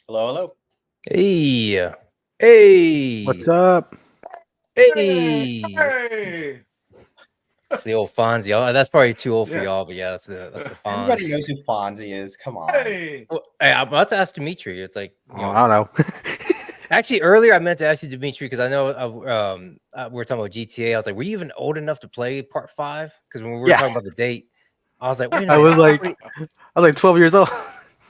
Hello, hello. Hey, hey, What's up? Hey, hey! hey. It's the old Fonzie. Oh, that's probably too old for Yeah. y'all, but yeah, that's the Everybody Fonz. knows who Fonzie is. Come on. Hey. Well, hey, I'm about to ask Dimitri. It's like I don't know. actually earlier I meant to ask you Dimitri because I know we were talking about GTA. I was like, were you even old enough to play Part 5? Because when we were Yeah, talking about the date, I was like, wait a I minute, was like, wait. I was like 12 years old.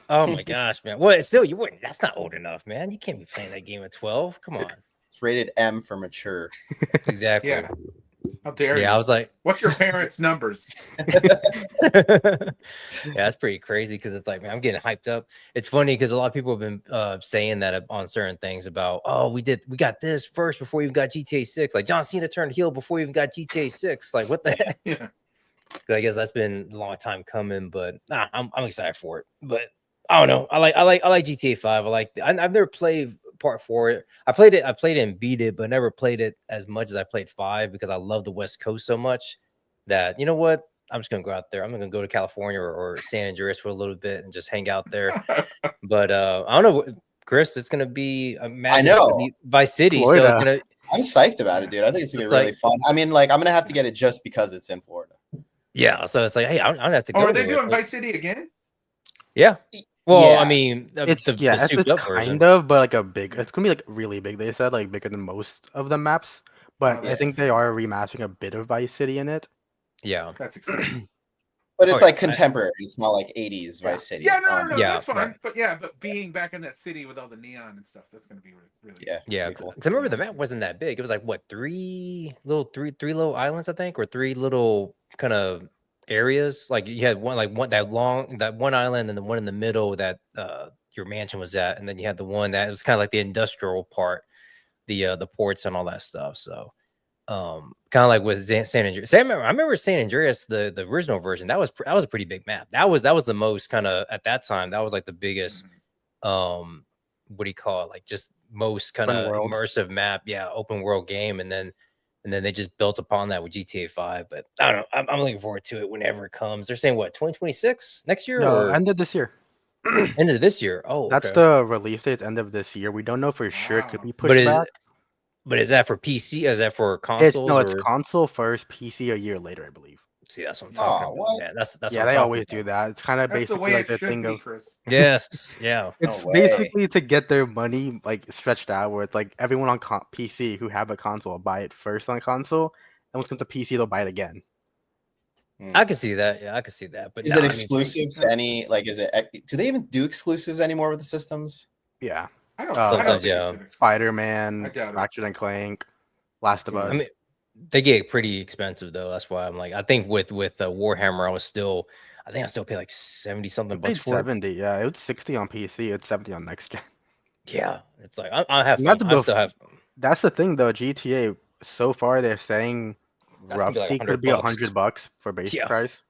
Oh my gosh, man. Well, still, you weren't. That's not old enough, man. You can't be playing that game at 12. Come on. It's rated M for mature. Exactly. Yeah. How dare Yeah, you? I was like, What's your parents' numbers? yeah, that's pretty crazy because it's like, man, I'm getting hyped up. It's funny because a lot of people have been saying that on certain things about, oh, we got this first before we even got GTA 6. Like John Cena turned heel before we even got GTA 6. Like, what the heck? Yeah. I guess that's been a long time coming, but I'm excited for it. But I don't know. I like GTA 5. I've never played part 4. I played it and beat it, but never played it as much as I played 5 because I love the West Coast so much that you know what? I'm just gonna go out there. I'm gonna go to California or San Andreas for a little bit and just hang out there. But I don't know, Chris. It's gonna be imagine it's gonna know. be Vice City, so it's Florida. gonna I'm psyched about it, dude. I think it's gonna be it's really like fun. I mean, like, I'm gonna have to get it just because it's in Florida. yeah. So it's like, hey, I don't have to Oh, go are they anywhere. doing Vice City again? Yeah. Well, I Yeah, mean, the It's souped up version. kind of, but like a big. It's gonna be like really big. They said like bigger than most of the maps, Oh, but I Yeah. think they are remastering a bit of Vice City in it. Yeah. That's exciting. but Oh it's yeah. like contemporary. It's not like 80s Yeah. Vice City. Yeah, no, Yeah. that's fine. Right. But yeah, but being back in that city with all the neon and stuff, that's gonna be really Yeah. Yeah. Pretty cool. Because I remember the map wasn't that big. It was like what three little islands, I think, or three little kind of areas. Like you had one that one island and the one in the middle that your mansion was at, and then you had the one that was kind of like the industrial part, the ports and all that stuff. So kind of like with San Andreas. I remember San Andreas, the original version. That was a pretty big map. That was the most kind of at that time. That was like the biggest. What do you call it? Like just most kind Open of world. immersive map. Yeah, open world game, and then they just built upon that with GTA 5. But I don't know. I'm looking forward to it whenever it comes. They're saying what 2026 next year No, or end of this year. end of this year. Oh, That's okay. the release date. End of this year. We don't know for sure. It could Wow. be But pushed back. is that for PC? Is that for It's consoles no, it's or? console first, PC a year later, I believe. See, that's what I'm talking Oh, about, what? man. That's what Yeah, I'm they talking always about. do that. It's kind of That's the basically way like it their should thing be, of Chris. Yes, yeah. No it's way. basically to get their money like stretched out, where it's like everyone on PC who have a console will buy it first on console, and once it comes to PC, they'll buy it again. I can see that. Yeah, I can see that. But Is no, it I mean, exclusive to any? Like, is it? Do they even do exclusives anymore with the systems? Yeah. I don't sometimes, think it's yeah. an exclusive. I Spider-Man, doubt it. Ratchet and Clank, Last of Hmm. Us. I mean, they get pretty expensive though. That's why I'm like, I think with Warhammer, I think I still pay like 70 I something paid bucks for it. 70. Yeah, it was 60 on PC. It's 70 on next gen. Yeah, it's like I have And fun. I still have. that's the thing though. GTA so far they're saying That's gonna be like roughly could be $100. $100 for base Yeah, price,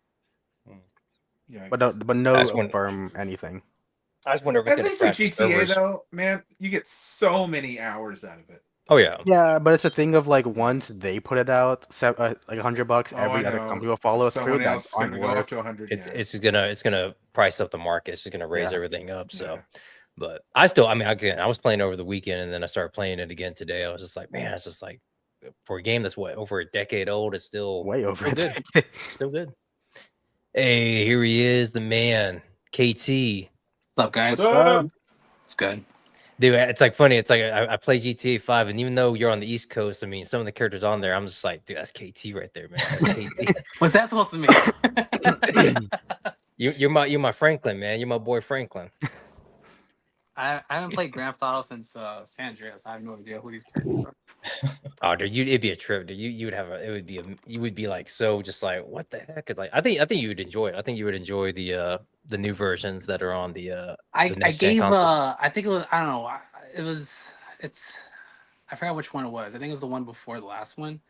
Yikes. but I no just wonder. firm anything. I just wonder if it's At gonna least with crash the GTA servers. though, man, you get so many hours out of it. Oh yeah, Yeah, but it's a thing of like once they put it out, like $100, Oh, I every other know. company will follow through Someone that else is aren't gonna go up worth. to 100. it's Yeah. it's gonna price up the market. It's just gonna raise Yeah. everything up. So. Yeah. But I still, I mean, again, I was playing over the weekend and then I started playing it again today. I was just like, man, it's just like for a game that's what over a decade old, it's still Way over still it. good. Still good. Hey, here he is, the man, KT. What's up, guys? What's up? It's good. Dude, it's like funny. It's like I play GTA 5, and even though you're on the East Coast, I mean, some of the characters on there, I'm just like, dude, that's KT right there, man. That's KT. What's that supposed to mean? you're my Franklin, man. You're my boy Franklin. I haven't played Grand Theft Auto since San Andreas. I have no idea who these characters are. Oh, dude, it'd be a trip. Dude. You would have you would be like so just like what the heck? Cause like I think you would enjoy it. I think you would enjoy the new versions that are on the I next gen gave consoles. I think it was I don't know. It's I forgot which one it was. I think it was the one before the last one.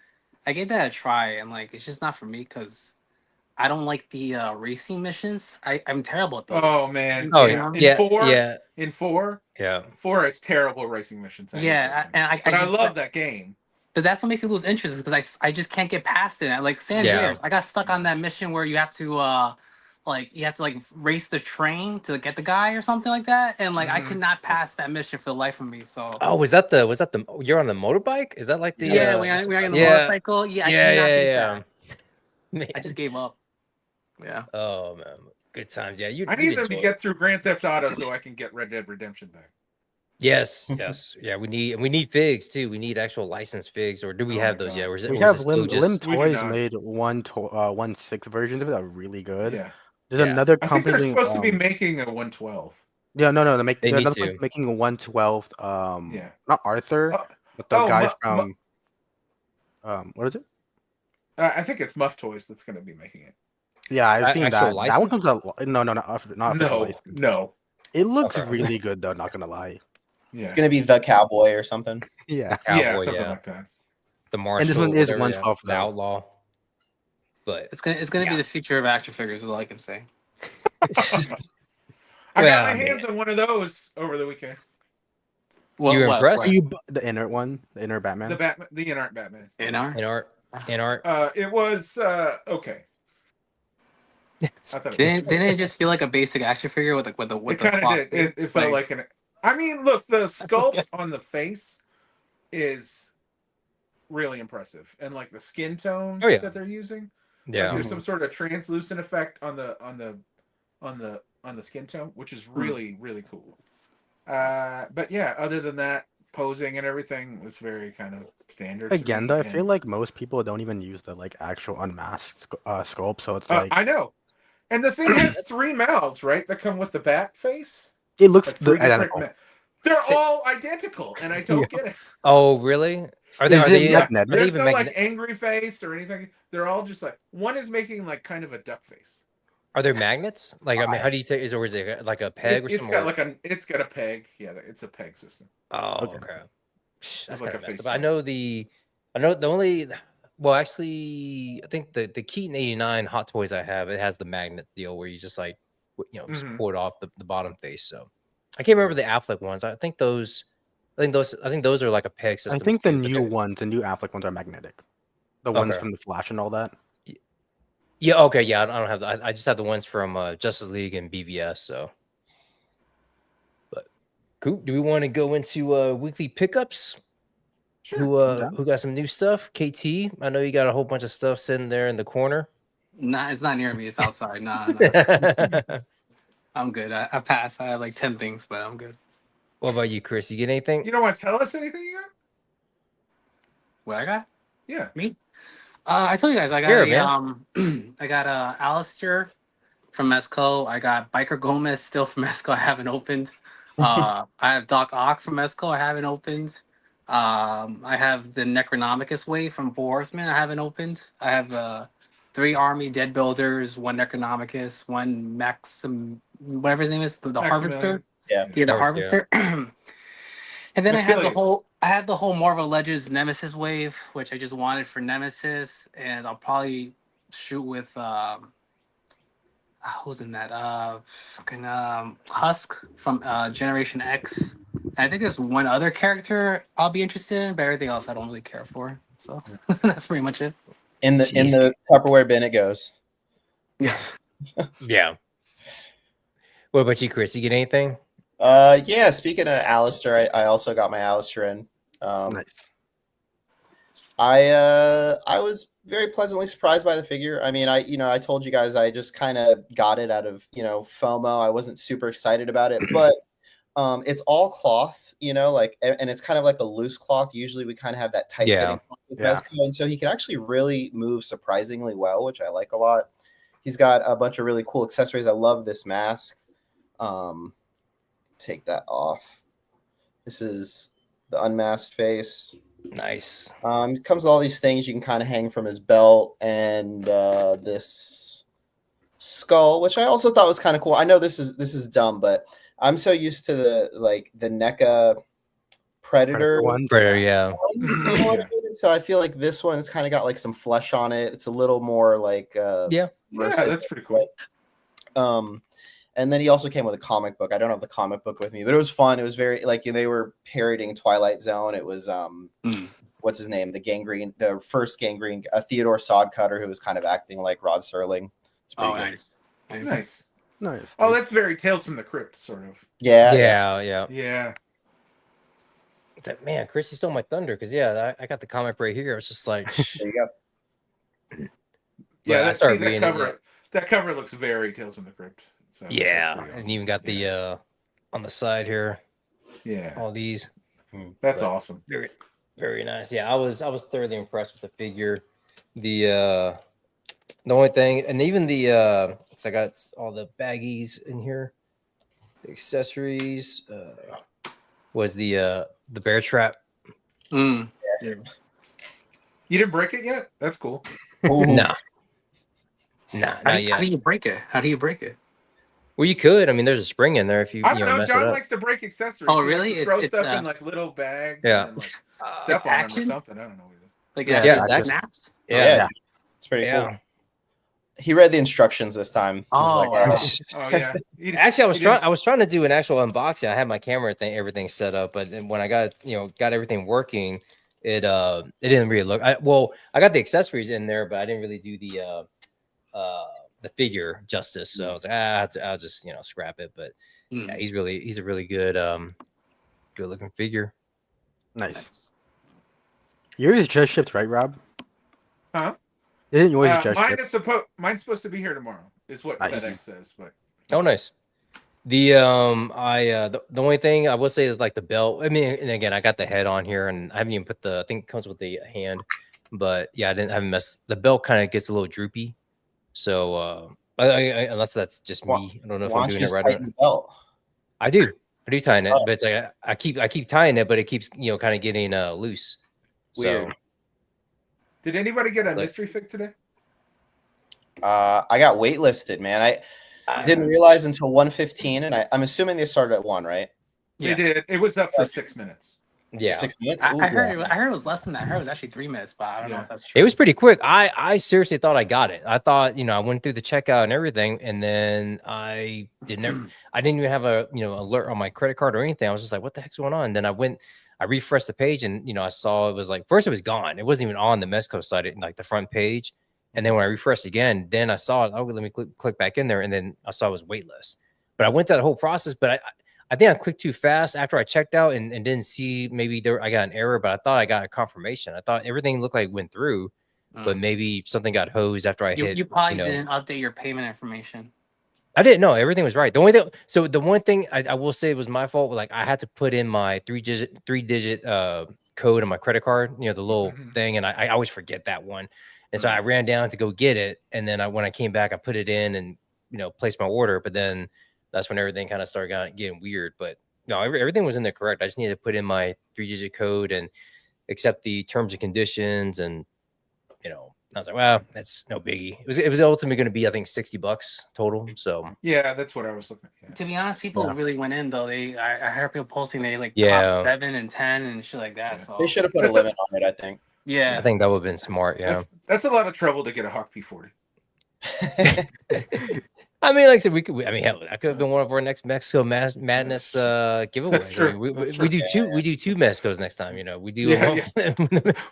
I gave that a try and like it's just not for me because I don't like the racing missions. I'm terrible at those. Oh man. Oh You yeah, know? yeah, four, yeah, in four yeah. is terrible racing missions. I hate Yeah, those things. and But I just, love that game. But that's what makes me lose interest because I just can't get past it. Like San Yeah. Andreas, I got stuck on that mission where you have to like you have to like race the train to get the guy or something like that, and like I could not pass that mission for the life of me. So Oh, was that the you're on the motorbike? Is that like the yeah, we are on the yeah. motorcycle. Yeah, I could not beat that. Man. I just gave up. Yeah. Oh man, good times. Yeah, you. I you'd need them to enjoy it. get through Grand Theft Auto so I can get Red Dead Redemption back. Yes, yes, yeah. We need figs too. We need actual licensed figs, or do we Oh have my those God. yet? Or is it, We or is have it still Lim just? We do Toys not. made 1/6 versions of it that are really good. Yeah. There's Yeah. another I think company they're doing, supposed to be making a 112. yeah, no, They there's need another place to. making a 1/12. Yeah. Not Arthur, Oh, but the oh, guy Mu- Mu- from what is it? I think it's Muff Toys that's going to be making it. Yeah, I've seen Actual that. That one license? comes out. No, not official No, license. no. It looks Okay. really good though. Not gonna lie. Yeah. It's gonna be the cowboy or something. Yeah. Yeah, Cowboy, something yeah. like that. The And marshal, this one is whatever, 1/12 the though. outlaw. But It's gonna be Yeah. the future of action figures, is all I can say. I got my Well, hands on one of those over the weekend. What, You were impressed? The inner one, the inner Batman. The Batman, the in-art Batman. In our in art. It was okay. I thought didn't it just feel like a basic action figure with it the kind of cloth? did. It felt like an. I mean, look, the sculpt on the face is really impressive, and like the skin tone Oh, yeah. that they're using. Yeah. Like, there's some sort of translucent effect on the skin tone, which is really really cool. But yeah, other than that, posing and everything was very kind of standard. to Again, me, though, I and- feel like most people don't even use the like actual unmasked sculpt, so it's like I know. And the thing has 3 mouths, right? That come with the bat face. it looks Like 3 different identical. They're all identical, and I don't get it. Oh, really? Are they? Is Are it they? Yeah, Are they there's even no making? like angry face or anything. They're all just like one is making like kind of a duck face. Are there magnets? Like, I mean, how do you take? Is it like a peg or It's something? got like it's got a peg. Yeah, it's a peg system. Oh, Okay. okay. That's like kind a of messed face up. I peg. know the only. Well, actually, I think the Keaton 89 Hot Toys I have, it has the magnet deal where you just like just Mhm. pull it off the bottom face. So I can't remember the Affleck ones. I think those are like a peg I system. think the too, but new they're- ones, the new Affleck ones are magnetic. The ones Okay. from the Flash and all that. Yeah. Okay. Yeah. I don't have. I just have the ones from Justice League and BVS. So, but cool. Do we want to go into weekly pickups? Sure. Who got some new stuff? KT, I know you got a whole bunch of stuff sitting there in the corner. Nah, it's not near me. It's outside. Nah. What I'm good. I passed. I have like 10 things, but I'm good. about you, Chris? You get anything? You don't want to tell us anything you got? What I got? Yeah. Me? I told you guys I got Here, I got Alistair from Mezco. I got Biker Gomez still from Mezco. I haven't opened. I have Doc Ock from Mezco. I haven't opened. I have the Necronomicus wave from Four Horsemen. I haven't opened. I have 3 Army Dead Builders, 1 Necronomicus, 1 Maxim, whatever his name is, the Harvester. Yeah. Yeah, the Of course, Harvester. And then I have Maxilius. the whole Marvel Legends Nemesis wave, which I just wanted for Nemesis, and I'll probably shoot with who's in that? Fucking Husk from Generation X. I think there's one other character I'll be interested in, but everything else I don't really care for. So that's pretty much it. In the Tupperware bin it goes. Yeah. Yeah. What about you, Chris? You get anything? Yeah, speaking of Alistair, I also got my Alistair in. Nice. I was very pleasantly surprised by the figure. I mean, I told you guys I just kind of got it out of, FOMO. I wasn't super excited about it, but it's all cloth, like, and it's kind of like a loose cloth. Usually we kind of have that tight fitting cloth with Mezco, and so he can actually really move surprisingly well, which I like a lot. He's got a bunch of really cool accessories. I love this mask. Take that off. This is the unmasked face. Nice. It comes with all these things you can kind of hang from his belt, and this skull, which I also thought was kind of cool. I know this is dumb, but I'm so used to the NECA Predator one. Predator, yeah. ones, so I feel like this one, it's kind of got like some flesh on it. It's a little more like Yeah. Yeah, that's pretty cool. And then he also came with a comic book. I don't have the comic book with me, but it was fun. It was very like they were parodying Twilight Zone. It was what's his name? The first Gangrene, Theodore Sodcutter, who was kind of acting like Rod Serling. It's pretty Oh, good. nice. Nice. Nice. Oh, that's very Tales from the Crypt, sort of. Yeah. Yeah. Man, Chris, you stole my thunder because I got the comic right here. I was just like, There you go. Yeah, I started that reading cover. it. That cover looks very Tales from the Crypt. So that's Yeah, pretty awesome. and even got the on the side here. Yeah, All these. that's But awesome. Very, very nice. Yeah, I was thoroughly impressed with the figure. The only thing, and even the so I got all the baggies in here. The accessories was the bear trap. Mm. You didn't break it yet? That's cool. Nah, How not yet. do you break it? How do you break it? Well, you could. I mean, there's a spring in there if you I don't know. mess John it up. likes to break accessories. Oh, He likes really? to throw It's, stuff in like little bags. Yeah. And then, like, it's step on them or action? something. I don't know what it is. Like Yeah, it yeah, actually it's snaps? Yeah. It's pretty Yeah. cool. He read the instructions this time. He was Oh, like, wow. Oh yeah. Actually, I was trying to do an actual unboxing. I had my camera thing, everything set up, but then when I got everything working, it didn't really look. I got the accessories in there, but I didn't really do the figure justice. So I was like, I'll just scrap it. But yeah, he's a really good good looking figure. Nice. Yours just shipped, right, Rob? Huh? Isn't yours just Mine shipped? is mine's supposed to be here tomorrow. Is what Nice. FedEx says. But Oh, nice. The the only thing I will say is like the belt. I mean, and again, I got the head on here, and I haven't even put I think it comes with the hand, but yeah, I haven't messed. The belt kind of gets a little droopy, so unless that's just me, I don't know if why I'm don't you doing it just right. tighten the belt? I do tying it, Oh. but it's like I keep tying it, but it keeps kind of getting loose. Weird. So did anybody get a Like- mystery fig today? I got waitlisted, man. I didn't realize until 1:15, and I'm assuming they started at 1, right? Yeah. They did. It was up for 6 minutes. yeah, 6 minutes. I Ooh, heard yeah. I heard it was less than that. I heard it was actually 3 minutes, but I don't know Yeah. if that's true. it was pretty quick. I seriously thought I got it. I thought I went through the checkout and everything, and then I didn't even have a alert on my credit card or anything. I was just like, what the heck's going on? And then I refreshed the page, and I saw it was like, first it was gone. It wasn't even on the Mezco site, like the front page. And then when I refreshed again, then I saw it. Oh, let me click back in there, and then I saw it was waitlist. But I went through that whole process, but I think I clicked too fast after I checked out and didn't see maybe I got an error, but I thought I got a confirmation. I thought everything looked like it went through, but maybe something got hosed after I hit. You probably didn't update your payment information. I didn't know everything was right. The only thing, so the one thing I will say was my fault. Like I had to put in my three digit code on my credit card, the little thing, and I always forget that one. And so I ran down to go get it, and then when I came back, I put it in and placed my order. But then that's when everything kind of started getting weird. But no, everything was in there correct. I just needed to put in my 3-digit code and accept the terms and conditions, and I was like, well, that's no biggie. It was ultimately going to be, I think, $60 total. So Yeah, that's what I was looking at. Yeah. To be honest, people really went in though. I heard people posting they like Yeah. top 7 and 10 and shit like that. Yeah. So They should have put a limit on it, I think. yeah, I think that would have been smart. Yeah. That's a lot of trouble to get a Hawk P40. I mean, like I said, hell, that could have been one of our next Mezco Madness giveaways. That's true. I mean, That's we true. do two Mezcos next time. We do. Yeah,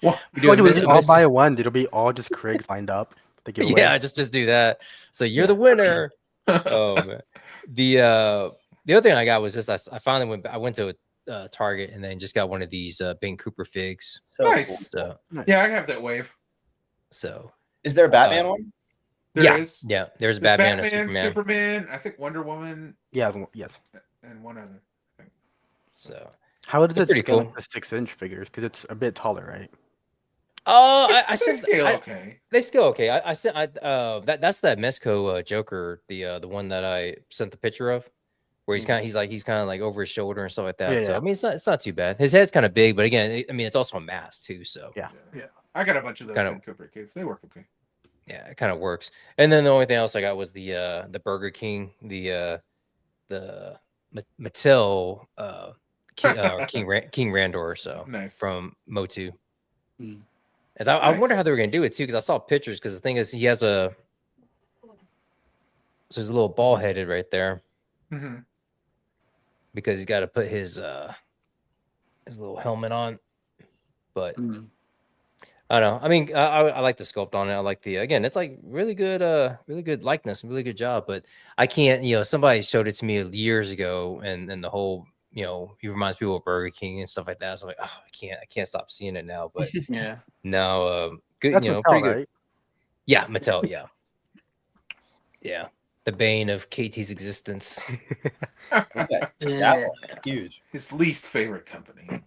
Well, we do What, a we just all Mez- buy one? It'll be all just Krigs lined up. The giveaway. yeah, just do that. So you're the winner. Oh man. The other thing I got was just I finally went to a Target and then just got one of these Ben Cooper figs. So Nice. cool. So yeah, I have that wave. Is there a Batman one? There is. Yeah, there's There's Batman and Superman, I think Wonder Woman, Yes. and one other. I think. So How does They're it pretty scale cool. with the 6-inch figures? Because it's a bit taller, right? I They sent scale okay. they scale okay. I sent that's that Mezco Joker, the one that I sent the picture of, where he's kind of like over his shoulder and stuff like that. Yeah, So yeah. I mean, it's not too bad. His head's kind of big, but again, I mean, it's also a mask too. So Yeah. I got a bunch of those Kinda- Ben Cooper kids. They work okay. yeah, it kind of works. And then the only thing else I got was the Burger King, the Mattel King Randor. So Nice. from Motu. Mm. As I Nice. wonder how they were gonna do it too, because I saw pictures. Because the thing is, he has so he's a little ball headed right there hmm because he's got to put his little helmet on. But I don't know. I mean, I like the sculpt on it. I like the again. It's like really good likeness, really good job. But I can't. Somebody showed it to me years ago, and the whole he reminds people of Burger King and stuff like that. So I'm like, oh, I can't stop seeing it now. But Yeah. no, good. That's Mattel, Pretty good. right? Yeah, Mattel. Yeah, yeah. The bane of KT's existence. Okay. Yeah, huge. His least favorite company.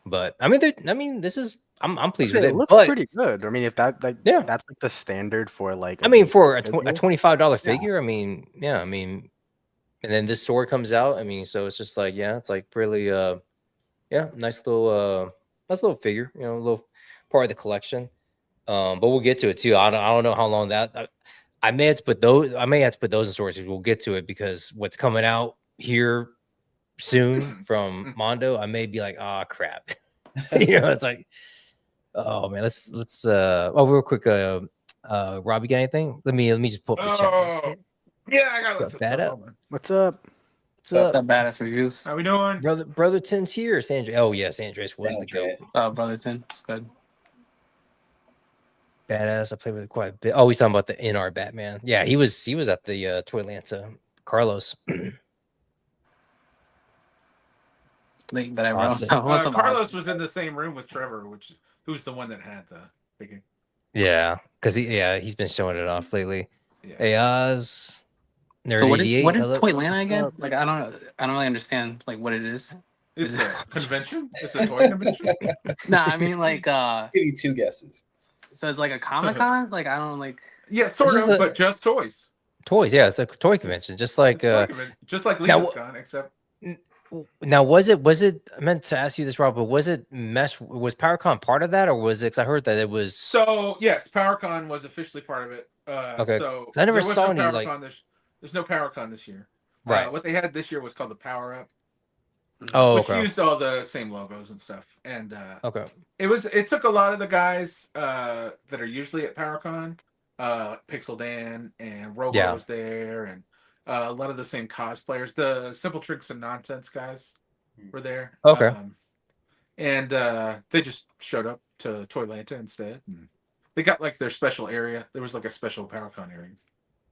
But I mean, this is I'm pleased It with it. looks But pretty good. I mean, if that's like the standard for like. I mean, for a figure, $25 figure, I mean, yeah, I mean, and then this sword comes out. I mean, so it's just like, yeah, it's like really, nice little figure, a little part of the collection. But we'll get to it too. I don't know how long that. I may have to put those. I may have to put those in storage. We'll get to it because what's coming out here soon from Mondo, I may be like, oh crap. It's like, oh man, let's real quick, Robbie, got anything? Let me just pull up the chat. Yeah, I got What's up, What's up? What's up? What's up, badass reviews? How we doing? Brother Tin's here. Sandra. Oh yes, Andres was the goat. Brotherton. It's good. Badass. I played with it quite a bit. Oh, he's talking about the NR Batman. Yeah, he was at the Toylanta. Carlos. Link that I wrote. Awesome. So what's up, Carlos was in the same room with Trevor, who's the one that had the figure. Yeah, because he's been showing it off lately. Yeah. Hey Oz. So what is Hello. Toylanta again? Like I don't really understand like what it is. It's a convention. It's a toy convention. Nah, I mean like Give you two guesses. so it's like a Comic-Con? Like I don't like Yeah, sort of, but just toys. Toys, yeah, it's a toy convention, just like just like now, Legion's Con, except now was it I meant to ask you this, Rob, but was PowerCon part of that, or was it? Because I heard that it was. So yes, PowerCon was officially part of it. Okay. So I never there was saw no any PowerCon there's no PowerCon this year. Right. What they had this year was called the Power Up. Oh, which okay. used all the same logos and stuff. And Okay. it took a lot of the guys that are usually at PowerCon, Pixel Dan and Robo was there, and a lot of the same cosplayers. The Simple Tricks and Nonsense guys were there. Okay. And they just showed up to Toylanta instead. And they got like their special area. There was like a special PowerCon area.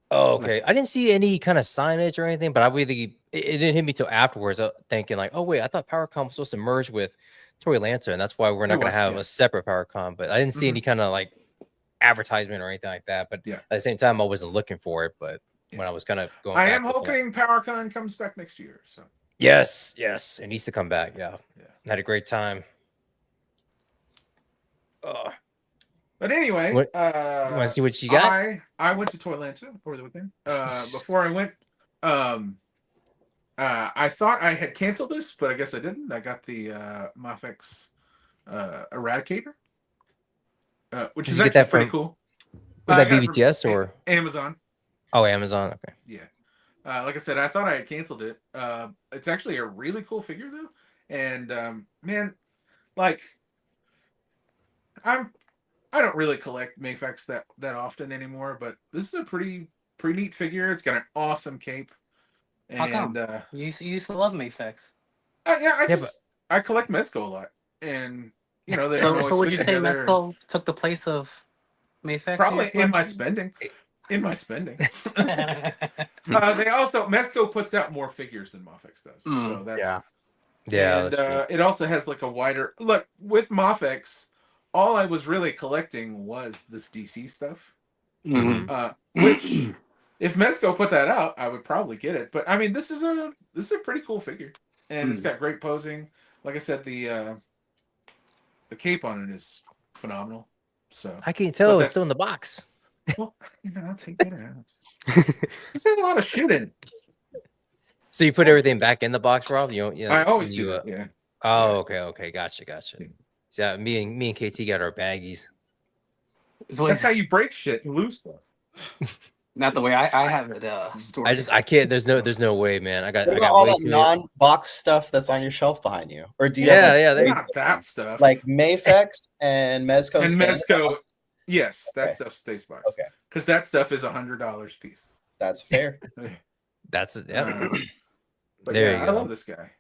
Oh, okay. I didn't see any kind of signage or anything, but it didn't hit me till afterwards, thinking like, oh wait, I thought PowerCon was supposed to merge with Toylanta, and that's why we're not going to have a separate PowerCon. But I didn't see any kind of like advertisement or anything like that. But at the same time, I wasn't looking for it. But when I was kind of going, I am hoping PowerCon comes back next year. So yes, it needs to come back. Yeah. I had a great time. But anyway, want to see what you got? I went to Toylanta over the weekend. Before I went, I thought I had canceled this, but I guess I didn't. I got the Mafex Eradicator, which is actually pretty cool. Was that BBTS or Amazon? Oh, Amazon. Okay. Yeah. Like I said, I thought I had canceled it. It's actually a really cool figure though, and man, like I don't really collect Mafex that often anymore, but this is a pretty neat figure. It's got an awesome cape. And how come? You used to love Mafex. I collect Mezco a lot, and they. So would you say Mezco took the place of Mafex? Probably in my spending. In my spending. They also Mezco puts out more figures than Mafex does, so that's yeah. And it also has like a wider look with Mafex. All I was really collecting was this DC stuff, which if Mezco put that out, I would probably get it. But I mean, this is a pretty cool figure, and it's got great posing. Like I said, the cape on it is phenomenal. So I can't tell it's still in the box. Well, I'll take that out. It's a lot of shooting. So you put everything back in the box, Rob? I always do that. Yeah. Oh, okay, gotcha. Yeah, me and KT got our baggies. That's how you break shit and lose stuff. Not the way I have it stored. I can't. There's no way, man. I got all that non-box stuff that's on your shelf behind you, or do you? Not that stuff like Mafex and Mezco. And Mezco, yes, that stuff stays box. Okay, because that stuff is $100 piece. That's fair. That's it. But there you go. I love this guy.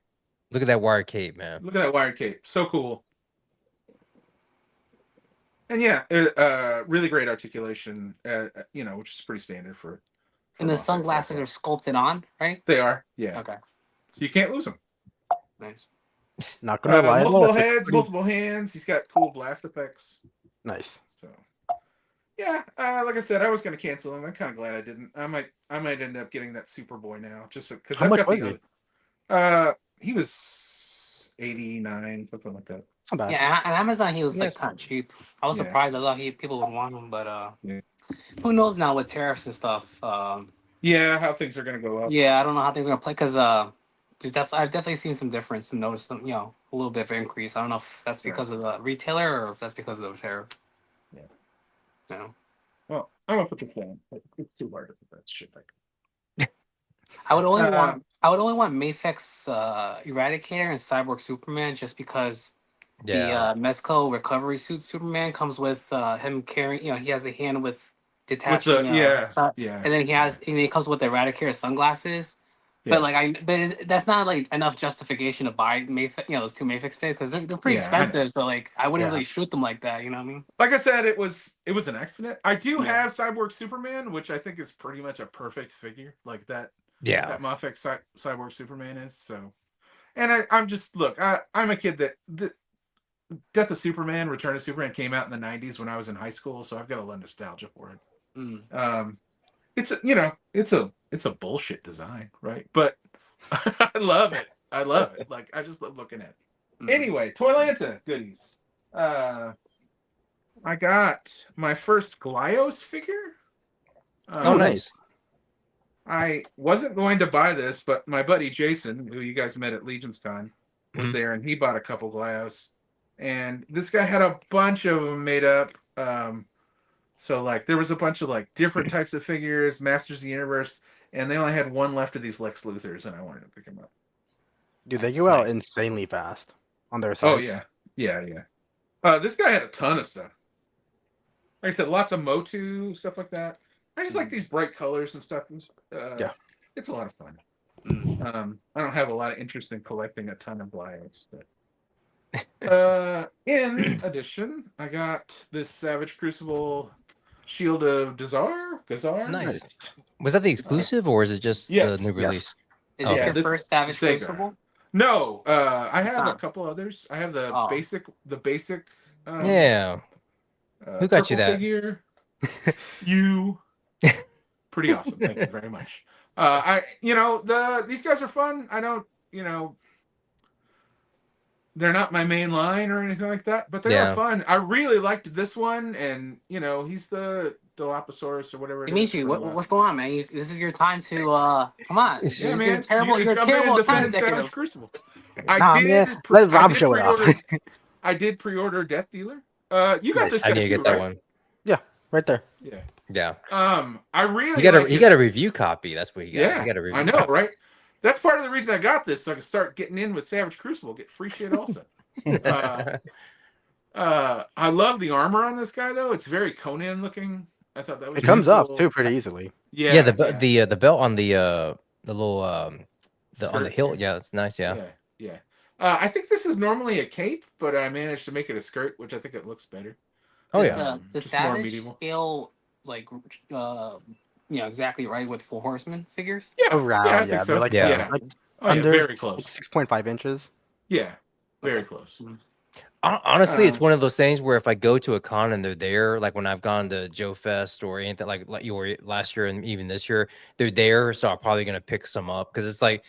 Look at that wired cape, man. Look at that wired cape. So cool. And yeah, really great articulation. Which is pretty standard for And the Moffitt sunglasses stuff. are sculpted on, right? They are, yeah. Okay, So you can't lose them. nice. Not gonna lie, though, Multiple it's a heads, pretty multiple hands. He's got cool blast effects. nice. So yeah, like I said, I was gonna cancel him. I'm kind of glad I didn't. I might end up getting that Superboy now, just because How I've much got was the he? other. He was 89, something like that. Not bad. Yeah, on Amazon he was Yeah, like it's kind of cheap. I was Yeah. surprised. I thought people would want him, but Yeah. who knows now with tariffs and stuff. Yeah, how things are gonna go up. Yeah, I don't know how things are gonna play because I've definitely seen some difference and noticed some, a little bit of increase. I don't know if that's because of the retailer or if that's because of the tariff. Yeah. No. Well, I'm gonna put this down. It's too hard to put that shit back. I would only want Mafex Eradicator and Cyborg Superman just because Yeah. the Mezco recovery suit Superman comes with him carrying, he has the hand with detaching, yeah. and then he comes with the Eradicator sunglasses. Yeah. But that's not like enough justification to buy Mayfix, those two Mayfix fits because they're pretty Yeah, I know. expensive. So like I wouldn't Yeah. really shoot them like that. You know what I mean? Like I said, it was an accident. I do Yeah. have Cyborg Superman, which I think is pretty much a perfect figure, like that. Yeah. That Moffitt Cyborg Superman is. So, and I'm just I'm a kid that the Death of Superman, Return of Superman came out in the '90s when I was in high school, so I've got a lot of nostalgia for it. Mm. It's a bullshit design, right? But I love it. Like I just love looking at it. Mm. Anyway, Toylanta goodies. I got my first Glyos figure. Oh, nice. I wasn't going to buy this, but my buddy Jason, who you guys met at Legion's Con, was there, and he bought a couple Glyos. And this guy had a bunch of them made up. So like there was a bunch of like different types of figures, Masters of the Universe, and they only had one left of these Lex Luthors, and I wanted to pick them up. Dude, they Nice, go out nice. insanely fast on their sites. Oh yeah. This guy had a ton of stuff. Like I said, lots of Motu stuff like that. I just like these bright colors and stuff. Yeah. It's a lot of fun. Mm. I don't have a lot of interest in collecting a ton of Glyos, but in addition, I got this Savage Crucible Shield of Gazar. Nice. Was that the exclusive or is it just Yes. the new Yes. release? Is Okay. it your This- first Savage Sega. Crucible? No, I have a not. couple others. I have the Oh. basic. Yeah. Who got you purple that? Figure. You. Pretty awesome. Thank you very much. These guys are fun. I don't, they're not my main line or anything like that, but they are fun. I really liked this one, and he's the Dilophosaurus or whatever. Dimitri, what's going on, man? This is your time to come on. Yeah, man. You're terrible. You're jump in terrible and time defend Savage executive. Crucible. Man, let Rob show it off. I did pre-order Death Dealer. You got Nice. this I guy need to too, get that right? one. Right there. Yeah. Yeah. I really You got a review copy. That's what you got. Yeah, You got a review I know, copy. right? That's part of the reason I got this, so I can start getting in with Savage Crucible, get free shit also. I love the armor on this guy though. It's very Conan looking. I thought that was It comes really off cool. too pretty easily. Yeah, the belt on the little on the Skirt hilt. here. Yeah, it's nice. Yeah. Yeah. I think this is normally a cape, but I managed to make it a skirt, which I think it looks better. Oh Does, yeah. Does Just more Savage medieval. scale like exactly right with Full Horseman figures? Yeah, Around, I think so. they're like, Yeah. like Oh, yeah, under very close. 6.5 inches. Yeah, very Okay. close. Honestly, it's one of those things where if I go to a con and they're there, like when I've gone to Joe Fest or anything like you were last year and even this year, they're there, so I'm probably gonna pick some up because it's like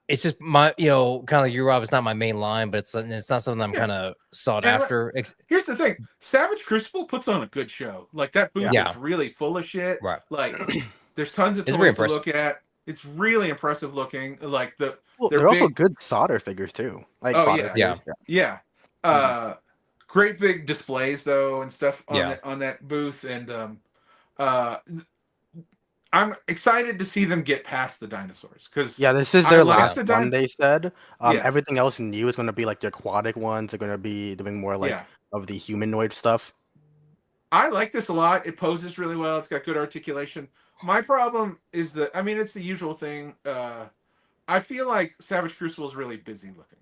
it's just my kind of like you, Rob. It's not my main line, but it's not something I'm kind of sought And after. Here's the thing: Savage Crucible puts on a good show. Like that booth Yeah. is really full of shit. Right. Like there's tons of It's very toys to impressive. look at. It's really impressive looking. Like Well, they're they're also big- good solder figures too. Like Oh, fodder yeah. figures. Yeah. Great big displays though and stuff on Yeah. on that booth, and I'm excited to see them get past the dinosaurs because Yeah, this is I their like last the one. They said. Yeah. Everything else new is going to be like the aquatic ones. They're going to be doing more like yeah. of the humanoid stuff. I like this a lot. It poses really well. It's got good articulation. My problem is that it's the usual thing. I feel like Savage Crucible is really busy looking.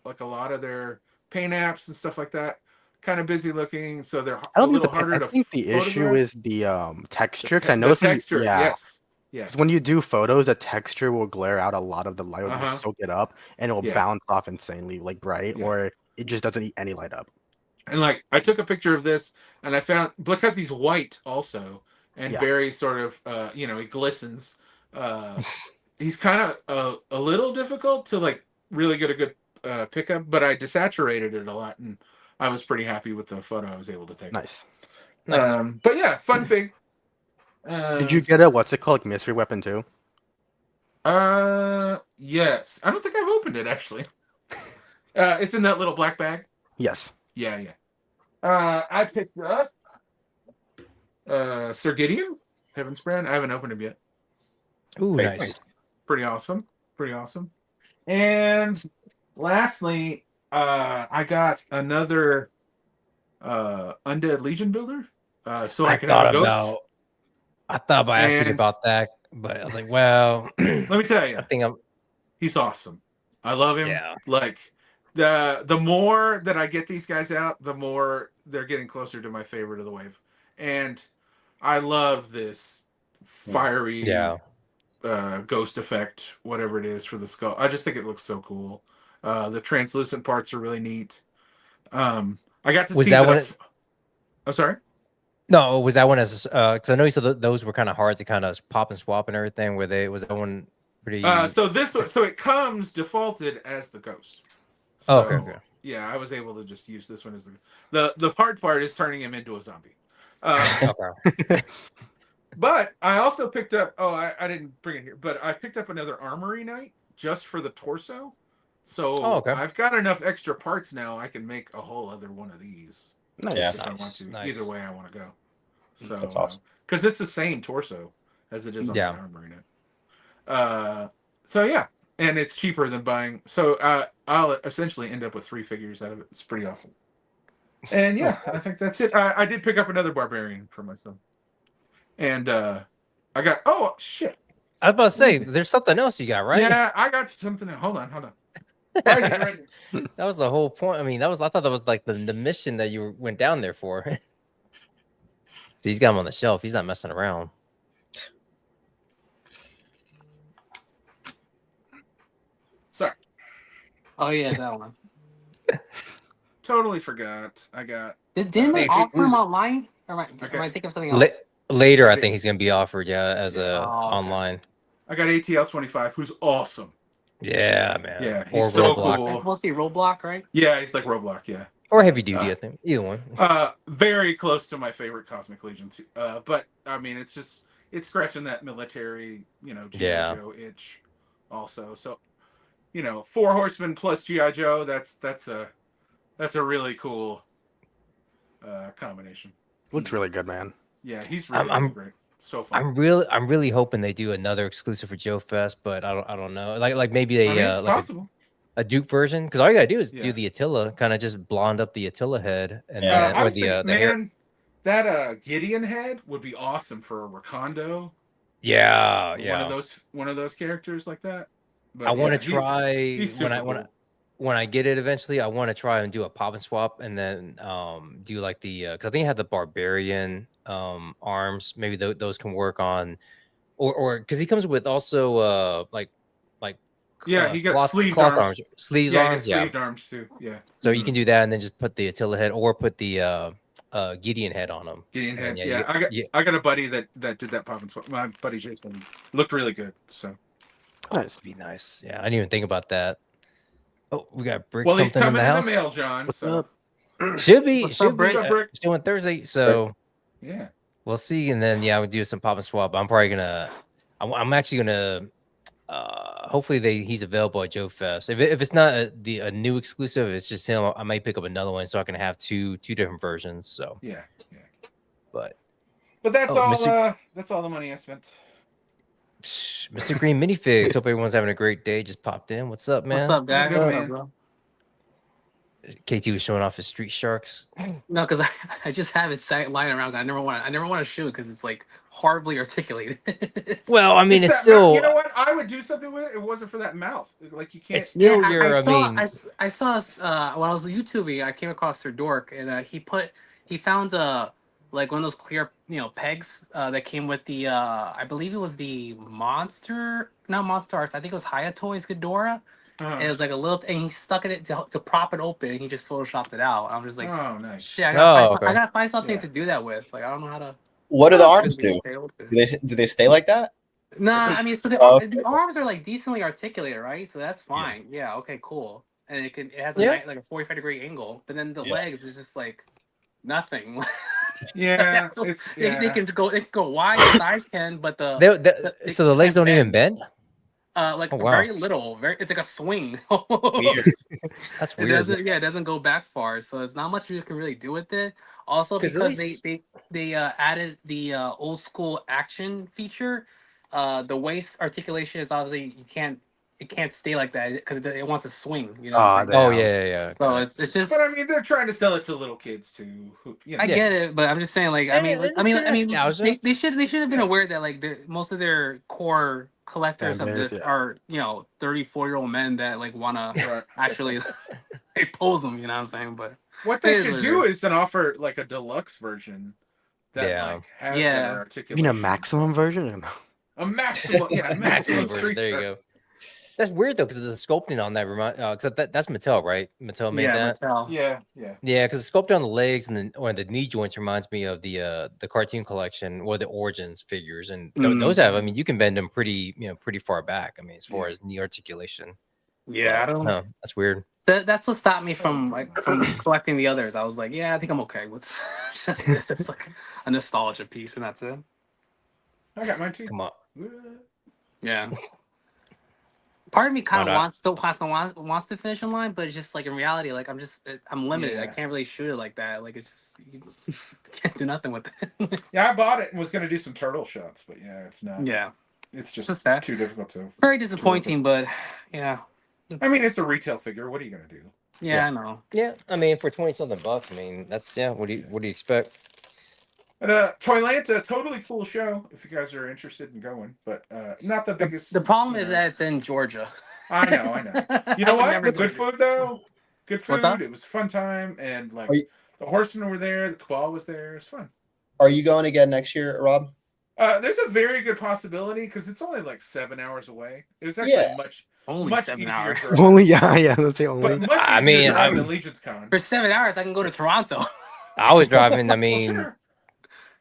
Like a lot of their paint apps and stuff like that. kind of busy looking, so they're I a don't think little the harder I to think the issue photograph. is the texture. 'Cause I The noticed when texture, yes. because when you do photos, the texture will glare out a lot of the light, or Uh-huh. just soak it up, and it will Yeah. bounce off insanely like bright, Yeah. or it just doesn't eat any light up. And like I took a picture of this, and I found, because he's white also, and Yeah. very sort of he glistens. He's kind of a little difficult to like really get a good pickup, but I desaturated it a lot, and I was pretty happy with the photo I was able to take. Nice. But yeah, fun fig. Did you get a what's it called, like, mystery weapon too? Yes. I don't think I've opened it actually. It's in that little black bag. Yes. Yeah. I picked up Sir Gideon, Heaven's Brand. I haven't opened him yet. Ooh, Very nice. Pretty awesome. And lastly, I got another Undead Legion builder. So I can have a ghost. I thought about asking And- about that, but I was like, well, Let me tell you, I think he's awesome. I love him. Yeah. Like the more that I get these guys out, the more they're getting closer to my favorite of the wave. And I love this fiery ghost effect, whatever it is for the skull. I just think it looks so cool. The translucent parts are really neat. I got to see that. I'm sorry. No, was that one as because I know you said those were kind of hard to kind of pop and swap and everything. Was that one pretty? So it comes defaulted as the ghost. Oh, So, okay. Yeah, I was able to just use this one as the hard part is turning him into a zombie. Okay. But I also picked up. Oh, I didn't bring it here, but I picked up another Armory Knight just for the torso. So I've got enough extra parts now. I can make a whole other one of these. Nice. Yeah. If I want to. Nice. Either way I want to go. So That's awesome. Because it's the same torso as it is on the Armory Knight. So yeah, and it's cheaper than buying. So I'll essentially end up with 3 figures out of it. It's pretty awesome. And yeah, I think that's it. I did pick up another Barbarian for myself. And I got, oh shit. I was about to say, there's something else you got, right? Yeah, I got something. Hold on. Right here. That was the whole point. I mean, I thought that was like the mission that you went down there for. So he's got him on the shelf. He's not messing around. Sorry. Oh yeah, that one. Totally forgot. I got. Didn't they offer him online? Or am I thinking of something else? Later, I think he's gonna be offered, as online. I got ATL25, who's awesome. Yeah, man. Yeah, he's so cool. It's supposed to be Roblox, right? Yeah, he's like Roblox. Yeah. Or heavy duty, I think. Either one. Very close to my favorite Cosmic Legion. But I mean, it's scratching that military, G.I. Joe itch. Also, so 4 Horsemen plus G.I. Joe. That's a really cool combination. Looks really good, man. Yeah, he's really great. So fun. I'm really hoping they do another exclusive for Joe Fest, but I don't know. Like maybe it's possible. A Duke version, because all you gotta do is do the Attila, kind of just blonde up the Attila head, and then or the hair. That Gideon head would be awesome for a Rakondo. Yeah. One of those characters like that. But I want to try cool. when I get it eventually. I want to try and do a pop and swap, and then do like the because I think I have the Barbarian arms. Maybe those can work on, or because he comes with also he got sleeved arms. Sleeved arms. Sleeved arms too. Yeah. So you can do that, and then just put the Attila head, or put the Gideon head on him. Gideon head. I got a buddy that did that pop and swap. My buddy Jason looked really good. So. Nice. Be nice. Yeah, I didn't even think about that. Oh, we got Brick. Well, he's something coming in the in house. the mail, John. What's so. up? Should be Brick? doing Thursday. So yeah, we'll see, and then we'll do some pop and swap. I'm probably gonna. I'm actually gonna. Hopefully he's available at Joe Fest. If it's not a new exclusive, it's just him. I might pick up another one so I can have two different versions. So yeah. But that's all. That's all the money I spent. Mr. Green Minifigs. Hope everyone's having a great day. Just popped in. What's up, man? What's up, guys? What's What's up, up, bro? KT was showing off his Street Sharks. No, because I just have it lying around. I never want to shoot it because it's like horribly articulated. Well, I mean, It's it's that mouth. still You know what? I would do something with it. If it wasn't for that mouth. Like you can't. it's still Yeah, your. I mean, I saw when I was YouTubing, I came across Sir Dork, and he found like one of those clear pegs that came with the I believe it was the not Monster Arts, I think it was Hayatoy's Ghidorah. And it was like a little, and he stuck it to prop it open, and he just photoshopped it out. I'm just like, Oh, nice. shit, I okay. gotta find something Yeah. to do that with. Like I don't know how to. What do the arms do? do? Do they stay like that? Nah, I mean, so Oh, the arms are like decently articulated, right? So that's fine. Yeah, okay, cool. And it has a Yeah. like a 45-degree angle, but then the Yeah. legs is just like nothing. Yeah, So it's they can go wide, the thighs can, but so the legs can't don't even bend. like Oh, wow. very little. It's like a swing. Weird. That's It weird. it doesn't go back far, so it's not much you can really do with it. Also, 'Cause at because least- they added the old school action feature, the waist articulation is obviously it can't stay like that because it wants to swing. You know what I'm saying? Oh Damn. yeah. So got it. it's just. But I mean, they're trying to sell it to little kids too. Who, I get it, but I'm just saying, like, And it's nostalgia. they should have been Yeah. aware that like most of their core collectors Fan of base, this yeah. are 34-year-old men that like wanna Right. actually pose them. You know what I'm saying? But What It they is should what it do is. is then offer like a deluxe version that Yeah. like has Yeah. better You articulation. mean a maximum version? A maximum, yeah, maximum version. street There you shark. go. That's weird though, because the sculpting on that because that's Mattel, right? Mattel made that. Mattel. Yeah. Yeah, because the sculpting on the legs and the knee joints reminds me of the cartoon collection or the Origins figures, and those have. I mean, you can bend them pretty far back. I mean, as far as knee articulation. Yeah, I don't. No, that's weird. That's what stopped me from collecting the others. I was like, yeah, I think I'm okay with just this. It's like a nostalgia piece, and that's it. I got mine too. Come on. Yeah. Part of me kind Why of not? wants to finish in line, but it's just like in reality, like I'm limited. I Yeah. can't really shoot it like that. Like it's just you can't do nothing with it. Yeah, I bought it and was gonna do some turtle shots, but yeah, it's not. Yeah, It's just It's sad. too difficult to. very disappointing, but yeah, I mean, it's a retail figure. What are you gonna do? yeah, I know. Yeah, I mean, for $20-something, I mean, that's What do you expect? But Toylanta, totally cool show if you guys are interested in going, but not the biggest. The problem is that it's in Georgia. I know. You know I would what? never Good go to- food though. Good What's food. up? It was a fun time, and like Are you- the horsemen were there, the cabal was there. It's fun. Are you going again next year, Rob? There's a very good possibility because it's only like 7 hours away. It was actually Yeah. Only much 7 easier hours. drive. Only yeah. Let's say But only. much I easier mean, drive I'm- than Legion's Con. For 7 hours, I can go to Toronto. I was driving. I Well, mean, sure.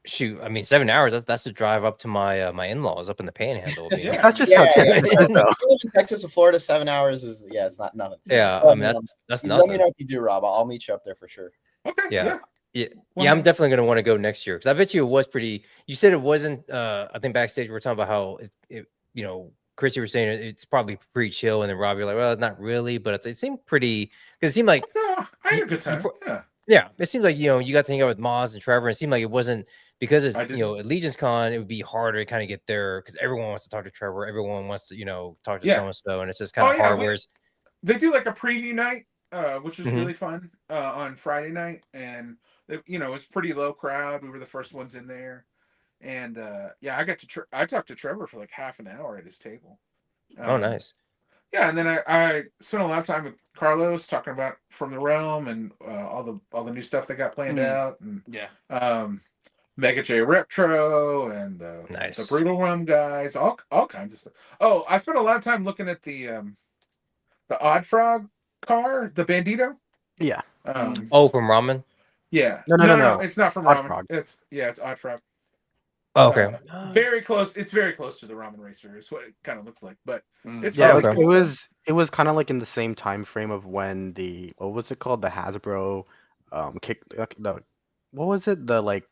shoot. I mean, 7 hours. That's a drive up to my my in-laws up in the Panhandle. You know? Yeah. That's just Yeah, how Texas is, though. You live in Texas and Florida, 7 hours is it's not nothing. Yeah, But, I mean that's Let me nothing. know if you do, Rob. I'll meet you up there for sure. Okay. Yeah. Yeah. Yeah, I'm definitely gonna want to go next year because I bet you it was pretty. You said it wasn't. I think backstage we were talking about how it Chris, you were saying it's probably pretty chill, and then Rob, you're like, well, it's not really, but it seemed pretty because it seemed like No, I had a good time. Yeah. yeah, it seems like you got to hang out with Moz and Trevor. And it seemed like it wasn't because it's I did. at Legion's Con, it would be harder to kind of get there because everyone wants to talk to Trevor, everyone wants to talk to Yeah. so and so, and it's just kind of Oh, yeah, hard. we- Whereas They do like a preview night, which was Mhm. really fun on Friday night, and it was pretty low crowd. We were the first ones in there, and I got to I talked to Trevor for like half an hour at his table. oh, nice. Yeah, and then I spent a lot of time with Carlos talking about From the Realm and all the new stuff they got planned out, and Yeah. Mega J Retro and Nice. the Brutal Rum guys, all kinds of stuff. Oh, I spent a lot of time looking at the Odd Frog car, the Bandito. Yeah. Oh, from Ramen. Yeah. No. It's not from Odd Ramen. Frog. It's Odd Frog. Oh, okay. Very close. It's very close to the Ramen Racer. Is what it kind of looks like, but it's Yeah, really okay. cool. it was kind of like in the same time frame of when the what was it called, the Hasbro what was it, the like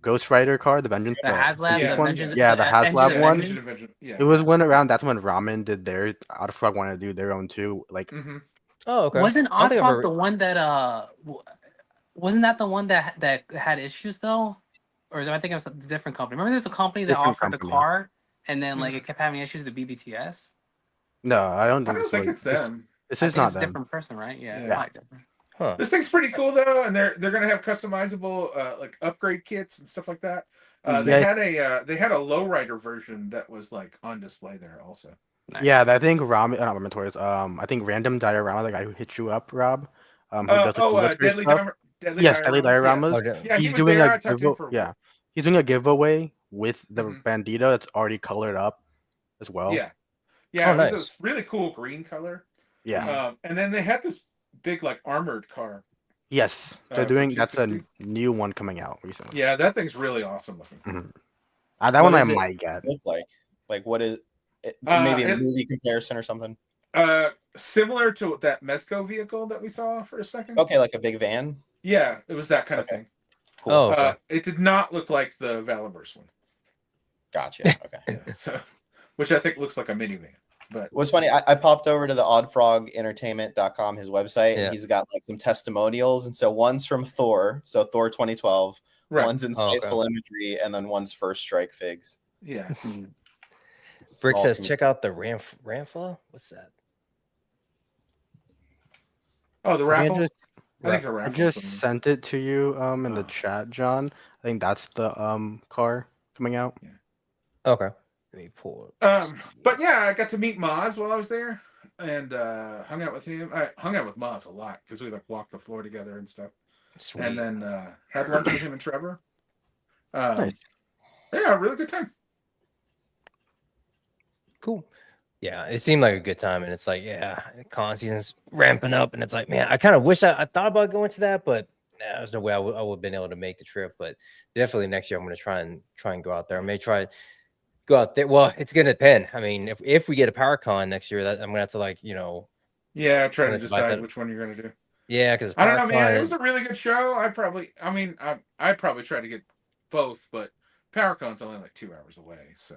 Ghost Rider car, the Vengeance, The HasLab, Yeah. the one? Vengeance, Yeah, the Engine HasLab of one. Vengeance. Yeah. It was that's when Ramen did theirs. Odd Frog wanted to do their own too. Like Mhm. Oh, okay. Wasn't I don't think I've Oddfrog ever- the one that wasn't that the one that had issues though? Or am I thinking of a different company? Remember there's a company that Different offered the company. car and then like it kept having issues with BBTS? no, I don't I think don't think it's them. This I is think not it's a them. different person, right? Yeah. Yeah. probably different. Huh. This thing's pretty cool though, and they're gonna have customizable like upgrade kits and stuff like that. They had a lowrider version that was like on display there also. Nice. Yeah, I think not Ramen I think Random Diorama, the guy who hit you up, Rob, who does like liquor Deadly stuff. Yes, Deadly Dioramas. Dioramas. Yeah, he He's was doing there. a I talked to him for a bit. he's doing a giveaway with the Mhm. Bandito that's already colored up as well. Yeah, Oh, it was nice. this really cool green color. Yeah. And then they had this big like armored car. Yes. They're for doing that's a 250. new one coming out recently. Yeah, that thing's really awesome looking. That What one I does it might get. look like? Like what is it, maybe a movie comparison or something? Similar to that Mezco vehicle that we saw for a second. Okay, like a big van. Yeah, it was that kind of thing. Cool. Oh, okay. It did not look like the Valorverse one. Gotcha. Okay. Yeah, so, which I think looks like a minivan. But What's funny, I popped over to the oddfrogentertainment.com, his website, and he's got like some testimonials. And so one's from Thor, so Thor 2012, one's insightful imagery, and then one's first strike figs. Yeah. Brick says, check out the Ramfla. What's that? Oh, the raffle. I just sent it to you in the chat, John. I think that's the car coming out. Yeah. Okay. Let me pull it. But yeah, I got to meet Maz while I was there and hung out with him. I hung out with Maz a lot because we like walked the floor together and stuff. Sweet. And then had lunch with him and Trevor. Nice. Yeah, really good time. Cool. Yeah, it seemed like a good time, and it's like, yeah, con season's ramping up, and it's like, man, I kind of wish I thought about going to that, but there's no way I would have been able to make the trip. But definitely next year, I'm going to try and go out there. I may try go out there. Well, it's going to depend. I mean, if we get a power con next year, that I'm going to have to like, yeah, try to decide which one you're going to do. Yeah, because I don't know, man. It was a really good show. I'd probably try to get both, but PowerCon's only like 2 hours away, so.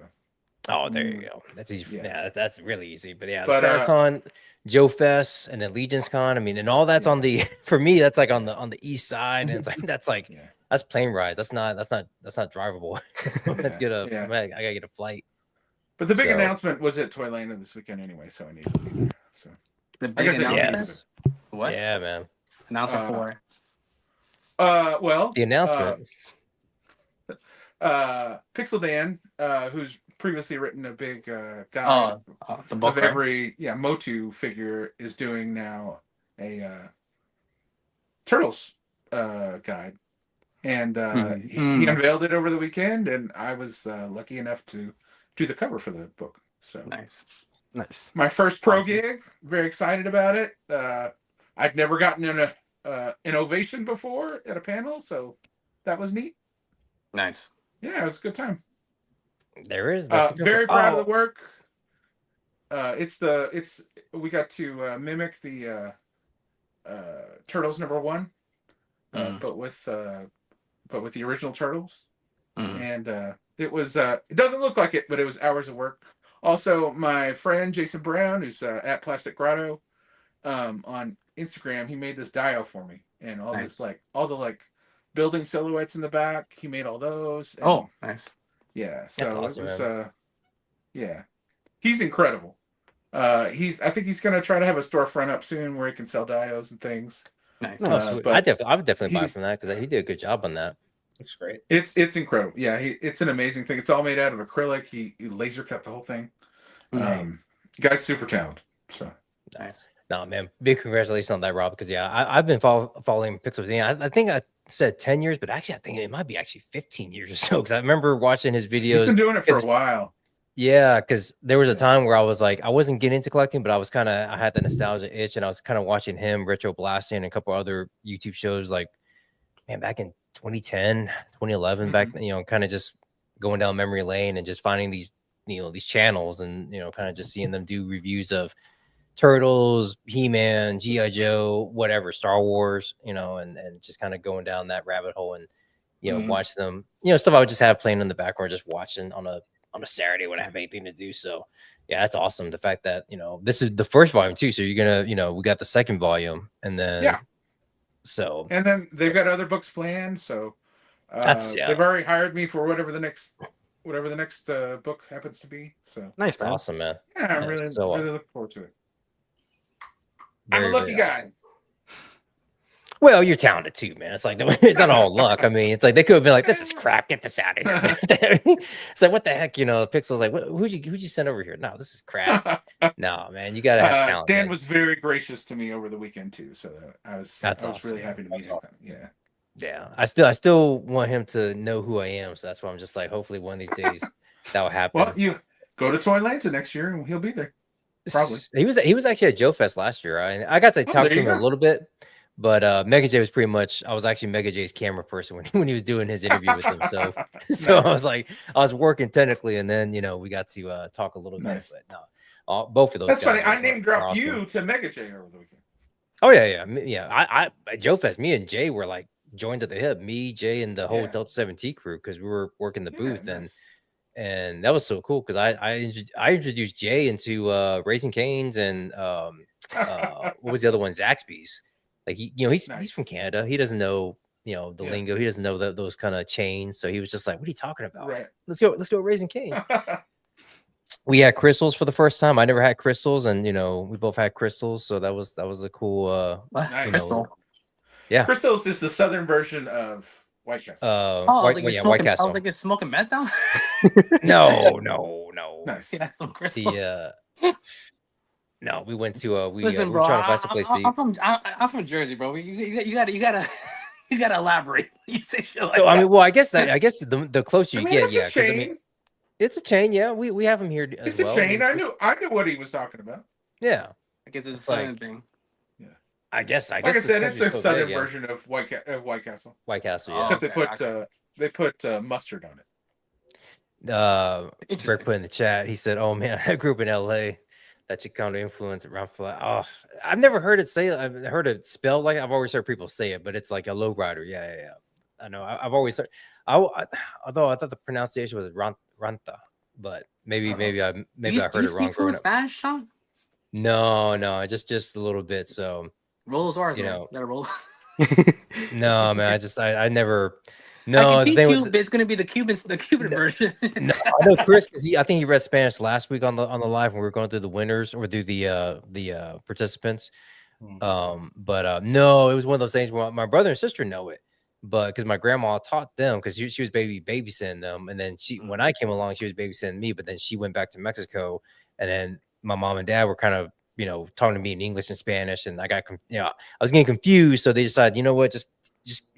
Oh, there you go. That's easy. Yeah, that's really easy. But yeah, but, PowerCon, Joe Fest, and then Legion's Con. I mean, and all that's on the for me. That's like on the east side, and it's like that's plane rides. That's not drivable. Let's get I gotta get a flight. But the big announcement was at Toylanta this weekend anyway, so I need to be there. So the big announcement. What? Yeah, man. Announcement for. Well, the announcement. Pixel Dan, who's previously written a big guide the book, of every Motu figure, is doing now a Turtles guide, and he unveiled it over the weekend, and I was lucky enough to do the cover for the book. So nice. My first pro gig, very excited about it. I'd never gotten an ovation before at a panel, so that was neat. Nice. Yeah, it was a good time. There is very proud of the work. We got to mimic the Turtles #1, but with the original Turtles, and it was it doesn't look like it, but it was hours of work. Also, my friend Jason Brown, who's at Plastic Grotto on Instagram, he made this dio for me, and all this all the building silhouettes in the back. He made all those. And, nice. Yeah, so awesome, it was he's incredible. I think he's gonna try to have a storefront up soon where he can sell dios and things. Nice. I would definitely buy from that because he did a good job on that. Looks great. It's incredible. Yeah, it's an amazing thing. It's all made out of acrylic. He laser cut the whole thing. Guy's super talented. So nice. No, man, big congratulations on that, Rob. Because I've been following Pixel Dan. I think I said 10 years, but actually I think it might be 15 years or so. Because I remember watching his videos. He's been doing it for a while. Yeah, because there was a time where I was like, I wasn't getting into collecting, but I had the nostalgia itch, and I was kind of watching him, Retro Blasting, and a couple other YouTube shows, like, man, back in 2010, 2011, back, kind of just going down memory lane and just finding these, these channels and, kind of just seeing them do reviews of Turtles, He-Man, G.I. Joe, whatever, Star Wars, and just kind of going down that rabbit hole and, watch them, stuff I would just have playing in the background, just watching on a Saturday when I have anything to do. So yeah, that's awesome. The fact that, this is the first volume too. So you're gonna, we got the second volume and then, and then they've got other books planned. So they've already hired me for whatever the next book happens to be. So nice. That's awesome, man. Yeah, I'm really looking forward to it. Very, I'm a lucky guy. Well, you're talented too, man. It's like it's not all luck. I mean, it's like they could have been like, "This is crap. Get this out of here." It's like, what the heck, Pixel's like, who'd you send over here? No, this is crap. No, man, you gotta have talent. Dan man. was very gracious to me over the weekend too, so I was Awesome, really happy to meet him. Awesome. Yeah. Yeah, I still want him to know who I am, so that's why I'm just like, hopefully one of these days that will happen. Well, you go to Toylanta next year and he'll be there. Probably. He was actually at Joe Fest last year. I got to talk to him a little bit, but Mega J was pretty much. I was actually Mega J's camera person when he was doing his interview with him. So so I was like, I was working technically, and then we got to talk a little bit. But no, both of those. That's guys funny. I name dropped awesome. you to Mega J over the weekend. Oh yeah. I at Joe Fest, me and Jay were like joined at the hip. Me, Jay, and the whole Delta 7T crew because we were working the booth and that was so cool because I introduced Jay into Raising Cane's and what was the other one? Zaxby's. Like he's from Canada. He doesn't know the lingo. He doesn't know those kind of chains. So he was just like, "What are you talking about? Right. Let's go Raising Cane's." We had crystals for the first time. I never had crystals, and we both had crystals, so that was a cool. Nice. Crystal. Yeah, Crystals is the southern version of White Castle. White Castle. I was like, you're smoking meth down? No. Nice. Yeah, some crystals. No, we went to Listen, we bro, were trying to find some place to eat. I'm from Jersey, bro. You gotta elaborate. You say shit like So, that. I mean, well, I guess the closer you get, it's yeah, a because chain. it's a chain. Yeah, we have them here as It's well. a chain. I knew what he was talking about. Yeah, I guess it's a it's southern like- thing. I guess. Like I this said, it's country's a so southern big, yeah. version of White Castle. White Castle. Oh, Yeah. Except they put mustard on it. Brett Interesting. put in the chat. He said, "Oh man, I grew up in L.A. That Chicano influence around flat. Oh, I've never heard it say. I've heard it spelled like. I've always heard people say it, but it's like a lowrider. Yeah. I know. I've always heard. Although I thought the pronunciation was ranta, but maybe I heard it wrong growing up. Spanish, Sean? No, just a little bit. So Roll those R's, You man. know. Gotta roll. no, man, I never. I No, can the teach thing you, with but it's gonna be the Cuban version. no, I know Chris because I think he read Spanish last week on the live when we were going through the winners or through the participants. But no, it was one of those things where my brother and sister know it, but because my grandma taught them because she was babysitting them, and then when I came along, she was babysitting me, but then she went back to Mexico, and then my mom and dad were kind of talking to me in English and Spanish, and I was getting confused, so they decided, you know what, just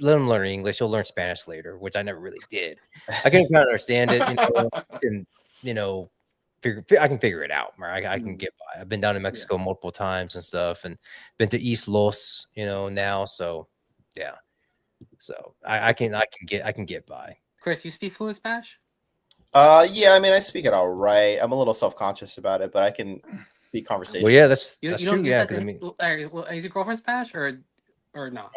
let him learn English. He'll learn Spanish later, which I never really did. I couldn't kind of understand it, I can figure it out. Right? I can get by. I've been down in Mexico multiple times and stuff, and been to East Los, now. So yeah, so I can get by. Chris, you speak fluent Spanish? Yeah, I mean, I speak it all right. I'm a little self-conscious about it, but I can speak conversation. Well, yeah, that's You true. don't use Yeah, that because to, is your girlfriend Spanish or no?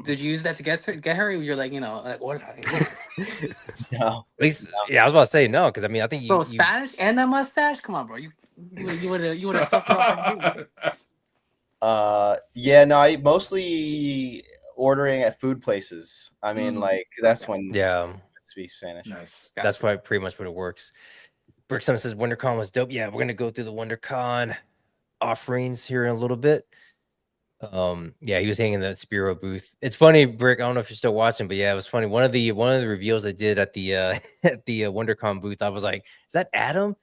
Did you use that to get her? Or you're like, like what? No. at least, yeah, I was about to say no, because I mean, I think Bro, Spanish and a mustache? Come on, bro. You would have stuck it off. Yeah, no, I mostly ordering at food places. I mean, like that's when yeah. speak Spanish. Nice. That's pretty much what it works. Brick Summit says WonderCon was dope. Yeah, we're gonna go through the WonderCon offerings here in a little bit. Yeah, he was hanging in the Spiro booth. It's funny, Brick. I don't know if you're still watching, but yeah, it was funny. One of the reveals I did at the at the WonderCon booth, I was like, "Is that Adam?"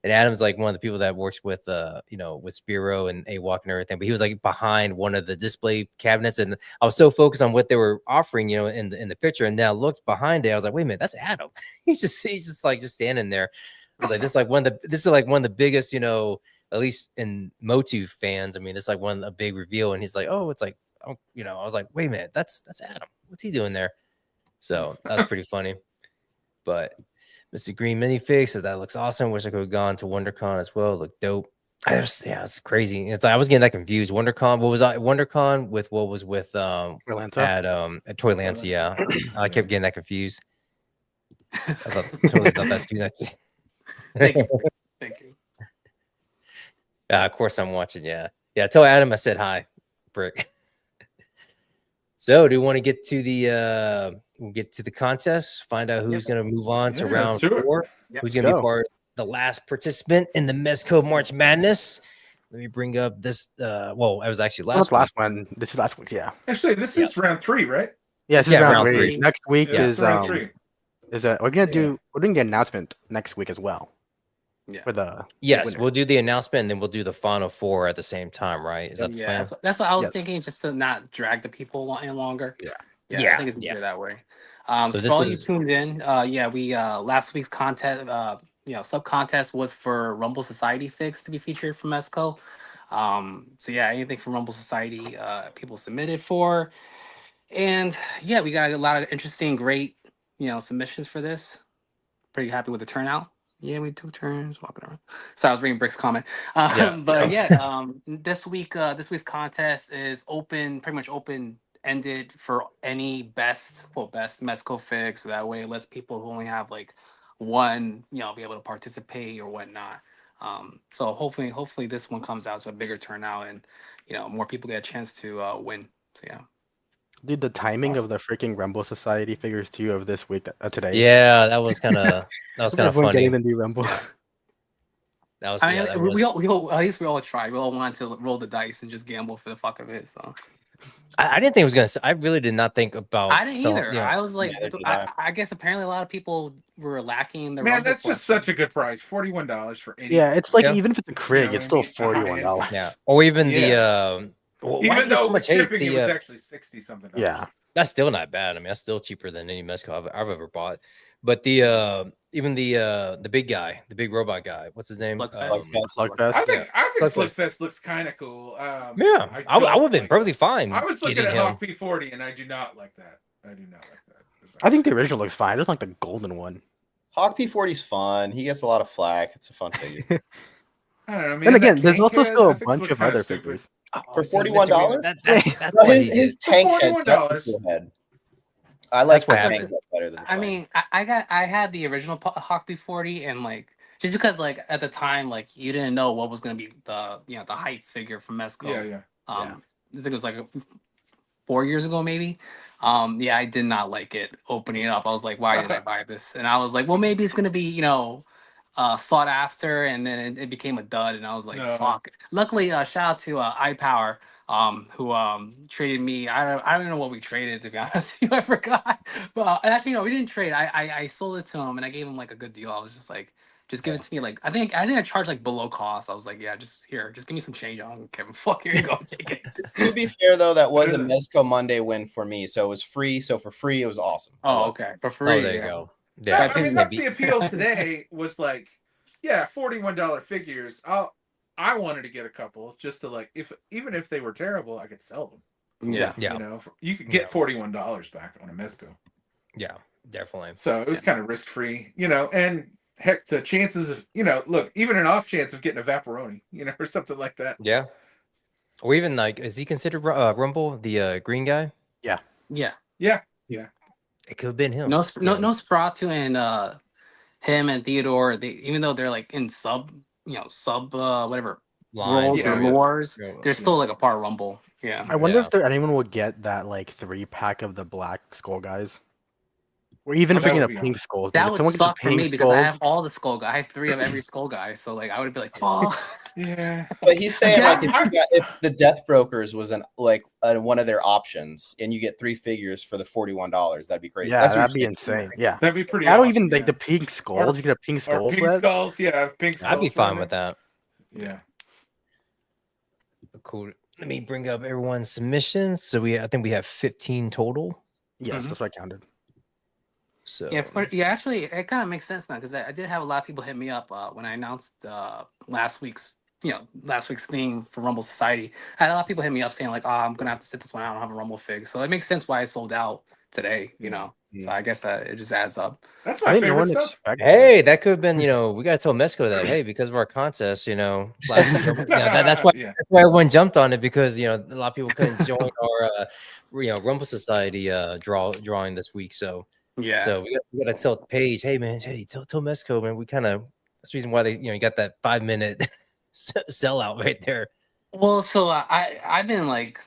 And Adam's like one of the people that works with with Spiro and AWalk and everything. But he was like behind one of the display cabinets, and I was so focused on what they were offering, in the picture, and then I looked behind it. I was like, "Wait a minute, that's Adam." he's just standing there. I was like, "This is like one of the biggest, at least in Motu fans. I mean, it's like a big reveal." And he's like, "Oh, it's like, I was like, wait a minute, that's Adam. What's he doing there?" So that was pretty funny. But Mr. Green Minifig said that looks awesome. Wish I could have gone to WonderCon as well. It looked dope. It's crazy. It's like I was getting that confused. WonderCon, WonderCon with what was with Atlanta? at Toylanta, yeah. I kept getting that confused. I totally thought that too. Thank you. Thank you. Of course I'm watching. Yeah. Tell Adam I said hi, Brick. So, do you want to get to the contest? Find out who's going to move on to round 4. Yep. Who's going to be part of the last participant in the Mezco March Madness? Let me bring up this. Well, it was actually Well, last that's last week. one. This is last week. Yeah. Actually, this is round 3, right? Yeah. This is Yeah, round round 3. three. Next week Yeah, this is is round 3. we're doing the announcement next week as well. Yeah. For the Yes, winner. we'll do the announcement and then we'll do the final 4 at the same time, right? Is that the plan? That's what I was Yes. thinking, just to not drag the people any longer. Yeah. Yeah, I think it's easier that way. So So for all this you is- tuned in, we last week's contest, sub contest was for Rumble Society figs to be featured from Mezco. So yeah, anything from Rumble Society, people submitted for, and yeah, we got a lot of interesting, great, submissions for this. Pretty happy with the turnout. Yeah, we took turns walking around. So I was reading Brick's comment. But this week's contest is open, pretty much open ended for any best Mezco fix. So that way it lets people who only have like one, be able to participate or whatnot. So hopefully this one comes out to a bigger turnout and more people get a chance to win. So yeah. Dude, the timing of the freaking Rumble Society figures too of this week today. Yeah, that was kind of Everyone funny. getting the new Rumble. That was. I mean, that was... we all at least we all tried. We all wanted to roll the dice and just gamble for the fuck of it. So I didn't think it was gonna. I really did not think about. I didn't either. I was like, neither did I guess apparently a lot of people were lacking the. Man, Rumble that's just such a good price. $41 for any. Yeah, it's like Yeah. even if it's a Krig, know it's what I still mean? A high-end $41. Yeah, or even Yeah. the. Why Even is it so though with much hate? shipping, it was The, actually 60 something. Yeah. that's still not bad. I mean, that's still cheaper than any Mezco I've ever bought. But the even the big guy, the big robot guy, what's his name? Slugfest. I think Slugfest. Slugfest looks kind of cool. Yeah, I would have been like perfectly that. fine. I was looking getting at him. Hawk P40 and I do not like that. I do not like that. I think the original looks fine. I just like the golden one. Hawk P40's fun. He gets a lot of flack. It's a fun figure. I don't know. Man, Then again, that there's Kane also kid, still I a think bunch looks of kinda other stupid. figures. For see, Mr. $41? Green, that's Well, why his he his did. tank head's that's the $41. cool head. I like what the tank happened. head better than the I flame. mean, I had the original Hawk B40 and like just because like at the time like you didn't know what was gonna be the the hype figure from Mezco. Yeah. I think it was like 4 years ago maybe. I did not like it opening it up. I was like, why did I buy this? And I was like, well, maybe it's gonna be sought after, and then it became a dud, and I was like, No. fuck. Luckily, shout out to iPower, who traded me. I don't know what we traded, to be honest. I forgot. But actually, no, we didn't trade. I sold it to him, and I gave him like a good deal. I was just like, just give it to me. Like I think I charged like below cost. I was like, yeah, just give me some change. I don't care. Fuck, here you go, take it. To be fair though, that was a Mezco Monday win for me, so it was free. So for free, it was awesome. Oh, okay, for free. Oh, there you go. Yeah, I mean that's maybe. the appeal today. Was like, yeah, $41 figures. I wanted to get a couple just to like, even if they were terrible, I could sell them. Yeah. You could get $41 back on a Mezco. Yeah, definitely. So it was kind of risk free, and heck, the chances of look, even an off chance of getting a Vaporoni, or something like that. Yeah. Or even like, is he considered Rumble the green guy? Yeah. It could have been him. Nosferatu and him and Theodore, even though they're like in sub whatever Lines, roles or wars, yeah. they're still like a part Rumble. Yeah. I wonder if anyone will get that like 3-pack of the black skull guys. Or even if That we get would a be pink awesome. skull. That If would someone gets a suck for pink me because I skulls- have all the skull guys. I have 3 of every skull guy. So like I would be like, oh Yeah. But he's saying Yeah, like if the Death Brokers was one of their options, and you get 3 figures for the $41, that'd be crazy. Yeah, That's what that'd be you're saying, insane. right? Yeah. That'd be pretty. I don't awesome, even like yeah. the pink skulls. You get a pink Or skull pink set. skulls. Yeah, pink skulls. I'd be fine with that. Yeah. Cool. Let me bring up everyone's submissions. So I think we have 15 total. Yes, Mhm. that's what I counted. So actually, it kind of makes sense now because I did have a lot of people hit me up when I announced last week's theme for Rumble Society. I had a lot of people hit me up saying like, "Oh, I'm gonna have to sit this one out. I don't have a Rumble fig," so it makes sense why it sold out today. So I guess that it just adds up. That's I my think no favorite one stuff. expected. hey, that could have been, we gotta tell Mezco that, hey, because of our contest, last week, that's why Yeah. that's why everyone jumped on it, because a lot of people couldn't join our Rumble Society drawing this week. So Yeah. so we gotta tell Paige, hey man, tell Mezco, man, we kind of, that's the reason why they you got that 5-minute sellout right there. Well, so I've been like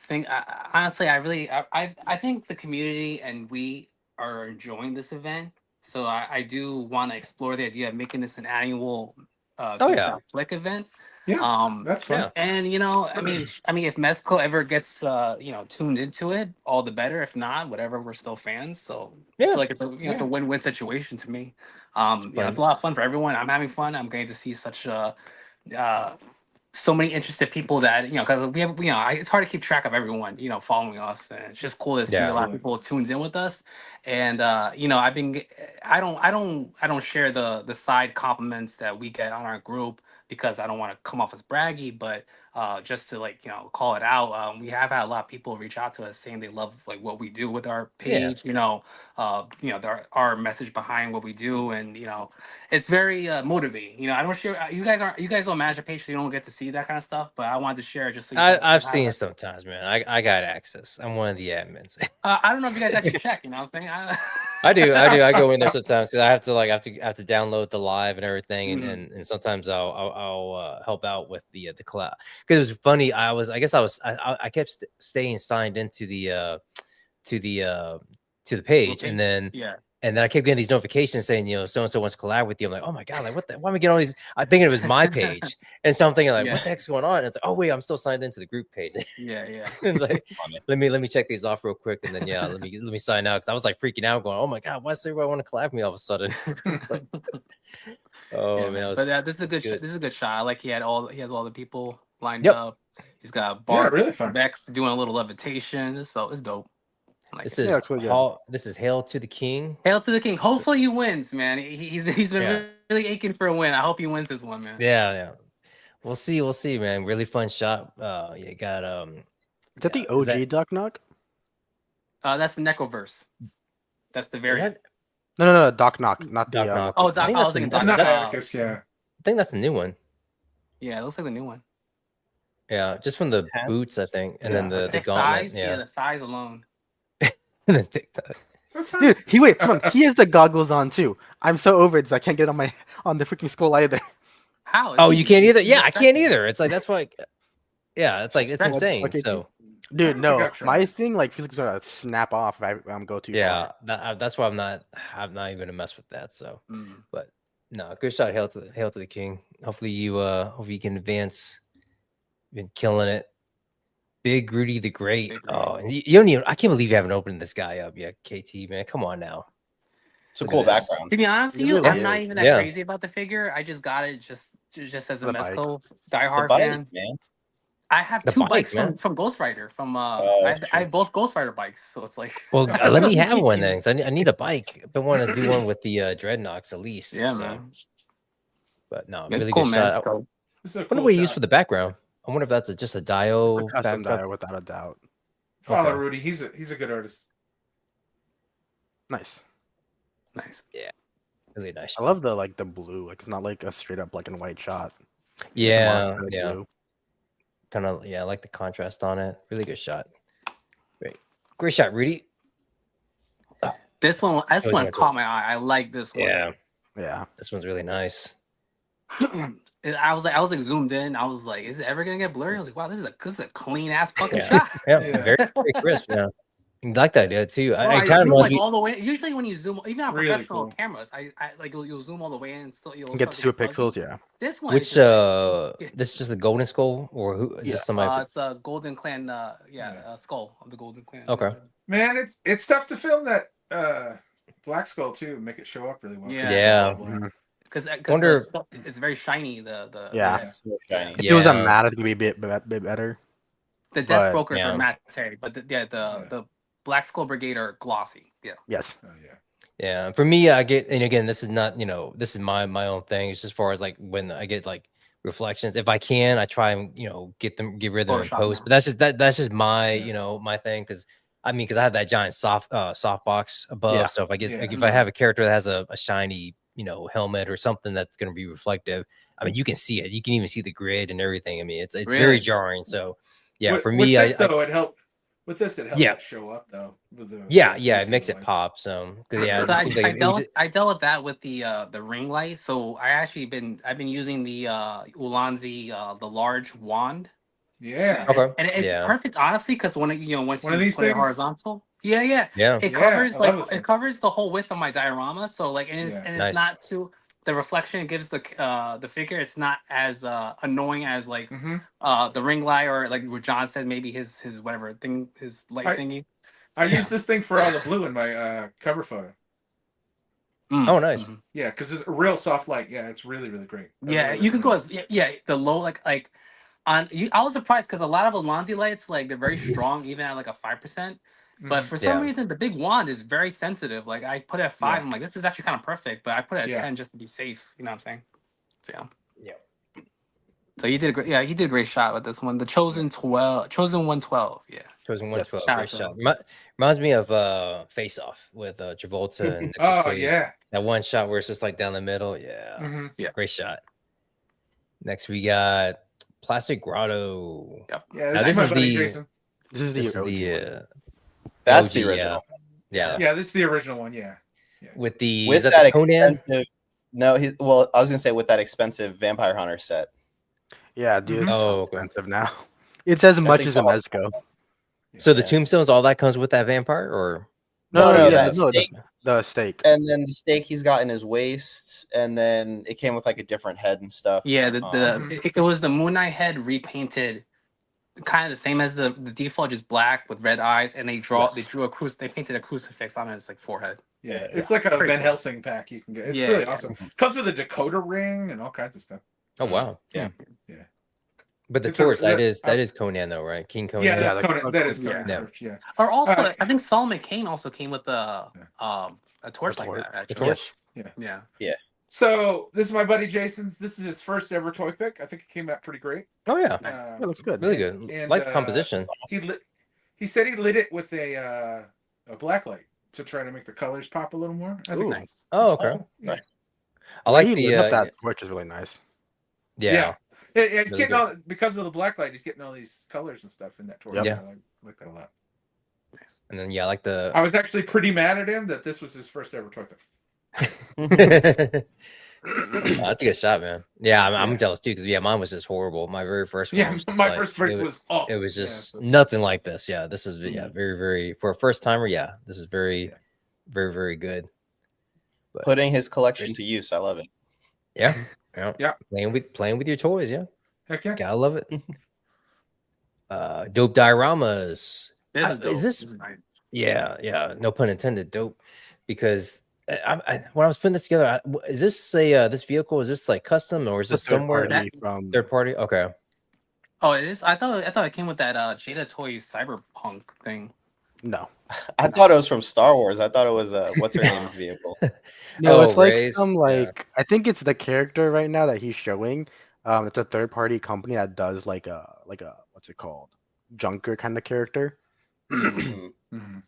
honestly, I think the community and we are enjoying this event. So I do want to explore the idea of making this an annual Oh, yeah. Flick event. Yeah, that's fun. Yeah. And you know, I mean, if Mezco ever gets tuned into it, all the better. If not, whatever, we're still fans. So I Yeah. feel like it's a it's a Yeah. win-win situation to me. fun. It's a lot of fun for everyone. I'm having fun. I'm getting to see such so many interested people that because we have it's hard to keep track of everyone following us, and it's just cool to see Yeah. a lot of people tuned in with us. And I've been I don't share the side compliments that we get on our group because I don't want to come off as braggy, but just to call it out, we have had a lot of people reach out to us saying they love like what we do with our Yeah. page, our message behind what we do, and it's very motivating. I don't share. You guys don't manage a page, so you don't get to see that kind of stuff. But I wanted to share just so you guys. I've can seen have sometimes, man. I got access. I'm one of the admins. I don't know if you guys actually check. You know what I'm saying? I do. I go in there sometimes because I have to download the live and everything, Mhm. and sometimes I'll help out with the cloud because it was funny. I kept staying signed into the to the page, and then yeah. I kept getting these notifications saying so and so wants to collab with you. I'm like, oh my god, like what the, why am I getting all these? I thinking it was my page, and so I'm thinking like, Yeah. what the heck's going on? And it's like, oh wait, I'm still signed into the group page. Yeah. It's like, let me check these off real quick, and then let me sign out because I was like freaking out, going, oh my god, why does everybody want to collab with me all of a sudden? Like, oh Yeah, man, but this is a that's good. This is a good shot. I like he has all the people lined Yep. up. He's got Yeah, Bart, really fun. Bex doing a little levitation. So it's dope. I like This it. is Yeah, it's really good. this is Hail to the King. Hail to the King. Hopefully he wins, man. He's been Yeah. really aching for a win. I hope he wins this one, man. Yeah. We'll see, man. Really fun shot. You got Is that the is OG that- Duck Knock? That's the Necroverse. That's the variant. No, Doc Knock, not the. Doc Knock. Oh, I Doc. think I that's was thinking the- Doc. Not that's- Atticus, yeah. I think that's the new one. Yeah, it looks like the new one. Yeah, just from the Hats. boots, I think, and then Yeah. the Thick gauntlet. thighs. Yeah, the thighs alone. And then thick thighs. That's not- Dude, come on, he has the goggles on too. I'm so over it, so I can't get on the freaking skull either. How? It's Oh, you easy. can't either. It's Yeah, I can't effective. either. It's like that's why. Yeah, it's like it's Stretch. insane. Okay, So Dude, I no, got tried. my thing like feels like it's gonna snap off if I go too yeah, far. that's why I'm not even gonna mess with that. So, Mm. but no, good shot. Hail to the king. Hopefully you can advance. Been killing it. Big Rudy the Great. Big Oh, Rudy. and you don't even. I can't believe you haven't opened this guy up yet, KT. Man, come on now. It's a Look cool at this. background. To be honest with It you, really I'm not is. even that Yeah. crazy about the figure. I just got it just as a The bike. Mezco The diehard bike, fan. man. I have The two bike, bikes man. from Ghost Rider. Oh, I that's have both Ghost Rider bikes, so it's like. Well, let me have one then. 'Cause I need a bike. I've been wanting to do one with the Dreadnoks at least. Yeah, so. man. But no, It's really cool, good man. shot. I So, This is a wonder cool what you use shot. for the background. I wonder if that's just a A Dio custom backdrop. dire without a doubt. Follow Okay. Rudy. He's a good artist. Nice. nice. Really nice. I love the blue. Like it's not like a straight up black and white shot. It's a Yeah, monochrome yeah. blue. Kind of, I like the contrast on it. Really good shot. Great shot, Rudy. This one was caught good. my eye. I like this one. Yeah, Yeah. this one's really nice. I was like zoomed in. I was like, is it ever gonna get blurry? I was like, wow, this is a clean ass fucking Yeah. shot. Yeah, Yeah. very crisp. Yeah, I like that idea too. Bro, I I kind of zoom reminds like me. all the way. Usually when you zoom, even on Really professional cool. cameras, I like you'll zoom all the way in and still you'll Get start super getting fuzzy. pixels, yeah. This one, Which is just like, this is just the Golden Skull or who? Is this somebody? it's a Golden Clan, Yeah. skull of the Golden Clan. Okay. Man, it's tough to film that Black Skull too. Make it show up really well. Yeah. Yeah. Mhm. Because Wonder- it's very shiny. The Yeah. It's so shiny. If it was a Yeah. matte, I think it'd be a bit better. the Death But- Brokers Yeah. are matte, but the Black Skull Brigade are glossy. Yeah. Yes. Oh yeah. Yeah, for me, I get, and again, this is not, this is my own thing. It's just as far as like when I get like reflections, if I can, I try and get rid of them in Photoshop post. them. But that's just my Yeah. my thing because I have that giant soft box above. Yeah. So if I get Yeah. if I have a character that has a shiny helmet or something that's going to be reflective, you can see it. You can even see the grid and everything. It's very Really? jarring. So yeah, With- for with me, this, though, it helped. With this, it helps Yeah. it show up though. With the it makes it lights. pop. So 'cause, yeah, it So just seems like I dealt with that with the ring light. So I've been using the Ulanzi the large wand. Yeah. Okay. And it's Yeah. perfect, honestly, because once One you of these put it things? horizontal, yeah, yeah. it Yeah, covers I love this it thing. covers the whole width of my diorama. So like, and it's Yeah. and Nice. it's not too. the reflection it gives the figure, it's not as annoying as like the ring light, or like what John said, maybe his whatever thing, his light thingy. I use this thing for all the blue in my cover photo. Oh, nice. Mm-hmm. Yeah, because it's a real soft light. Yeah, it's really, really great. Yeah, really, you can really go as the low like on you. I was surprised because a lot of Alonzi lights, like, they're very strong even at like a 5%. But for some reason, the big wand is very sensitive. Like, I put it at 5. I'm like, this is actually kind of perfect. But I put it at 10 just to be safe. You know what I'm saying? So yeah. So you did a great. Yeah, he did a great shot with this one. The Chosen 112. Yeah. Chosen 112. Shout out Great to shot. him. Reminds me of Face Off with Travolta and Nicolas Cage. yeah. That one shot where it's just like down the middle. Yeah. Yeah. Great shot. Next we got Plastic Grotto. Yep. Yeah, Now, this is my buddy Jason. This is the OG one. That's OG, the original. Yeah. Yeah, this is the original one. Yeah. With the With is that that the Conan? expensive. No, well, I was gonna say with that expensive Vampire Hunter set. Yeah, dude, it's Oh, so okay. expensive now. It's as much thing's as a so- Mezco. So the Yeah. tombstones, all that comes with that vampire, or No, yeah, that no, steak. the steak. And then the stake he's got in his waist, and then it came with like a different head and stuff. Yeah, Um, it was the Moon Knight head repainted, kind of the same as the default, just black with red eyes, and they drew a they painted a crucifix on his like forehead. Yeah, it's like a Pretty Van cool. Helsing pack you can get. It's Yeah, really yeah. awesome. Comes with a Dakota ring and all kinds of stuff. oh wow, yeah. But the It's a- torch that that- is Conan though, right? King Conan. Yeah, that's like- Conan. That is Yeah. Conan's Yeah. torch. Yeah. Or also, I think Solomon Kane also came with a torch A like torch. that. The Actually. torch. Yeah. So this is my buddy Jason's. This is his first ever toy pick. I think it came out pretty great. Oh yeah, Nice. It looks good. really good. And, Like the composition. He said he lit it with a black light to try to make the colors pop a little more. I think Ooh. Nice. Oh okay. Yeah. I like He the lit up that torch is really nice. yeah. Yeah, he's Really getting good. all because of the black light. He's getting all these colors and stuff in that torch. Yep. Yeah. I like that a lot. Nice. And then I like the I was actually pretty mad at him that this was his first ever toy pick. Oh, that's a good shot, man. Yeah, I'm Yeah. jealous too because mine was just horrible. My very first one. Yeah, was just my like- first pick it was awful. It was Yeah, just so- nothing like this. Yeah, this is Mhm. very very for a first timer. Yeah, this is very Yeah. very very good. But putting his collection to use. I love it. yeah, yeah, Yeah. Playing with your toys. Yeah, Heck yeah. gotta love it. Dope dioramas. This I- is dope. is this- This is nice. Yeah, no pun intended. Dope, because when I was putting this together, is this this vehicle? Is this like custom or is It's this a third somewhere party from third party? Okay. Oh, it is. I thought it came with that Jada Toys Cyberpunk thing. no. I thought it was from Star Wars. I thought it was what's her name's vehicle. No, Oh, it's like Ray's? some Yeah. I think it's the character right now that he's showing. It's a third party company that does like a what's it called? Junker kind of character. Mhm. Mhm.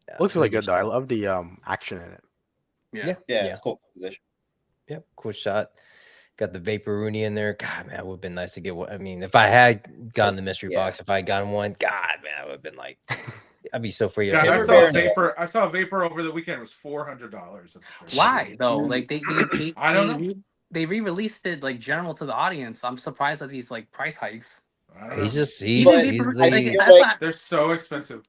Yeah, Looks really good though. I shot. love the action in it. Yeah, Yeah, it's cool composition. Yep, cool shot. Got the Vaporuni in there. God, man, it would have been nice to get one. I mean, if I had gotten That's- the mystery yeah. box, if I had gotten one, God, man, I would have been like, I'd be so free. God, They I were saw very a vapor. I saw a vapor over the weekend. It was $400. Why though? Like they I don't know. They re-released it like general to the audience. I'm surprised at these like price hikes. I don't know. He's just Even he's Vapor- the like, feel that's like- not- They're so expensive.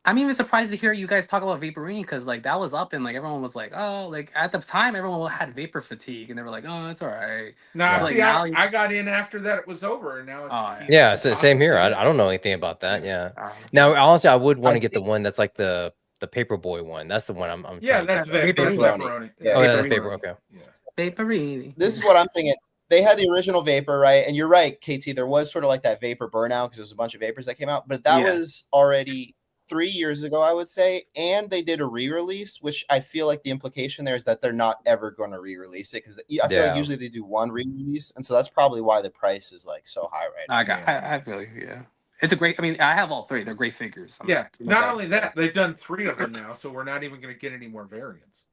I'm even surprised to hear you guys talk about Vaporini because like that was up and like everyone was like, oh, like at the time everyone had vapor fatigue and they were like, oh, it's all right. Now, Like, see, now I got in after that it was over, and now it's Oh, yeah. So same here. I don't know anything about that. Yeah. Um, Now, honestly, I would want I to get the think- one that's like the Paperboy one. That's the one I'm Yeah, trying that's to that's Vaporoni. pepperoni. Yeah, Oh, yeah, that's Vaporoni. Vapor. Okay. Yeah. Vaporini. This is what I'm thinking. They had the original Vapor, right? And you're right, KT. There was sort of like that Vapor burnout because there was a bunch of Vapors that came out, but that Yeah. was already 3 years ago, I would say. And they did a re-release, which I feel like the implication there is that they're not ever going to re-release it because I feel Yeah. like usually they do one re-release, and so that's probably why the price is like so high right now. I really, yeah. It's a great. I mean, I have all three. They're great figures. Yeah. Not only that, they've done 3 of them now, so we're not even going to get any more variants.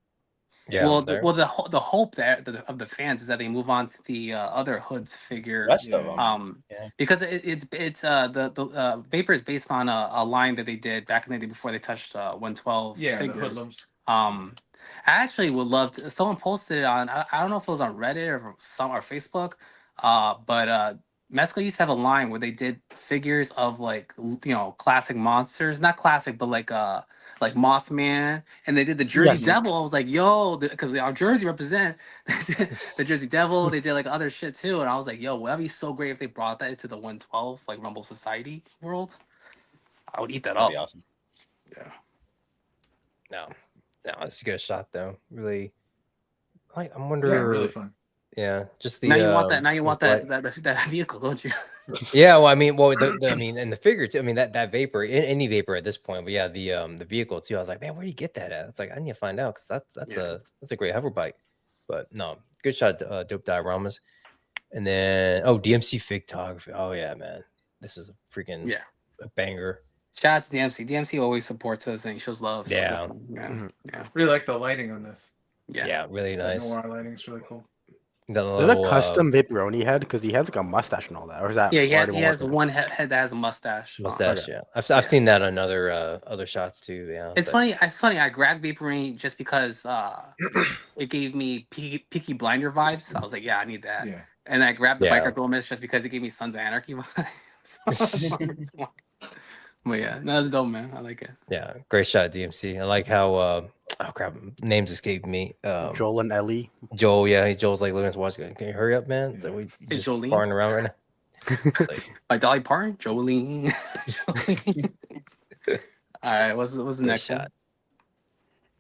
Yeah. well, there. the hope that of the fans is that they move on to the other Hoods figure. Rest of Yeah. them. Um, because it's the Vapor is based on a line that they did back in the day before they touched 112 Yeah, the figures. hoodlums. I actually would love to. Someone posted it on. I don't know if it was on Reddit or Facebook. But Mezco used to have a line where they did figures of like classic monsters, not classic, but like like Mothman, and they did the Jersey Devil. I was like, yo, because our Jersey represent the Jersey Devil. They did like other shit too, and I was like, yo, that'd be so great if they brought that into the 112 like Rumble Society world. I would eat that That'd up. be awesome. Yeah. No, it's a good shot though. Really, I wonder. Yeah, really fun. Yeah, just the Now you want that. Now you want like, that vehicle, don't you? yeah, well, I mean, I mean, and the figure too. I mean, that vapor, any vapor at this point, but yeah, the vehicle too. I was like, man, where do you get that at? It's like I need to find out because that's a great hover bike. But no, good shot, dope dioramas, and then DMC photography. Oh yeah, man, this is a freaking a banger. Shout out to DMC. DMC always supports us and he shows love. So Yeah. Yeah. Really like the lighting on this. Yeah, really nice. The noir lighting's really cool. The Is that a custom Vaporoni head? Because he has like a mustache and all that, or is that? Yeah, he has one head that has a mustache. Mustache, okay. yeah. I've seen that on other shots too. Yeah, it's funny. I grabbed Vaporoni just because it gave me Peaky Blinder vibes. I was like, yeah, I need that. Yeah. And I grabbed the Biker Gomez just because it gave me Sons of Anarchy vibes. But yeah, no, that's dope, man. I like it. Yeah, great shot, DMC. I like how oh crap, names escaped me. Joel and Ellie. Joel, yeah, Joel's like looking at his watch. Going, can you hurry up, man? So we just Jolene. farting around right now. Like Dolly Parton, Jolene. All right, what's the next shot?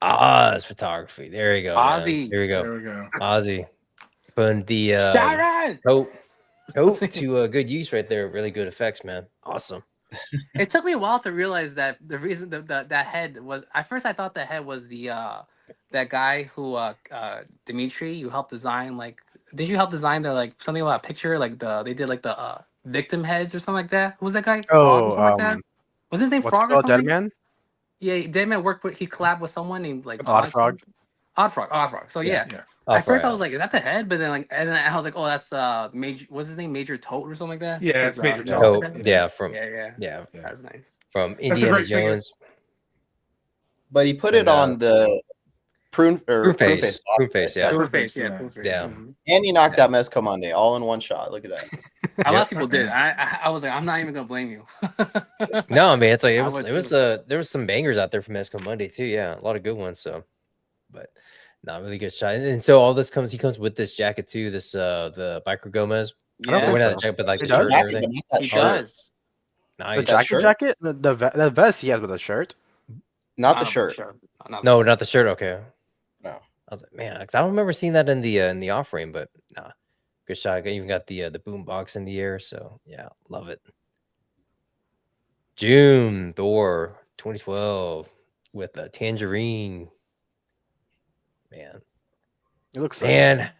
It's photography. There you go. Ozzy. Here we go. There we go. Ozzy. Putting the Sharon! coat to good use right there. Really good effects, man. Awesome. It took me a while to realize that the reason that head was at first I thought the head was the that guy who Dimitri who helped design like did you help design their like something about a picture like they did like the victim heads or something like that? Who was that guy? Frog or something like that? Was his name Frog or something? Dead Man? Yeah, Dead Man worked with he collabed with someone named like Odd Frog. Odd Frog. So yeah. At first I was like, is that the head? But then like and then I was like, oh that's Major what's his name? Major Tote or something like that? Yeah, it's Major Tote. Tote. Yeah, from yeah. That's nice. From Indiana Jones. But he put it on the prune face. Prune face, yeah. Prune face. Yeah. And he knocked out Mezco Monday all in one shot. Look at that. A lot of people did. I was like, I'm not even gonna blame you. No, I mean it's like there was some bangers out there from Mezco Monday too. Yeah, a lot of good ones. So, but not really good shot. And so all this he comes with this jacket too. This the Biker Gomez. Yeah, we're not jacket, but like He the shirt and does. everything. He does. Nice. The jacket? The vest he has with a shirt. Not the shirt. No, not the shirt. Okay. No. I was like, man, because I don't remember seeing that in the offering, but nah, good shot. I even got the boom box in the air, so yeah, love it. June Thor 2012 with a tangerine. Man, It looks man.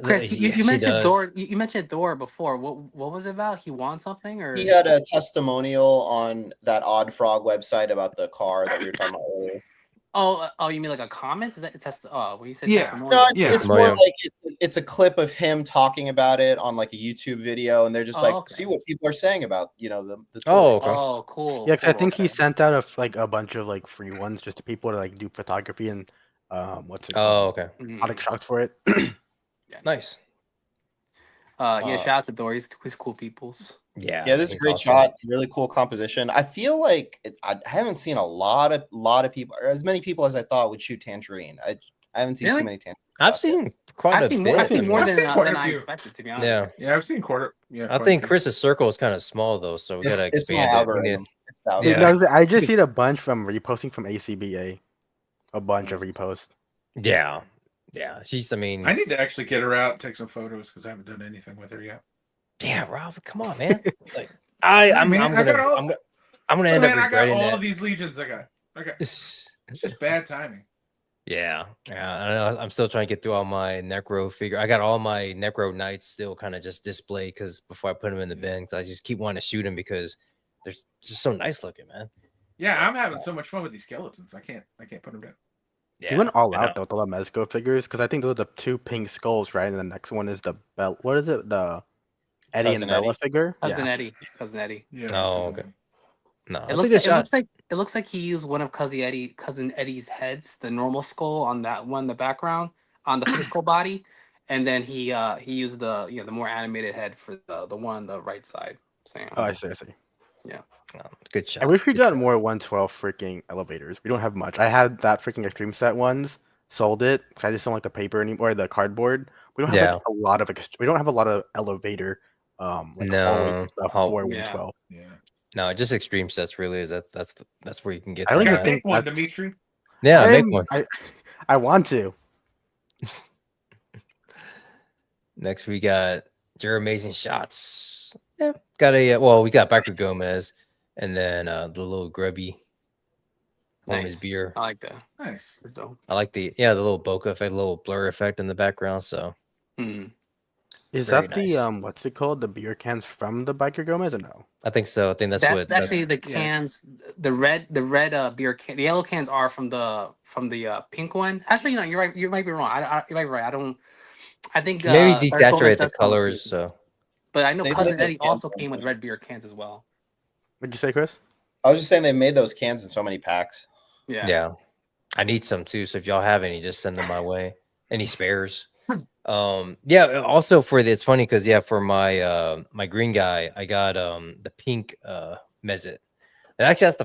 Chris, you mentioned Thor. You mentioned Thor before. What was it about? He won something, or he had a testimonial on that Odd Frog website about the car that we were talking about earlier. Oh, you mean like a comment? Is that when you said testimonial? No, it's more like it's a clip of him talking about it on like a YouTube video, and they're just see what people are saying about the tour. Oh, cool. Yeah, because I think he sent out a bunch of like free ones just to people to like do photography and what's it called? Okay. Product shots for it. Yeah, nice. Shout out to Thor. He's cool peoples. Yeah, this is a great shot. Really cool composition. I feel like I haven't seen a lot of people, or as many people as I thought would shoot Tangerine. I haven't seen too many Tangerine. I've seen quite a bit. I've seen more than I expected, to be honest. Yeah, I've seen quarter. Yeah, I think Chris's circle is kind of small though, so we gotta expand it. I just seen a bunch from reposting from ACBA, a bunch of reposts. Yeah, I mean, I need to actually get her out and take some photos because I haven't done anything with her yet. Yeah, Rob, come on, man. Like, I'm gonna end up regretting all that. these legions I got. Okay, it's just bad timing. Yeah, I know. I'm still trying to get through all my Necro figure. I got all my Necro Knights still kind of just displayed because before I put them in the bin, I just keep wanting to shoot them because they're just so nice looking, man. Yeah, I'm having so much fun with these skeletons. I can't put them down. Yeah, he went all out though, the Mezco figures, because I think those are the two pink skulls, right? And the next one is the belt. What is it? The Eddie and Bella figure? Cousin Eddie. Yeah. Oh, okay. No, it looks like he used one of Cousin Eddie's heads, the normal skull on that one, the background on the physical body, and then he used the more animated head for the one on the right side. Oh, I see. Good shot. I wish we good got shot. more 112 freaking elevators. We don't have much. I had that freaking extreme set ones, sold it because I just don't like the paper anymore, the cardboard. We don't have Yeah. like a lot of we don't have a lot of elevator like hallway No, stuff hall- for Yeah. 112. Yeah. No, just extreme sets really is that's where you can get I don't that. even Gotta think make one, that's- Dimitri. Yeah, make one. I want to. Next we got your amazing shots. Yeah, got a well, we got Biker Gomez, and then the little grubby Holmes Nice. beer. I like that. Nice. That's dope. I like the little bokeh effect, little blur effect in the background. So Mm. Is Very that the nice. what's it called? The beer cans from the Biker Gomez or no? I think so. I think that's That's what. actually the yeah. cans. The red beer can. The yellow cans are from the pink one. Actually, no, you're right. You might be wrong. You might be right. I don't. I think Maybe Dark Gomez desaturate the does come with colors. pink. So But I know They've Cousin made those Eddie cans also so came with many. red beer cans as well. What'd you say, Chris? I was just saying they made those cans in so many packs. Yeah. I need some too. So if y'all have any, just send them my way. Any spares? Yeah. Also for it's funny because for my my green guy, I got the pink Mezit. And actually, that's the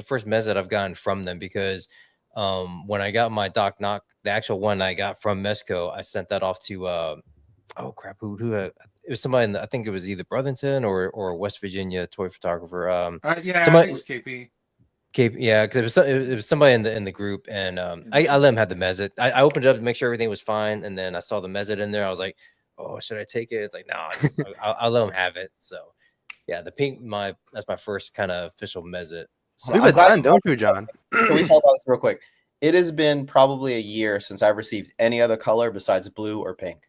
first Mezit I've gotten from them because when I got my Doc Knock, the actual one I got from Mezco, I sent that off to oh crap, who it was somebody in I think it was either Brotherton or West Virginia toy photographer. Yeah, somebody, I think it was KP. Yeah, because it was somebody in the group, and I let him have the Mezit. I opened it up to make sure everything was fine, and then I saw the Mezit in there. I was like, oh, should I take it? It's like, no, I'll let him have it. So yeah, the pink that's my first kind of official Mezit. So Leave I'm it glad done, you don't brought you, this up. John? Can we talk about this real quick? It has been probably a year since I've received any other color besides blue or pink.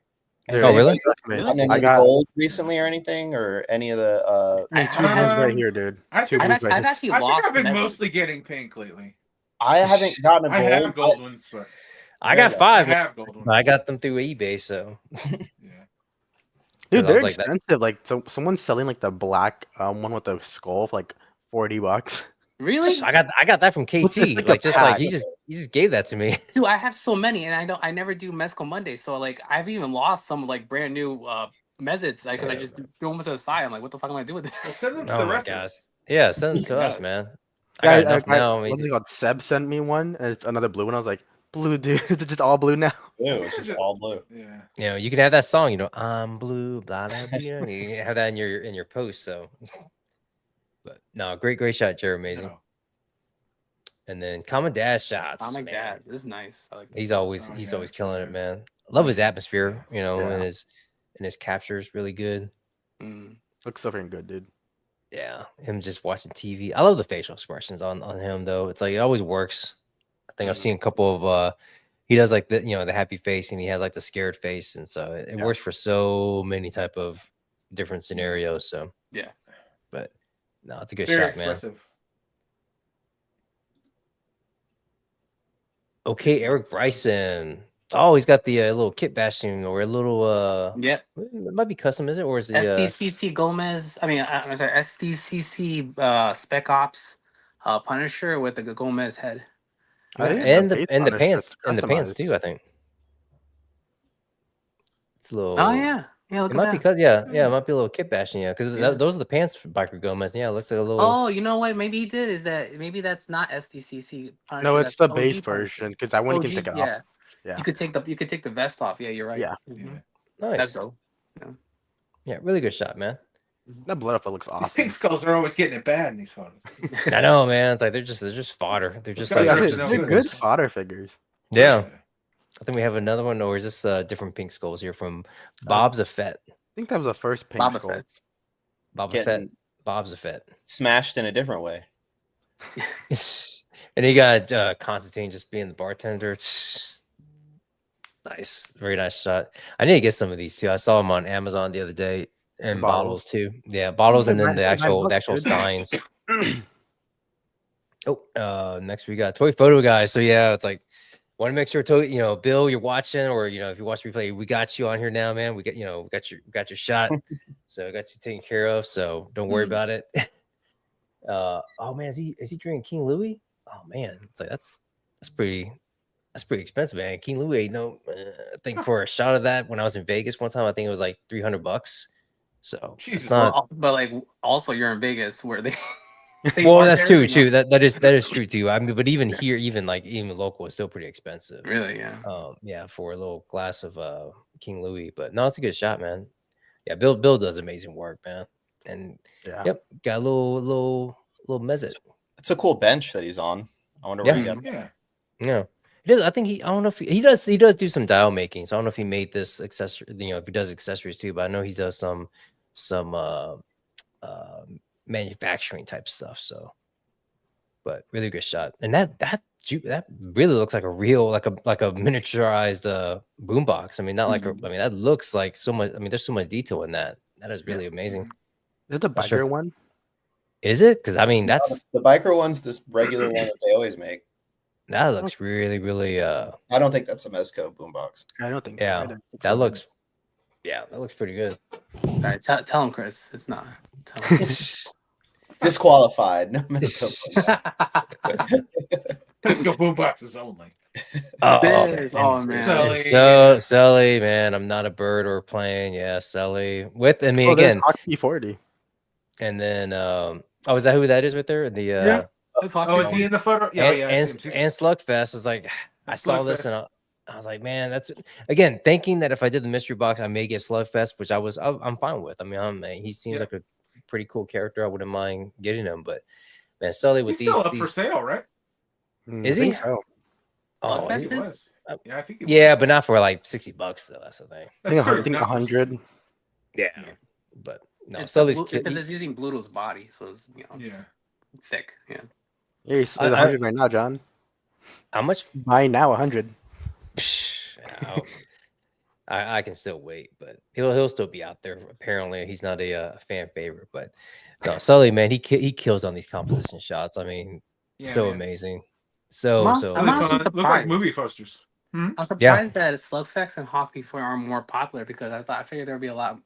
Has Dude, really? anybody gotten any I of the got gold recently or anything, or any of the? two blues right here, dude. I Two think blues right I've here. actually I think lost. I've been Mezits. mostly getting pink lately. I haven't gotten a I gold. have gold ones, but I There got you go. 5. I have gold ones. I got them through eBay. So Yeah. Dude, I they're was like that. expensive. Like, so someone's selling like the black one with the skull for like $40. Really? I got that from What's this, KT. like a Like pack? he just gave that to me. Dude, I have so many, and I never do Mezco Monday, so like I've even lost some like brand new Mezits because I just threw them to the side. I'm like, what the fuck am I doing with Well, this? send them to Oh the my rest of gosh. us. Yeah, send them to us, Yes. man. I got enough now. I mean, What's it called? Seb sent me one, and it's another blue one. I was like, blue, dude. Is it just all blue now? Blue. It's just all blue. Yeah. you can have that song, I'm blue, blah blah blah. You can have that in your post. So, but no, great shot, Jared, amazing. No. And then Common Dash shots. Oh my man. god, this is nice. I like this. He's always Oh, he's yeah, always it's really killing it, good. man. I love his atmosphere, Yeah. and his captures really good. Mm. Looks so freaking good, dude. Yeah, him just watching TV. I love the facial expressions on him though. It's like it always works. I think I've seen a couple of he does like the the happy face and he has like the scared face, and so it works for so many type of different scenarios. So Yeah. but no, it's a good Very shot, man. expressive. Okay, Eric Bryson. Oh, he's got the little kit bashing or a little Yep. it might be custom, is it? Or is it SDCC Gomez. I mean, I'm sorry, SDCC Spec Ops Punisher with the Gomez head. I think and it's the pants that's the pants customized. too, I think. It's a little Oh yeah, yeah. Look it at might that. be because it might be a little kit bashing, because those are the pants for Biker Gomez. Yeah, it looks like a little. Oh, you know what? Maybe he did. Is that maybe that's not SDCC Punisher? No, it's that's the OG base Punisher. version because that one you can take it yeah. off. Yeah. You could take the vest off. Yeah, you're right. Yeah. Mhm. Nice. That's dope. Yeah, really good shot, man. That blood outfit looks These awesome. pink skulls are always getting it bad in these photos. I know, man. It's like they're just fodder. They're just guys like are They're original. good fodder figures. yeah. I think we have another one, or is this different pink skulls here from Bob's a Fett? I think that was the first pink Boba skull. Fett. Bob a Fett. Bob's a Fett. Smashed in a different way. And he got Constantine just being the bartender. Nice, very nice shot. I need to get some of these too. I saw them on Amazon the other day, and bottles too. Yeah, bottles, and then the actual steins. Oh, next we got Toy Photo Guys. So yeah, it's like want to make sure Bill, you're watching, or if you watch replay, we got you on here now, man. We got we got your shot, so I got you taken care of. So don't worry about it. Oh man, is he drinking King Louis? Oh man, it's like that's pretty expensive, man. King Louis, I think for a shot of that when I was in Vegas one time, I think it was like $300. So Jesus. it's not. Well, but like also you're in Vegas where they. Well, are that's there, true you know? too. That is true too. I mean, but even here, even local, is still pretty expensive. Really, yeah. Yeah, for a little glass of King Louis. But no, it's a good shot, man. Yeah, Bill does amazing work, man. And Yeah. yep, got a little mezzo. It's a cool bench that he's on. I wonder Yeah. where he got. Yeah. Yeah. He does. I think I don't know if he does do some dial making. So I don't know if he made this accessory, if he does accessories too, but I know he does some manufacturing type stuff. So, but really good shot. And that really looks like a real, like a miniaturized boombox. I mean, not like I mean, that looks like so much. I mean, there's so much detail in that. That is really amazing. Is it the Not sure biker if- one? Is it? Because I mean, that's The biker one's this regular one that they always make. that looks really, really I don't think that's a Mezco boombox. I don't think yeah. so either. It's That so looks that looks pretty good. All right, tell him, Chris. It's not. Tell him. Disqualified. No Mezco. Let's go boomboxes only. Oh, man. Sully, man, I'm not a bird or a plane. Yeah, Sully. With I mean Oh, there's again, Hockey 40. and then oh, is that who that is right there? The Yeah. Let's talk Oh, is about he in the photo? Yeah, and, yeah. I and, see him too. and Slugfest is like I That's saw this and Slugfest. I was like, man, that's again thinking that if I did the mystery box, I may get Slugfest, which I'm fine with. I mean, he seems Yeah. like a pretty cool character. I wouldn't mind getting him, but man, Sully with He's still up for these sale, right? Is I think he? so. oh I think Slugfest he is? was. Yeah, I think he yeah, was. but not for like $60 though. That's the thing. I That's think true. 100. Yeah, Yeah. but no, It's Sully's because it's using Bluto's body, so it's Yeah. thick. Yeah. Yeah, he's I- 100 right now, John. how much? Buy now 100. I can still wait, but he'll still be out there. Apparently, he's not a fan favorite, but no, Sully, man, he kills on these composition shots. I mean, Yeah, so man. amazing, so I'm so. I'm Really honestly fun. Look like surprised. movie posters. I'm surprised that Slugfest and Hockey 4 are more popular because I figured there would be a lot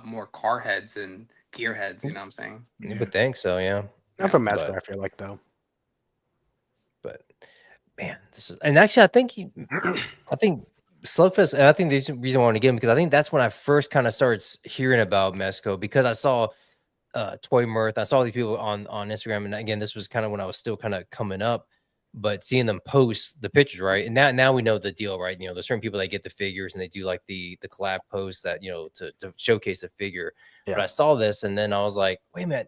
more car heads and gear heads. You know what I'm saying? You would think so, yeah. Not from but- Mezco, I feel like, though. But man, this is and actually, I think Slugfest, and I think the reason I want to get him because I think that's when I first kind of started hearing about Mezco because I saw Toy Mirth. I saw these people on Instagram, and again, this was kind of when I was still kind of coming up, but seeing them post the pictures, right? And now we know the deal, right? There's certain people that get the figures and they do like the collab posts that to showcase the figure. Yeah. But I saw this, and then I was like, wait a minute,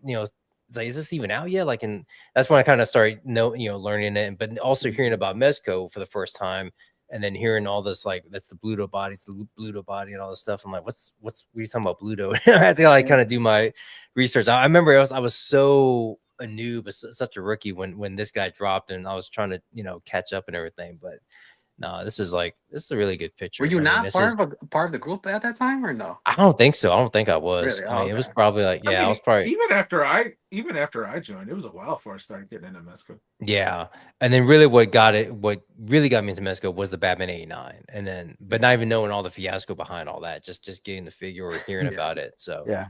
it's like, is this even out yet? Like, and that's when I kind of started learning it, but also hearing about Mezco for the first time. And then hearing all this, like, that's the Bluto body, it's the Bluto body and all this stuff. I'm like, what are you talking about Bluto? I had to like kind of do my research. I remember I was so a noob, such a rookie when this guy dropped and I was trying to, catch up and everything. But no, this is a really good picture. Were you I mean, not it's part of the group at that time or no? I don't think so. I don't think I was. Really? I mean, it was Okay. probably like, I was probably. Even after I joined, it was a while before I started getting into Mezco. Yeah. And then really what really got me into Mezco was the Batman 89. And then, but not even knowing all the fiasco behind all that, just getting the figure or hearing Yeah. about it. So Yeah.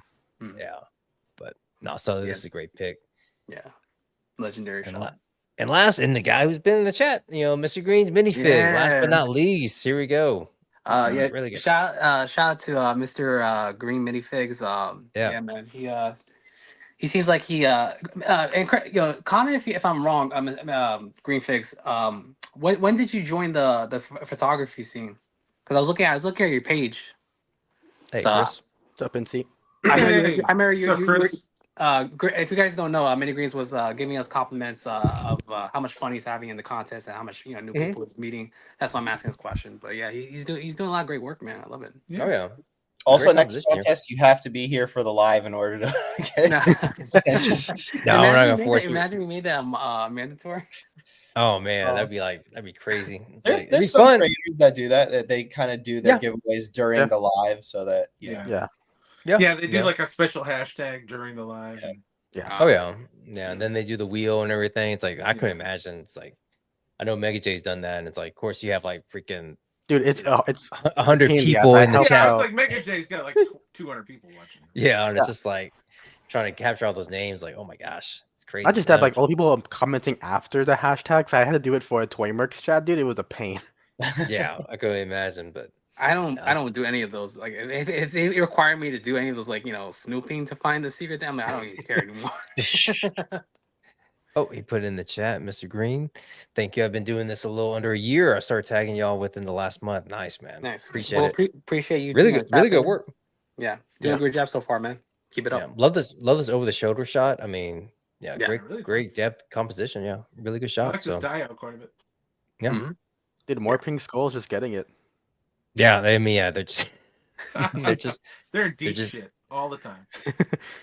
yeah. But no, so this is a great pick. Yeah. Legendary And, shot. and the guy who's been in the chat, Mr. Green's minifigs. Last but not least, here we go. Yeah, really good. Shout out to Mr. Green Minifigs. Yeah, man. He seems like he and comment if I'm wrong. Green Figs. When did you join the photography scene? Because I was looking at your page. Hey, So, Chris. What's up, NC? I remember you. So, Chris, If you guys don't know, Mini Greens was giving us compliments of how much fun he's having in the contest and how much new people he's meeting. That's why I'm asking this question. But yeah, he's doing a lot of great work, man. I love it. Oh yeah. Also, Great next composition here. contest, you have to be here for the live in order to get No. No, we're not gonna force you. Imagine we made that mandatory. Oh man, that'd be crazy. There's It'd be some fun. creators that do that they kind of do their giveaways during the live so that Yeah. Yeah. yeah, they do like a special hashtag during the live. Yeah. and- Yeah. Oh yeah. And then they do the wheel and everything. It's like I couldn't imagine. It's like I know Mega J's done that, and it's like, of course, you have like freaking Dude, it's 100 pain in the people ass. in the I Yeah, chat. it's like Mega J's got like 200 people watching. Yeah, and it's just like trying to capture all those names. Like, oh my gosh, it's crazy. I just had man. like all the people commenting after the hashtags. I had to do it for a Toy Mercs chat, dude. It was a pain. Yeah, I couldn't imagine, but I don't do any of those. Like if they require me to do any of those, like snooping to find the secret, then I'm like, I don't even care anymore. Oh, he put it in the chat, Mr. Green. Thank you. I've been doing this a little under a year. I started tagging y'all within the last month. Nice, man. Nice. Appreciate Well, it. appreciate you. Really good, really good tapping. work. Yeah, doing a great job so far, man. Keep it Yeah, up. love this over the shoulder shot. I mean, yeah, Yeah, great, really great depth composition. Yeah, really good I shot. like this die out quite a bit. Yeah, Mhm. Dude, more pink skulls just getting it. yeah. I mean, yeah, they're just, They're in deep just- shit all the time.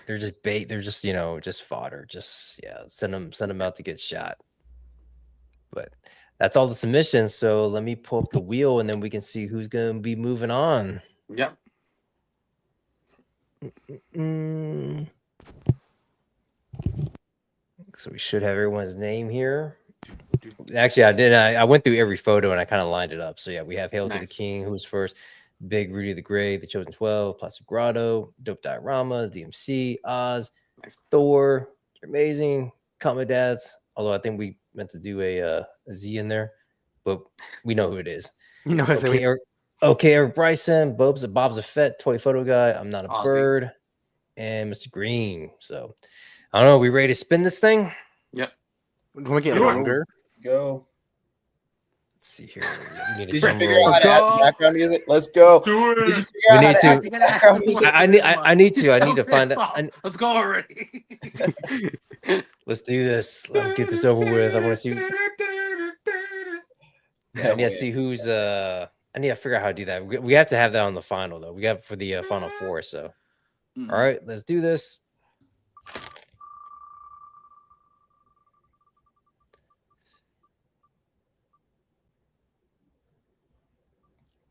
they're just bait. They're just just fodder. Just send them out to get shot. But that's all the submissions. So let me pull up the wheel, and then we can see who's gonna be moving on. Yep. So we should have everyone's name here. Actually, I did. I went through every photo and I kind of lined it up. So yeah, we have Hail to the Nice. King, who's first, Big Rudy the Gray, The Chosen 12, Plastic Grotto, Dope Dioramas, DMC, Oz, Nice. Thor, You're Amazing, Comet Dads. Although I think we meant to do a Z in there, but we know who it is. You know, Okay, Eric Bryson, Bob's a Fett, Toy Photo Guy, I'm Not a Ozzy. Bird, and Mr. Green. So I don't know. We ready to spin this thing? Yep. when we get Do it. longer. Let's go. Let's see here. We need a Did you drum figure roll. out how to add the background music? Let's go. Do Did you it. figure We out how need to to- add the background music? I need to find out. Let's go already. Let's do this. Let's get this over with. I want to see. I need to see who's. I need to figure out how to do that. We have to have that on the final though. We have for the final four. So, all right, let's do this.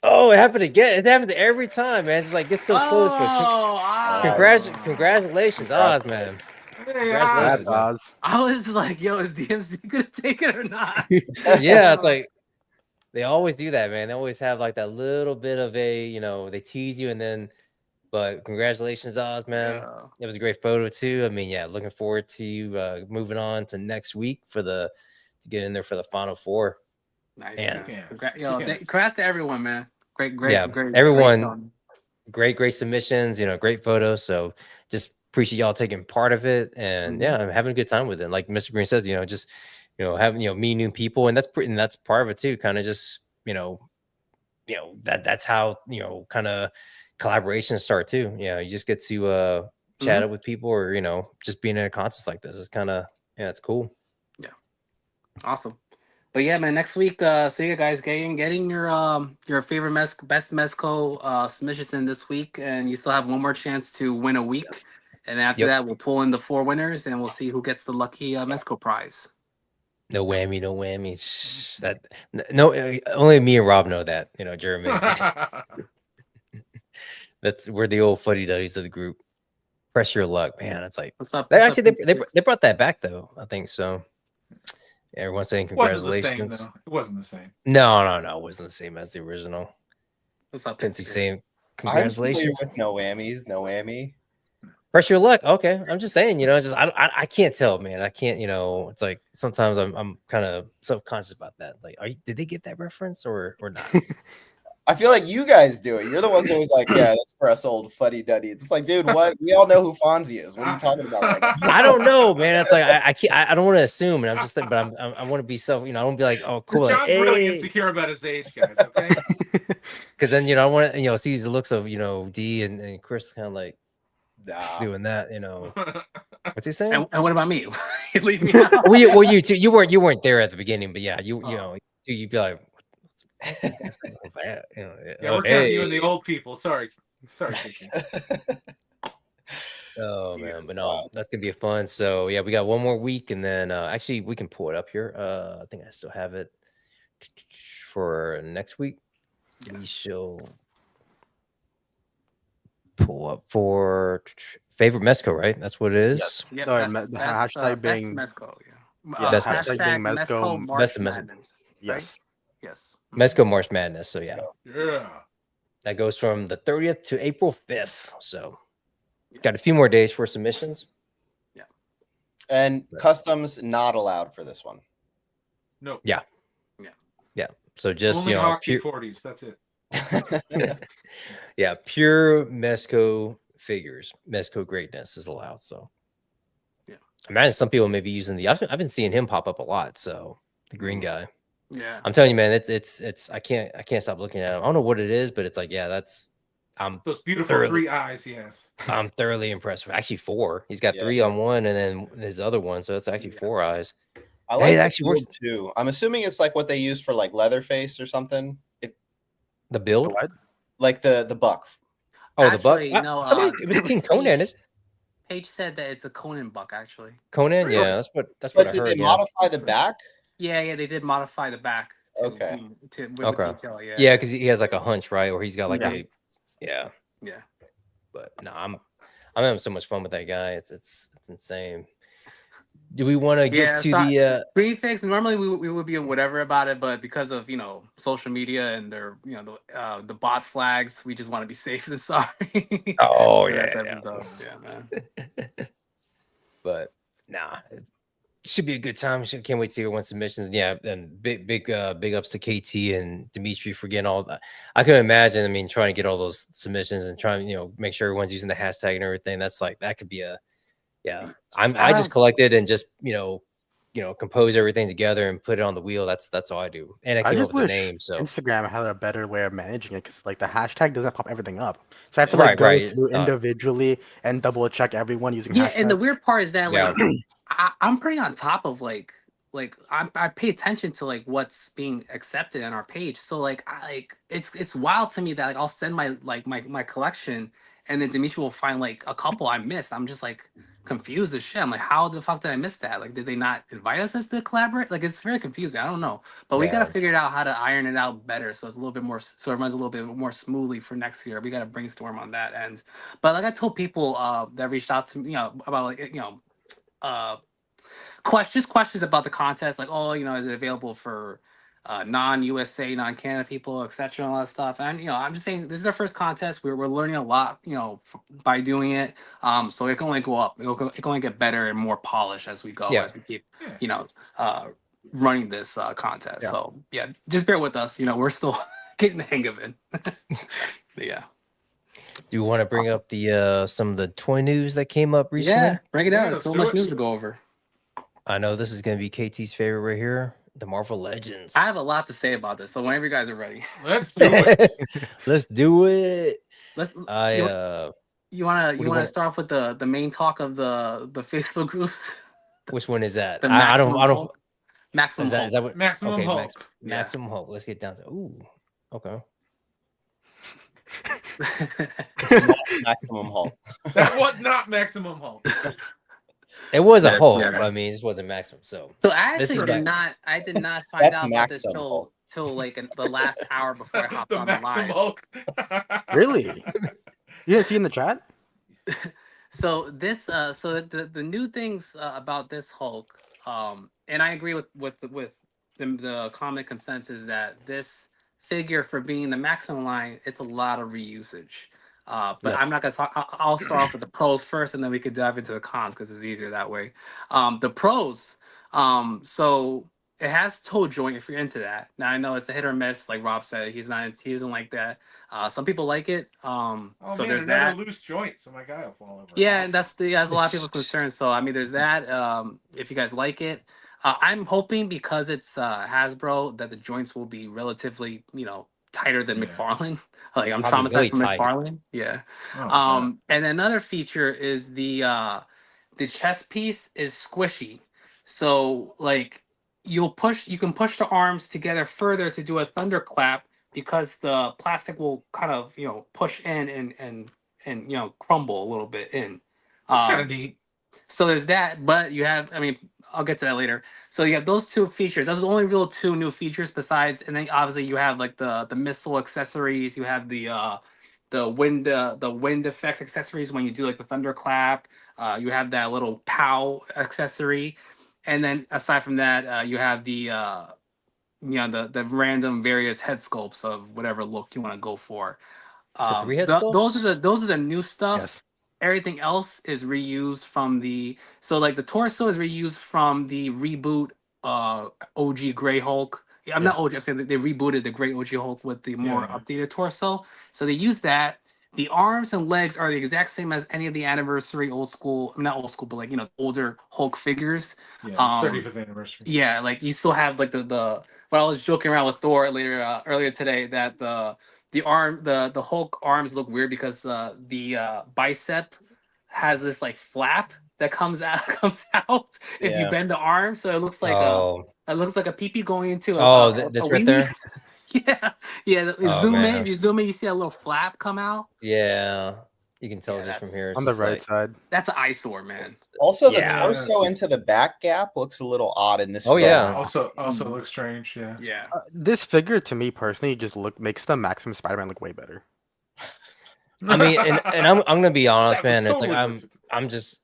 Oh, it happened again. It happens every time, man. It's like gets so close. But congratulations, Oz, man. Congratulations, That's Oz. I was like, yo, is DMC gonna take it or not? Yeah, it's like they always do that, man. They always have like that little bit of a, they tease you and then, but congratulations, Oz, man. Yeah. It was a great photo too. I mean, yeah, looking forward to you moving on to next week to get in there for the final four. Nice. Yeah. Congrats to everyone, man. Great. Yeah, great. everyone. Great submissions, great photos. So just appreciate y'all taking part of it, and yeah, I'm having a good time with it. Like Mr. Green says, just having meet new people, and that's part of it too. Kind of just that's how kind of collaborations start too. You just get to chat it with people, or just being in a contest like this is kind of it's cool. Yeah, awesome. But yeah, man, next week, so you guys getting your favorite best Mezco submissions in this week, and you still have one more chance to win a week. And after that, we'll pull in the 4 winners, and we'll see who gets the lucky Mezco prize. No whammy. Only me and Rob know that. Jeremy. We're the old fuddy duddies of the group. Press your luck, man. It's like What's up? They brought that back though. I think so. Everyone's saying congratulations. It wasn't the same. No, it wasn't the same as the original. What's up, Quincy saying I'm familiar congratulations. with no whammies, no whammy. Press your luck. Okay, I'm just saying. I can't tell, man. I can't. It's like sometimes I'm kind of self-conscious about that. Like, did they get that reference or not? I feel like you guys do it. You're the ones who always like, yeah, that's for us old fuddy duddies. It's like, dude, what? We all know who Fonzie is. What are you talking about right now? I don't know, man. It's like I can't. I don't want to assume, and I'm just. But I want to be self. I don't be like, oh, cool. John's like, really hey. insecure about his age, guys. Okay. Because then I want to see the looks of D and Chris kind of like doing that. What's he saying? And what about me? Leave me out. well, you too. You weren't there at the beginning, but yeah, you'd be like. Yeah, we're counting you and the old people. Sorry. Oh man, but no, that's gonna be fun. So yeah, we got one more week, and then actually we can pull it up here. I think I still have it for next week. We shall pull up for favorite Mezco, right? That's what it is. Yep, the hashtag being Mezco. best hashtag being Mezco March best Mezco. Madness. Yes. Yes. Mezco March Madness. So yeah, Yeah. that goes from the 30th to April 5th. So got a few more days for submissions. Yeah. And customs not allowed for this one. No. Yeah. So just only hockey pure, 40s. That's it. Yeah, pure Mezco figures. Mezco greatness is allowed. So Yeah. Imagine some people may be using the. I've been seeing him pop up a lot. So the green guy. Yeah. I'm telling you, man, it's. I can't stop looking at him. I don't know what it is, but it's like, yeah, that's. I'm Those beautiful thoroughly- 3 eyes he has. I'm thoroughly impressed with. Actually, 4. He's got Yeah. 3 on one, and then his other one, so it's actually 4 eyes. I Hey, like it the actually works. build too. I'm assuming it's like what they use for like Leatherface or something. The build. What? Like the buck. Oh, the buck. Actually, no, Somebody. It was King Conan. Is Paige said that it's a Conan buck, actually. Conan? Really? Yeah, that's what But I did heard. they Yeah. modify the back? Yeah, they did modify the back. To, Okay. with the Okay. detail, yeah. Yeah, because he has like a hunch, right? Or he's got like Yeah. Yeah. But no, I'm having so much fun with that guy. It's insane. Do we want to get to the green fix? Normally we would be whatever about it, but because of social media and their the bot flags, we just want to be safe and sorry. Oh For that yeah, type yeah. of stuff. Yeah, man. But nah, it should be a good time. Can't wait to see everyone's submissions. Yeah, and big ups to KT and Dimitri for getting all that. I can imagine. I mean, trying to get all those submissions and trying make sure everyone's using the hashtag and everything. That's like that could be a I just collected and just compose everything together and put it on the wheel. That's all I do. And I I came up just with wish the name. So Instagram had a better way of managing it, because like the hashtag doesn't pop everything up, so I have to Right, go right. through individually and double check everyone using Yeah, hashtags. and the weird part is that Yeah. I'm pretty on top of I pay attention to like what's being accepted in our page. So like it's wild to me that like I'll send my collection and then Dimitri will find like a couple I missed. I'm just like confused as shit. I'm like, how the fuck did I miss that? Like, did they not invite us as to collaborate? Like, it's very confusing. I don't know, but we gotta Yeah. figure out how to iron it out better so it's a little bit more so it runs a little bit more smoothly for next year. We gotta brainstorm on that end. But like I told people that reached out to me, about like questions about the contest, like, oh, is it available for non-USA, non-Canada people, etc., and all that stuff. And I'm just saying, this is our first contest. We're learning a lot, by doing it. So it can only go up. It can only get better and more polished as we go, Yeah. as we keep, running this contest. Yeah. So yeah, just bear with us. We're still getting the hang of it. But yeah. Do you want to bring up the some of the toy news that came up recently? Yeah, break it down. Yeah, There's so let's do much it. news to go over. I know this is going to be KT's favorite right here, the Marvel Legends. I have a lot to say about this. So whenever you guys are ready, Let's do it. Let's do it. let's. I You wanna do you wanna- start off with the main talk of the Facebook groups? which one is that? The I don't Hulk. Maximum is that, Hulk. is that what Maximum okay, Hulk. Maximum Hulk. Let's get down to okay. Maximum Hulk. That was not Maximum Hulk. It was a Yes, Hulk. yeah. I mean, it just wasn't Maximum. So So I This actually is did back- not. I did not find That's out about this Maxim Hulk. till like the last hour before I hopped The on the Maximum live. Hulk. Really? You didn't see in the chat? So this, so the new things about this Hulk, and I agree with the common consensus that this figure, for being the Maximum line, it's a lot of reusage. But Yes. I'm not gonna talk. I'll start off with the pros first, and then we could dive into the cons because it's easier that way. The pros, so it has toe joint if you're into that. Now I know it's a hit or miss, like Rob said. He doesn't like that. Some people like it. Oh So man, there's another that. loose joint, so my guy will fall over. Yeah, and that's a lot of people's concerns. So I mean, there's that. If you guys like it, I'm hoping because it's Hasbro that the joints will be relatively, tighter than Yeah. McFarlane. Like I'm Probably traumatized really from tight. McFarlane. Yeah. Oh, And another feature is the chest piece is squishy. So like you can push the arms together further to do a thunderclap because the plastic will kind of push in and crumble a little bit in. that's kind of neat. So there's that, but you have, I mean, I'll get to that later. So you have those two features. Those are the only real two new features besides, and then obviously you have like the missile accessories. You have the wind effect accessories when you do like the thunderclap. You have that little pow accessory, and then aside from that, you have the the random various head sculpts of whatever look you want to go for. So 3 head Those are sculpts? the new stuff. Yes. Everything else is reused from like the torso is reused from the reboot OG Grey Hulk Yeah, I'm not OG. I'm saying that they rebooted the Great OG Hulk with the more updated torso. So they use that. The arms and legs are the exact same as any of the anniversary old school, not old school, but like older Hulk figures. Yeah, 35th anniversary. Yeah, like you still have like the. Well, I was joking around with Thor earlier today that the Hulk arms look weird because the bicep has this like flap that comes out if you bend the arm, so it looks like a pee-pee going into a this right wee-wee. there. Yeah. Oh, Zoom in. man. If you zoom in, you see a little flap come out. Yeah, you can tell Yeah, just from that's- here. It's On the just right like, side. That's an eyesore, man. Also, the Yeah. torso into the back gap looks a little odd in this. Oh, photo. yeah. Also looks strange. Yeah. Yeah. This figure, to me personally, just makes the Maximum Spider-Man look way better. I mean, and I'm gonna be honest, That was man. It's like totally worth it. I'm just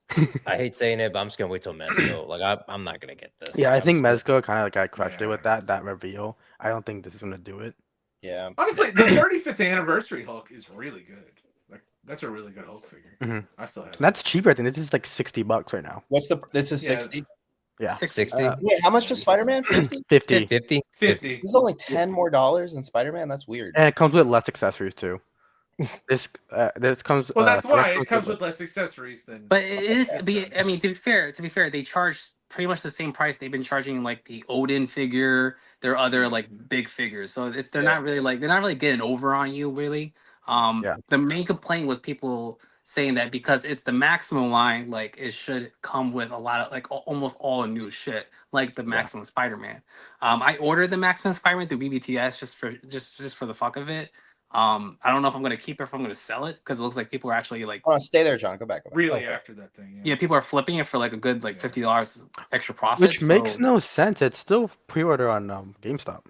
I hate saying it, but I'm just gonna wait till Mezco. Like I'm not gonna get this. Yeah, Like, I think I'm just Mezco kind of like got crushed it Yeah. with that reveal. I don't think this is gonna do it. Yeah. Honestly, the 35th anniversary Hulk is really good. Like that's a really good Hulk figure. Mhm. I still have it. And that's cheaper. I think this is like $60 right now. This is Yeah. 60. Yeah, 60, Wait, how much for Spider-Man? 50? 50. 50. 50. This is only 10 more dollars than Spider-Man. That's weird. And it comes with less accessories too. This comes. Well, that's why Select it comes with with less accessories than. But it is. Okay. I mean, to be fair, they charge pretty much the same price they've been charging like the Odin figure, their other like big figures. So they're not really getting over on you really. Yeah. The main complaint was people saying that because it's the Maximum line, like it should come with a lot of like almost all new shit, like the Maximum Spider-Man. I ordered the Maximum Spider-Man through BBTS just for the fuck of it. I don't know if I'm gonna keep it, if I'm gonna sell it, because it looks like people are actually like Hold on, stay there, John. Go back. Really after that thing. yeah, people are flipping it for like a good like Yeah. $50 extra profit. which makes so- no sense. It's still pre-order on GameStop.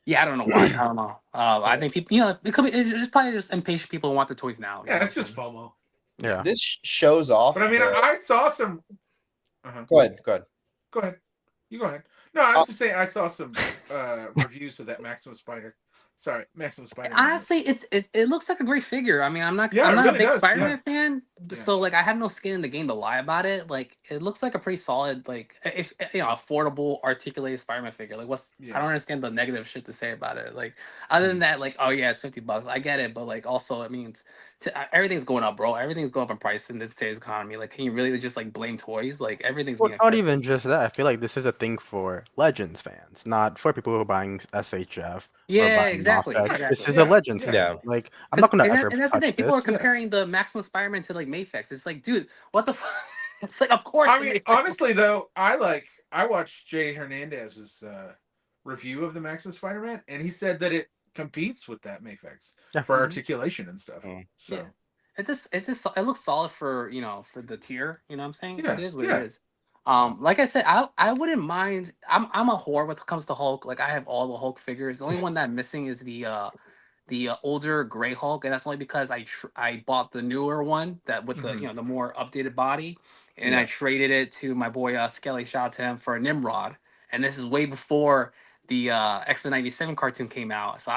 Yeah, I don't know why. I don't know. I think people, it could be. It's probably just impatient people who want the toys now. Yeah, it's just FOMO. Yeah. This shows off. But I mean, I saw some. Go ahead. Go ahead. Go ahead. You go ahead. No, I was just saying I saw some reviews of that Maximum Spider. Sorry, Maximum Spider. Honestly, it looks like a great figure. I mean, I'm not Yeah, it a really big does, Spider-Man fan, Yeah. so like I have no skin in the game to lie about it. Like it looks like a pretty solid, like if affordable, articulated Spider-Man figure. Like I don't understand the negative shit to say about it. Like other than that, like oh yeah, it's $50. I get it, but like also it means everything's going up, bro. Everything's going up in price in today's economy. Like can you really just like blame toys? Like everything's Well, being not affected. even just that. I feel like this is a thing for Legends fans, not for people who are buying SHF. Yeah, buying exactly. Mafex. exactly. This is Yeah, a Legends yeah. thing. Yeah. Like I'm not gonna And ever that's the touch thing. People are this. comparing the Maximum Spider-Man to like Mafex. It's like, dude, what the fuck? It's like, of course. I the mean, Mafex- honestly though, I watched Jay Hernandez's review of the Maximum Spider-Man, and he said that it competes with that Mafex Yeah. for articulation and stuff. So Yeah. It looks solid for for the tier. You know what I'm saying? Yeah, It is what yeah. it is. Like I said, I wouldn't mind. I'm a whore when it comes to Hulk. Like I have all the Hulk figures. The only one that I'm missing is the older Gray Hulk, and that's only because I bought the newer one that with the the more updated body, and I traded it to my boy Skelly. Shout out to him for a Nimrod, and this is way before the X-Men '97 cartoon came out. So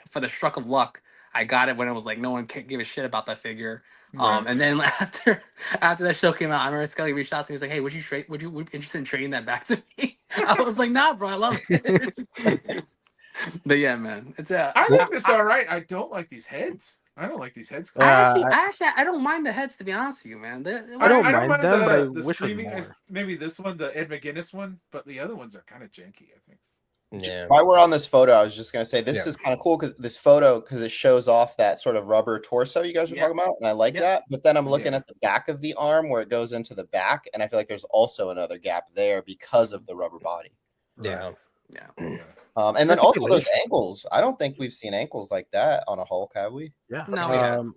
for the struck of luck, I got it when it was like no one gave a shit about that figure. Right. And then after that show came out, I remember Skelly reached out to me. He was like, "Hey, would you be interested in trading that back to me?" I was like, "Nah, bro, I love it." But yeah, man, it's I think this all right. I don't like these heads. I don't like these heads. I don't mind the heads, to be honest with you, man. I don't mind them, but I the wish it was streaming. more. Maybe this one, the Ed McGuinness one, but the other ones are kind of janky. I think. Yeah. While we're on this photo, I was just gonna say this Yeah. is kind of cool because it shows off that sort of rubber torso you guys were talking about, and I like that. But then I'm looking at the back of the arm where it goes into the back, and I feel like there's also another gap there because of the rubber body. Yeah. Yeah. And then also those ankles. I don't think we've seen ankles like that on a Hulk, have we? Yeah. No, yeah. On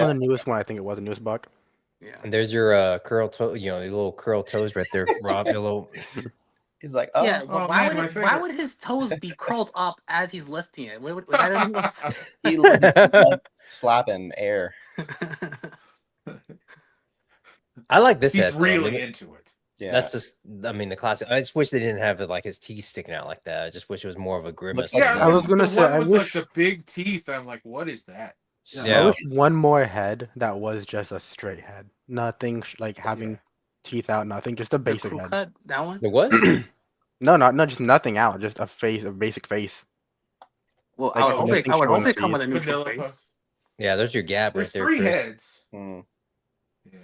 the newest one, I think it was the newest buck. Yeah. And there's your curl toe, your little curl toes right there, Rob. Your little. He's like, oh, Yeah, Oh, why man, my why finger. would his toes be curled up as he's lifting it? I don't know. he loves slapping air. I like this He's head. though. I really mean, into it. Yeah, That's just, I mean, the classic. I just wish they didn't have like his teeth sticking out like that. I just wish it was more of a grimace. like- Yeah, I was gonna the say, one I with wish- like the big teeth. I'm like, what is that? Yeah. I wish one more head that was just a straight head. Nothing like having teeth out, nothing, just a The basic crew head. cut, that one? It was? No, not just nothing out, just a face, a basic face. Well, Like, I would hope nothing I would hope showing it come with a neutral Vanilla face. Yeah, there's your gap There's right there, 3 Chris. heads. Hmm. Yeah.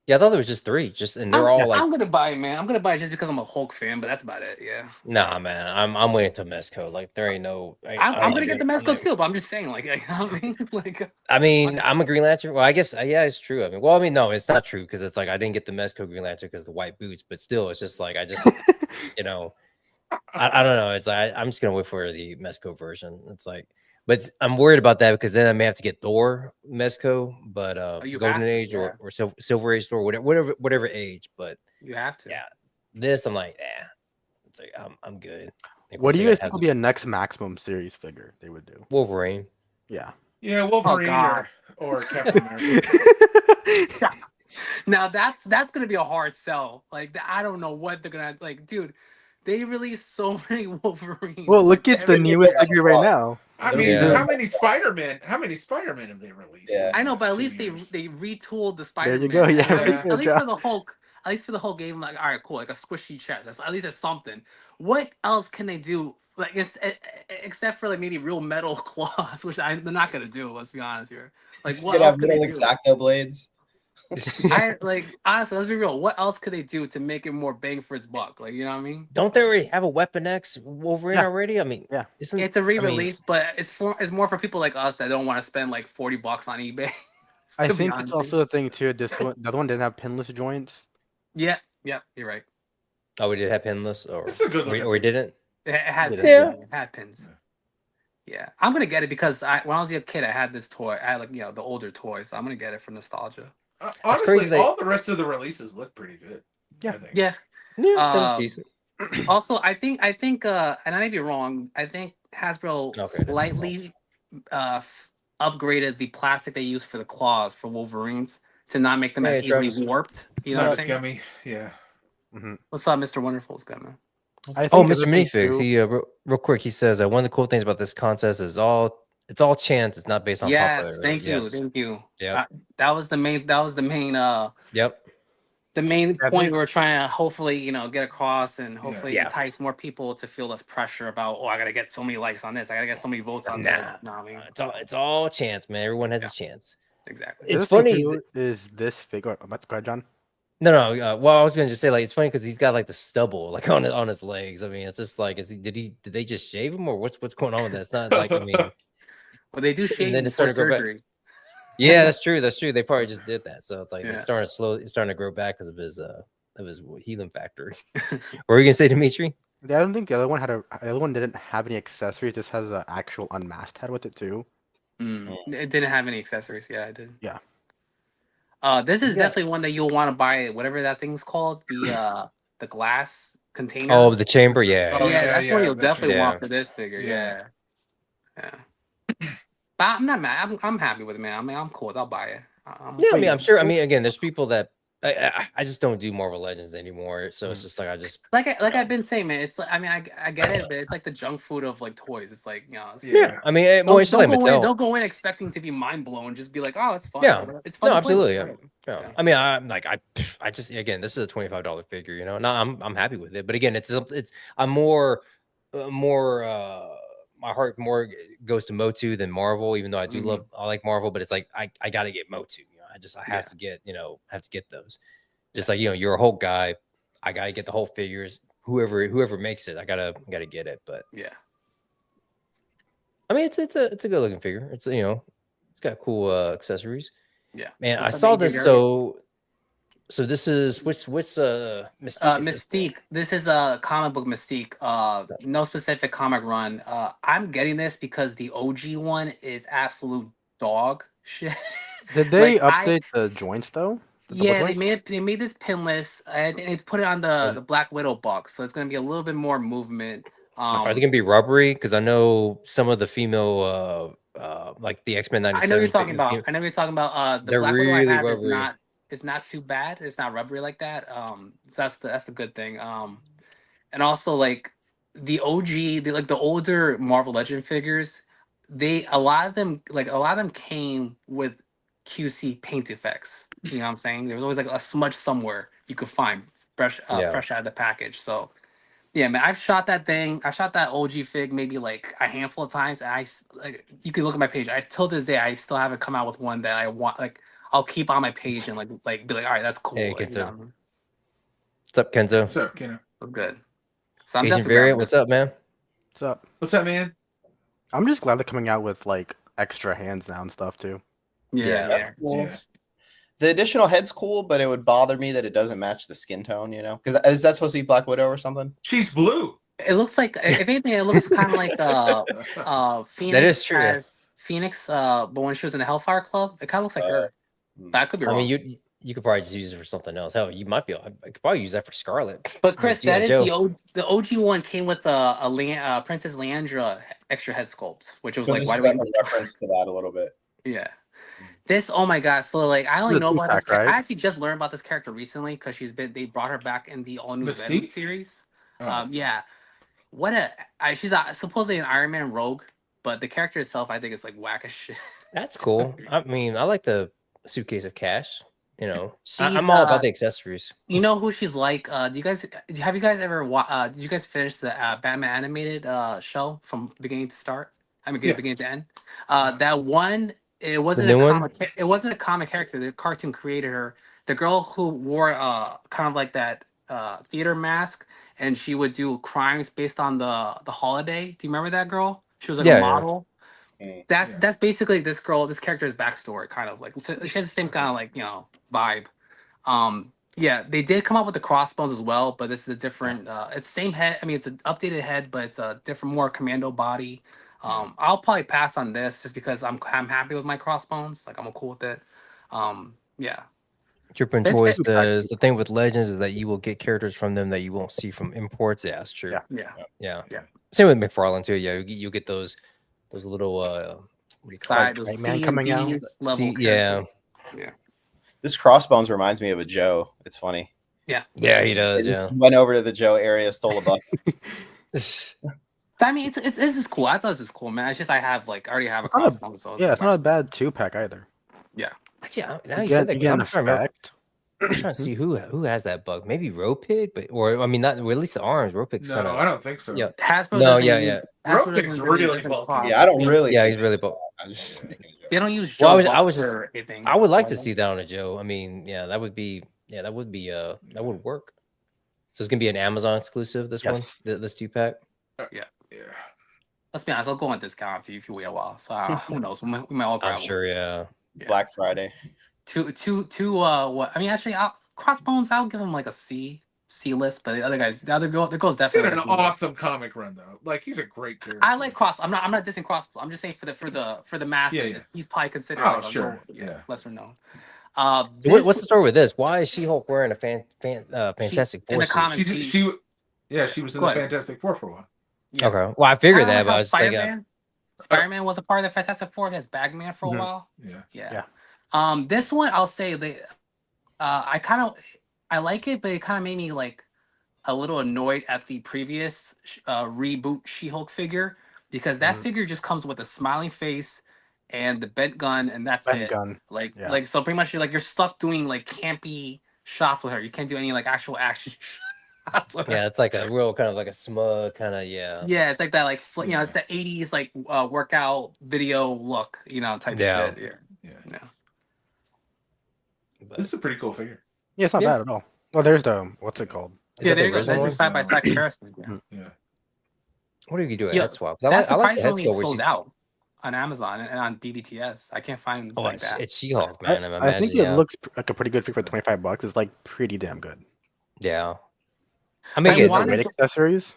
Yeah, I thought there was just 3. And they're all like, I'm gonna buy it, man. I'm gonna buy it just because I'm a Hulk fan, but that's about it. Yeah. nah, man. I'm waiting till Mezco. Like, there ain't no. I'm gonna get the I'm Mezco not- too, but I'm just saying, like, you know what I mean, like, I mean, Okay. I'm a Green Lantern. Well, I guess yeah, it's true. I mean, well, I mean, no, it's not true because it's like I didn't get the Mezco Green Lantern because the white boots, but still, it's just like I just, you know, I don't know. It's like I'm just gonna wait for the Mezco version. It's like, but I'm worried about that because then I may have to get Thor Mezco, but you Golden have to, Age yeah. or Silver Age Thor, whatever age. But You have to. yeah, this I'm like, it's like I'm good. And of What course do they you gotta guys have think will the be a next Maximum series figure they would do? Wolverine. Yeah. Yeah, Wolverine God. or Captain America. Now that's gonna be a hard sell. Like, I don't know what they're gonna like, dude. They released so many Wolverines. Well, look like, at the every- newest every- figure right now. I It'll mean, be how good. many Spider-Man? How many Spider-Man have they released? Yeah. in the I know, last but at 2 least years? they retooled the There Spider-Man. you go. Yeah, At least, good at least job. for the Hulk. At least for the whole game, like, all right, cool, like a squishy chest. At least it's something. What else can they do? Like, except for like maybe real metal claws, which they're not gonna do. Let's be honest here. Like, He's what gonna else have could they little do? X-Acto blades. I like honestly. Let's be real. What else could they do to make it more bang for its buck? Like, you know what I mean? Don't they already have a Weapon X Wolverine Yeah. already? I mean, Yeah. isn't It's a I mean, re-release, but it's more for people like us that don't want to spend like $40 on eBay. I to be think it's honest. also the thing too. This one, the other one didn't have pinless joints. Yeah, you're right. oh, we did have pinless, or It's a good looking or we figure. didn't. It had Yeah. pins. Yeah. It had pins. Yeah, I'm gonna get it because when I was a kid, I had this toy. I had like the older toy, so I'm gonna get it for nostalgia. Honestly, crazy they- all the rest of the releases look pretty good. Yeah. I think. Yeah. Yeah, that was Um, decent. Also, I think, and I may be wrong. I think Hasbro Okay. slightly upgraded the plastic they use for the claws for Wolverines to not make them Hey, as easily Travis. warped. You know Not what I'm as saying? gummy. Yeah. Mhm. What's up, Mr. Wonderful's good, man? I Oh, think Mr. another thing Minifigs. too- He real quick. He says one of the cool things about this contest is it's all chance. It's not based on Yes, popularity. thank you, Yes. thank you. Yep. That was the main. Yep. The main I point think- we were trying to hopefully get across and hopefully Yeah. entice more people to feel less pressure about, I gotta get so many likes on this, I gotta get so many votes on Nah. this. No, I mean, It's all chance, man. Everyone has a chance. exactly. the It's other thing, funny too, is this figure. Go ahead, John. No. Well, I was gonna just say like it's funny because he's got like the stubble like on his legs. I mean, it's just like did they just shave him or what's going on with that? It's not like I mean, Well, they do shave then you it's before starting to grow back. surgery. Yeah, that's true. That's true. They probably just did that. So it's like Yeah. it's starting to grow back because of his healing factor. What were you gonna say, Dimitri? Yeah, I don't think the other one the other one didn't have any accessories. It just has an actual unmasked head with it too. It didn't have any accessories. Yeah, it did. Yeah. This is Yeah. definitely one that you'll want to buy. Whatever that thing's called, the glass container. Oh, the chamber. Yeah. Oh, yeah, that's what you'll the definitely chamber. want for this figure. Yeah. Yeah. But I'm not mad. I'm happy with it, man. I mean, I'm cool. I'll buy it. Yeah, I mean, I'm sure. I mean, again, there's people that I just don't do Marvel Legends anymore. So it's just like I just I've been saying, man. It's like, I mean, I get it, but it's like the junk food of like toys. It's like, it's, yeah. I mean, well, it's just like Mattel. don't go in expecting to be mind blown. Just be like, oh, it's fun. Yeah. It's fun. No, to play absolutely. with. Yeah. Yeah. I mean, I'm like I just again, this is a $25 figure. You know, no, I'm happy with it. But again, I'm more my heart more goes to Motu than Marvel, even though I do I like Marvel, but it's like I gotta get Motu. You know, I have to get those. Just like you're a Hulk guy, I gotta get the whole figures. Whoever makes it, I gotta get it. But Yeah. I mean, it's a good looking figure. It's it's got cool accessories. Yeah. Man, I That's saw something you this. can So this is what's Mystique? Is this? Mystique. This is a comic book Mystique. No specific comic run. I'm getting this because the OG one is absolute dog shit. Did they Like, update the joints though? The double Yeah, joints? they made this pinless and they put it on the Black Widow box, so it's gonna be a little bit more movement. Are they gonna be rubbery? Because I know some of the female, like the X-Men '97. I know what you're talking about. The They're Black Widow I really have is rubbery. not. It's not too bad. It's not rubbery like that. So that's the good thing. And also like the OG, the older Marvel Legend figures, a lot of them came with QC paint effects. You know what I'm saying? There was always like a smudge somewhere you could find fresh out of the package. So Yeah, man, I've shot that thing. I shot that OG fig maybe like a handful of times, and like you can look at my page. I till this day I still haven't come out with one that I want. Like I'll keep on my page and like be like, all right, that's cool. Hey, Like, you know what Kenzo. I mean? What's up, Kenzo? So, you know, So good. So I'm Asian definitely Variant, grabbing what's this. up, man? What's up? what's up, man? I'm just glad they're coming out with like extra hands now and stuff too. Yeah, Yeah. That's yeah. cool. Yeah. The additional head's cool, but it would bother me that it doesn't match the skin tone, you know? Because is that supposed to be Black Widow or something? She's blue. It looks like, if anything, it looks kind of like Phoenix. That is true, yeah. Phoenix, but when she was in the Hellfire Club, it kind of looks like her. But I could be I wrong. mean, you could probably just use it for something else. Hell, you might be. I could probably use that for Scarlet. But Chris, G.I. that is Joe. the OG one came with a Princess Leandra extra head sculpt, which was So like, this why is do we? like a reference to that a little bit. Yeah. This, oh my god! So like, I only The know about this. two-pack, right? I actually just learned about this character recently because they brought her back in the all new Venom Mystique? series. Oh. Yeah. What she's supposedly an Iron Man rogue, but the character itself, I think, is like whack as shit. That's cool. I mean, I like the suitcase of cash. You know, I'm She's, all about the accessories. You know who she's like? Have you guys ever did you guys finish the Batman animated show from beginning to start? I mean, Yeah. beginning to end. That one, it wasn't new a one? comic. It wasn't a comic character. The cartoon created her. The girl who wore kind of like that theater mask, and she would do crimes based on the holiday. Do you remember that girl? She was like Yeah, a yeah. model. Mm. That's basically this character's backstory, kind of like she has the same kind of like vibe. Yeah, they did come up with the crossbones as well, but this is a different. It's same head. I mean, it's an updated head, but it's a different, more commando body. I'll probably pass on this just because I'm happy with my crossbones. Like I'm cool with it. Yeah. Trippin' It's Toys good. says the thing with Legends is that you will get characters from them that you won't see from imports. Yeah, that's true. Yeah. Yeah. Yeah. Yeah. Same with McFarlane too. Yeah, you get those little what do you call Side it? of Nightman C coming and out. D level. Yeah. This Crossbones reminds me of a Joe. It's funny. Yeah, he does. I Yeah. just went over to the Joe area, stole a buck. I mean, it's this is cool. I thought this is cool, man. It's just I already have a It's not a- crossbone, so Yeah, it's not a bad 2-pack either. Actually, now You you said get, that, you 'cause get an I'm trying to remember. effect. I'm trying to see who has that bug. Maybe Ropig, but or I mean not well, at least the arms. Ropig's No, kind of I don't think so. yeah. Hasbro No, doesn't yeah, use. yeah. Hasbro Ropig's doesn't really doesn't bulky. cross. Yeah, I don't really. Yeah, think he's really that's bulky. I'm just making a joke. They don't use Well, Joe I was just- or anything. I would like to see that on a Joe. I mean, yeah, that would be that would work. So it's gonna be an Amazon exclusive. This one, Yes. this 2-pack. Yeah. Let's be honest. I'll go on discount after if you wait a while. So who knows? We might all grab I'm sure. Yeah. Black Friday. two. What? I mean, actually, Crossbones. I'll give him like a C list. But the other guys, the girl's He's in definitely an like a B list. awesome comic run though. Like he's a great character. I like Cross. I'm not dissing Cross. I'm just saying for the masses, Yeah, yeah. he's probably considered Oh, like a sure. little, Yeah. lesser known. So This- what's the story with this? Why is She-Hulk wearing a Fantastic in Four the suit? comics- she was in Go the ahead. Fantastic Four for a while. Yeah. Okay. Well, I figured Kinda that, like but I how was just thinking. Spider-Man was a part of the Fantastic Four. He has Bagman for a Mhm. while. Yeah. Yeah. This one I'll say I like it, but it kind of made me like a little annoyed at the previous reboot She-Hulk figure because that figure just comes with a smiling face and the bent gun, and that's Bent it. gun. Like Yeah. like so pretty much you're stuck doing like campy shots with her. You can't do any like actual action shots with her. Yeah, it's like a real kind of like a smug kind of yeah. Yeah, it's like that, like Yeah. it's the '80s like workout video look, type Yeah. of shit. Yeah. Yeah. But- This is a pretty cool figure. Yeah, it's not Yeah. bad at all. Well, there's the what's it called? Is Yeah, that the there you go. original That's one? a side by side comparison. Yeah. Yeah. What do you do a Yeah, head swap? 'Cause That's I like the head surprisingly sculpt where sold she- out on Amazon and on BBTS. I can't find Oh, like that. it's She-Hulk, man. I'm I think imagining, it looks like a pretty good figure for $25. It's like pretty damn good. yeah. I mean, I again, wanted Weight to- accessories.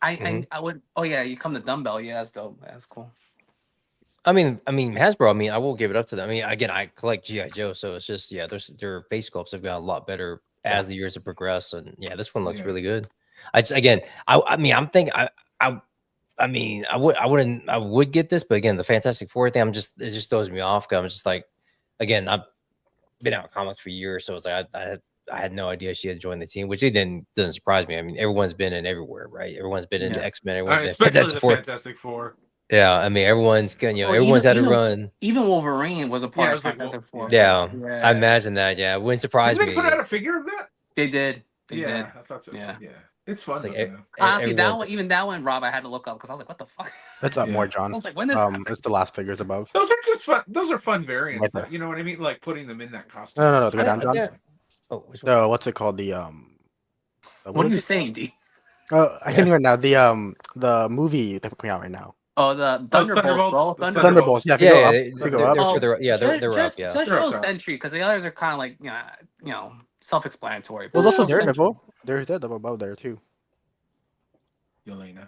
I would. Oh yeah, you come to dumbbell. Yeah, that's dope. That's cool. I mean, Hasbro. I mean, I will give it up to them. I mean, again, I collect GI Joe, so it's just their face sculpts have gotten a lot better as the years have progressed, and yeah, this one looks Yeah. really good. I just again, I mean, I'm thinking, I mean, I would get this, but again, the Fantastic Four thing, it just throws me off. 'Cause I'm just like, again, I've been out of comics for years, so it's like I had no idea she had joined the team, which doesn't surprise me. I mean, everyone's been in everywhere, right? Everyone's been in the X-Men. Everyone's been Especially Fantastic the Four. Fantastic Four. Yeah, I mean, everyone's Well, everyone's had a even- run. Even Wolverine was a Yeah, part it of was like, Fantastic Four. Yeah, Yeah. I imagine that. Yeah, it wouldn't surprise Did they me. put out a figure of that? They did. They yeah, did. I thought so. Yeah. Yeah. It's fun. It's like looking, though. Honestly, that everyone's one, even that one, Rob, I had to look up because I was like, what the fuck? It's up more, Yeah. John. I was like, when this happened? It's the last figures above. Those are just fun. Those are fun variants. Right Though, there. you know what I mean? Like putting them in that costume. No, and no, no, stuff. go down, John. Oh, which one? No, what's it called? What are is you it saying, D? called? I can't think right now. The movie that's coming out right now. Oh, the Thunderbolts, bro. The Thunderbolts. Yeah, if you Yeah, go yeah, up, they, if you go they're, up. they're Oh, further. Yeah, they're up. Yeah. Just They're up show top. Sentry because the others are kind of like self-explanatory. Well, But also show Sentry. Daredevil. There's Daredevil above there too. Yelena.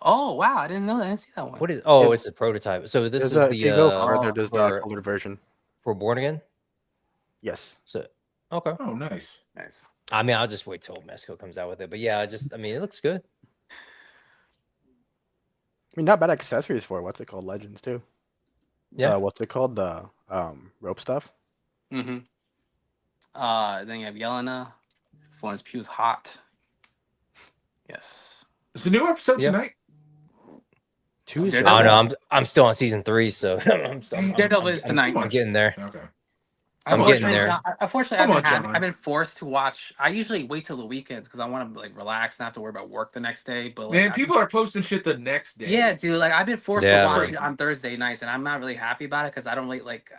Oh wow, I didn't know that. I didn't see that one. What is? Oh, Yeah. it's a prototype. So this is There's if you go the further, there's the for colored version. Born Again. Yes. So okay. Oh, nice. Nice. I mean, I'll just wait till Mezco comes out with it. But yeah, I mean, it looks good. I mean, not bad accessories for what's it called? Legends too. Yeah. What's it called? The rope stuff. Mm-hmm. Then you have Yelena. Florence Pugh's hot. Yes. It's a new episode Yeah. tonight. Tuesday. I don't know. I'm still on season 3, so I'm Daredevil is tonight. I'm getting there. Okay. I'm getting there. Unfortunately, Come on, John. I've been forced to watch. I usually wait till the weekends because I want to like relax and not have to worry about work the next day. But like, Man, people are posting shit the next day. yeah, dude. Like I've been forced Yeah, to watch man. it on Thursday nights, and I'm not really happy about it because I don't like.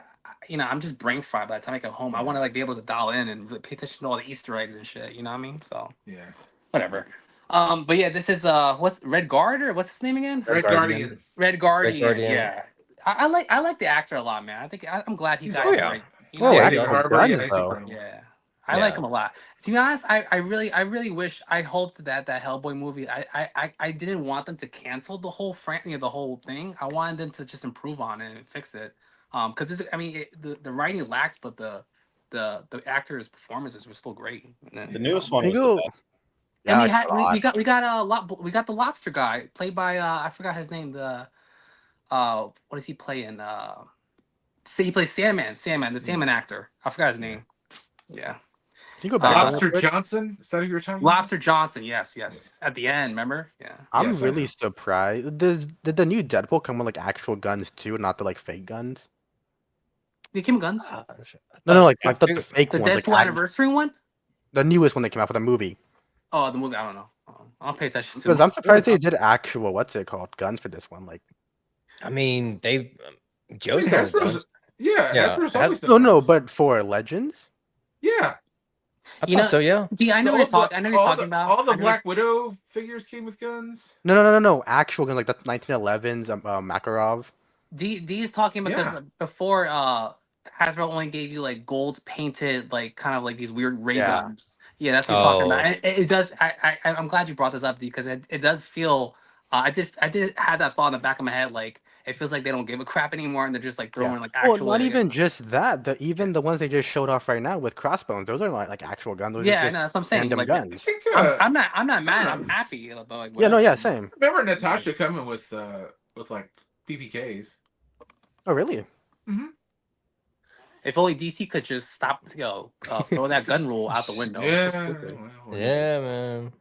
I'm just brain fried by the time I get home. I want to like be able to dial in and really pay attention to all the Easter eggs and shit. You know what I mean? So Yeah. whatever. But yeah, this is what's Red Guard or what's his name again? Red Guardian. Red Guardian. Guardian. Yeah. I like the actor a lot, man. I think I'm glad he He's got awesome. like. You Oh, know, yeah, like, David yeah. Harbour, Guns, yeah, he's though. incredible. yeah. I like him a lot. To be honest, I really wish I hoped that Hellboy movie I didn't want them to cancel the whole the whole thing. I wanted them to just improve on it and fix it. Because the writing lacked, but the actors' performances were still great. The newest one You was go- the best. And Yeah, we got the lobster guy played by I forgot his name. The what does he play in? He plays Sandman, the Sandman actor. I forgot his name. Yeah. Can you go back? Lobster Johnson? Is that who you're talking about? Lobster Johnson, yes. At the end, remember? Yeah. I'm Yes, I really know. surprised. Did the new Deadpool come with like actual guns too, not the like fake guns? They came with guns. No, like I the figured- fake The ones. Deadpool Like, anniversary one? the newest one that came out for the movie. Oh, the movie. I don't know. I'll pay attention to. Because I'm surprised they did actual what's it called guns for this one. Like, I mean, they I Joe's mean, got Hasbro's, guns. yeah, Yeah, Hasbro's Has- always done no, guns. but for Legends. Yeah. I You thought know- so. Yeah. D, I know what you're talking. I know what you're talking about. All the I know- Black Widow figures came with guns. No. Actual guns like the 1911s. Makarov. D is talking because Yeah. before Hasbro only gave you like gold painted like kind of like these weird ray Yeah. guns. Yeah, that's what he's talking about. Oh. And it does. I'm glad you brought this up, D, because it does feel. I did have that thought in the back of my head, like it feels like they don't give a crap anymore, and they're just like throwing like Well, actual. not even just that. The ones they just showed off right now with crossbones. Those are not like actual guns. Those Yeah, are no, just that's what I'm saying. random Like, I guns. think. I'm not mad. I'm happy. But like, Yeah, no, whatever. yeah, same. Remember Natasha coming with like PPKs. Oh, really? If only DC could just stop, throw that gun rule out the window. It's Yeah. just stupid. well, Yeah, man.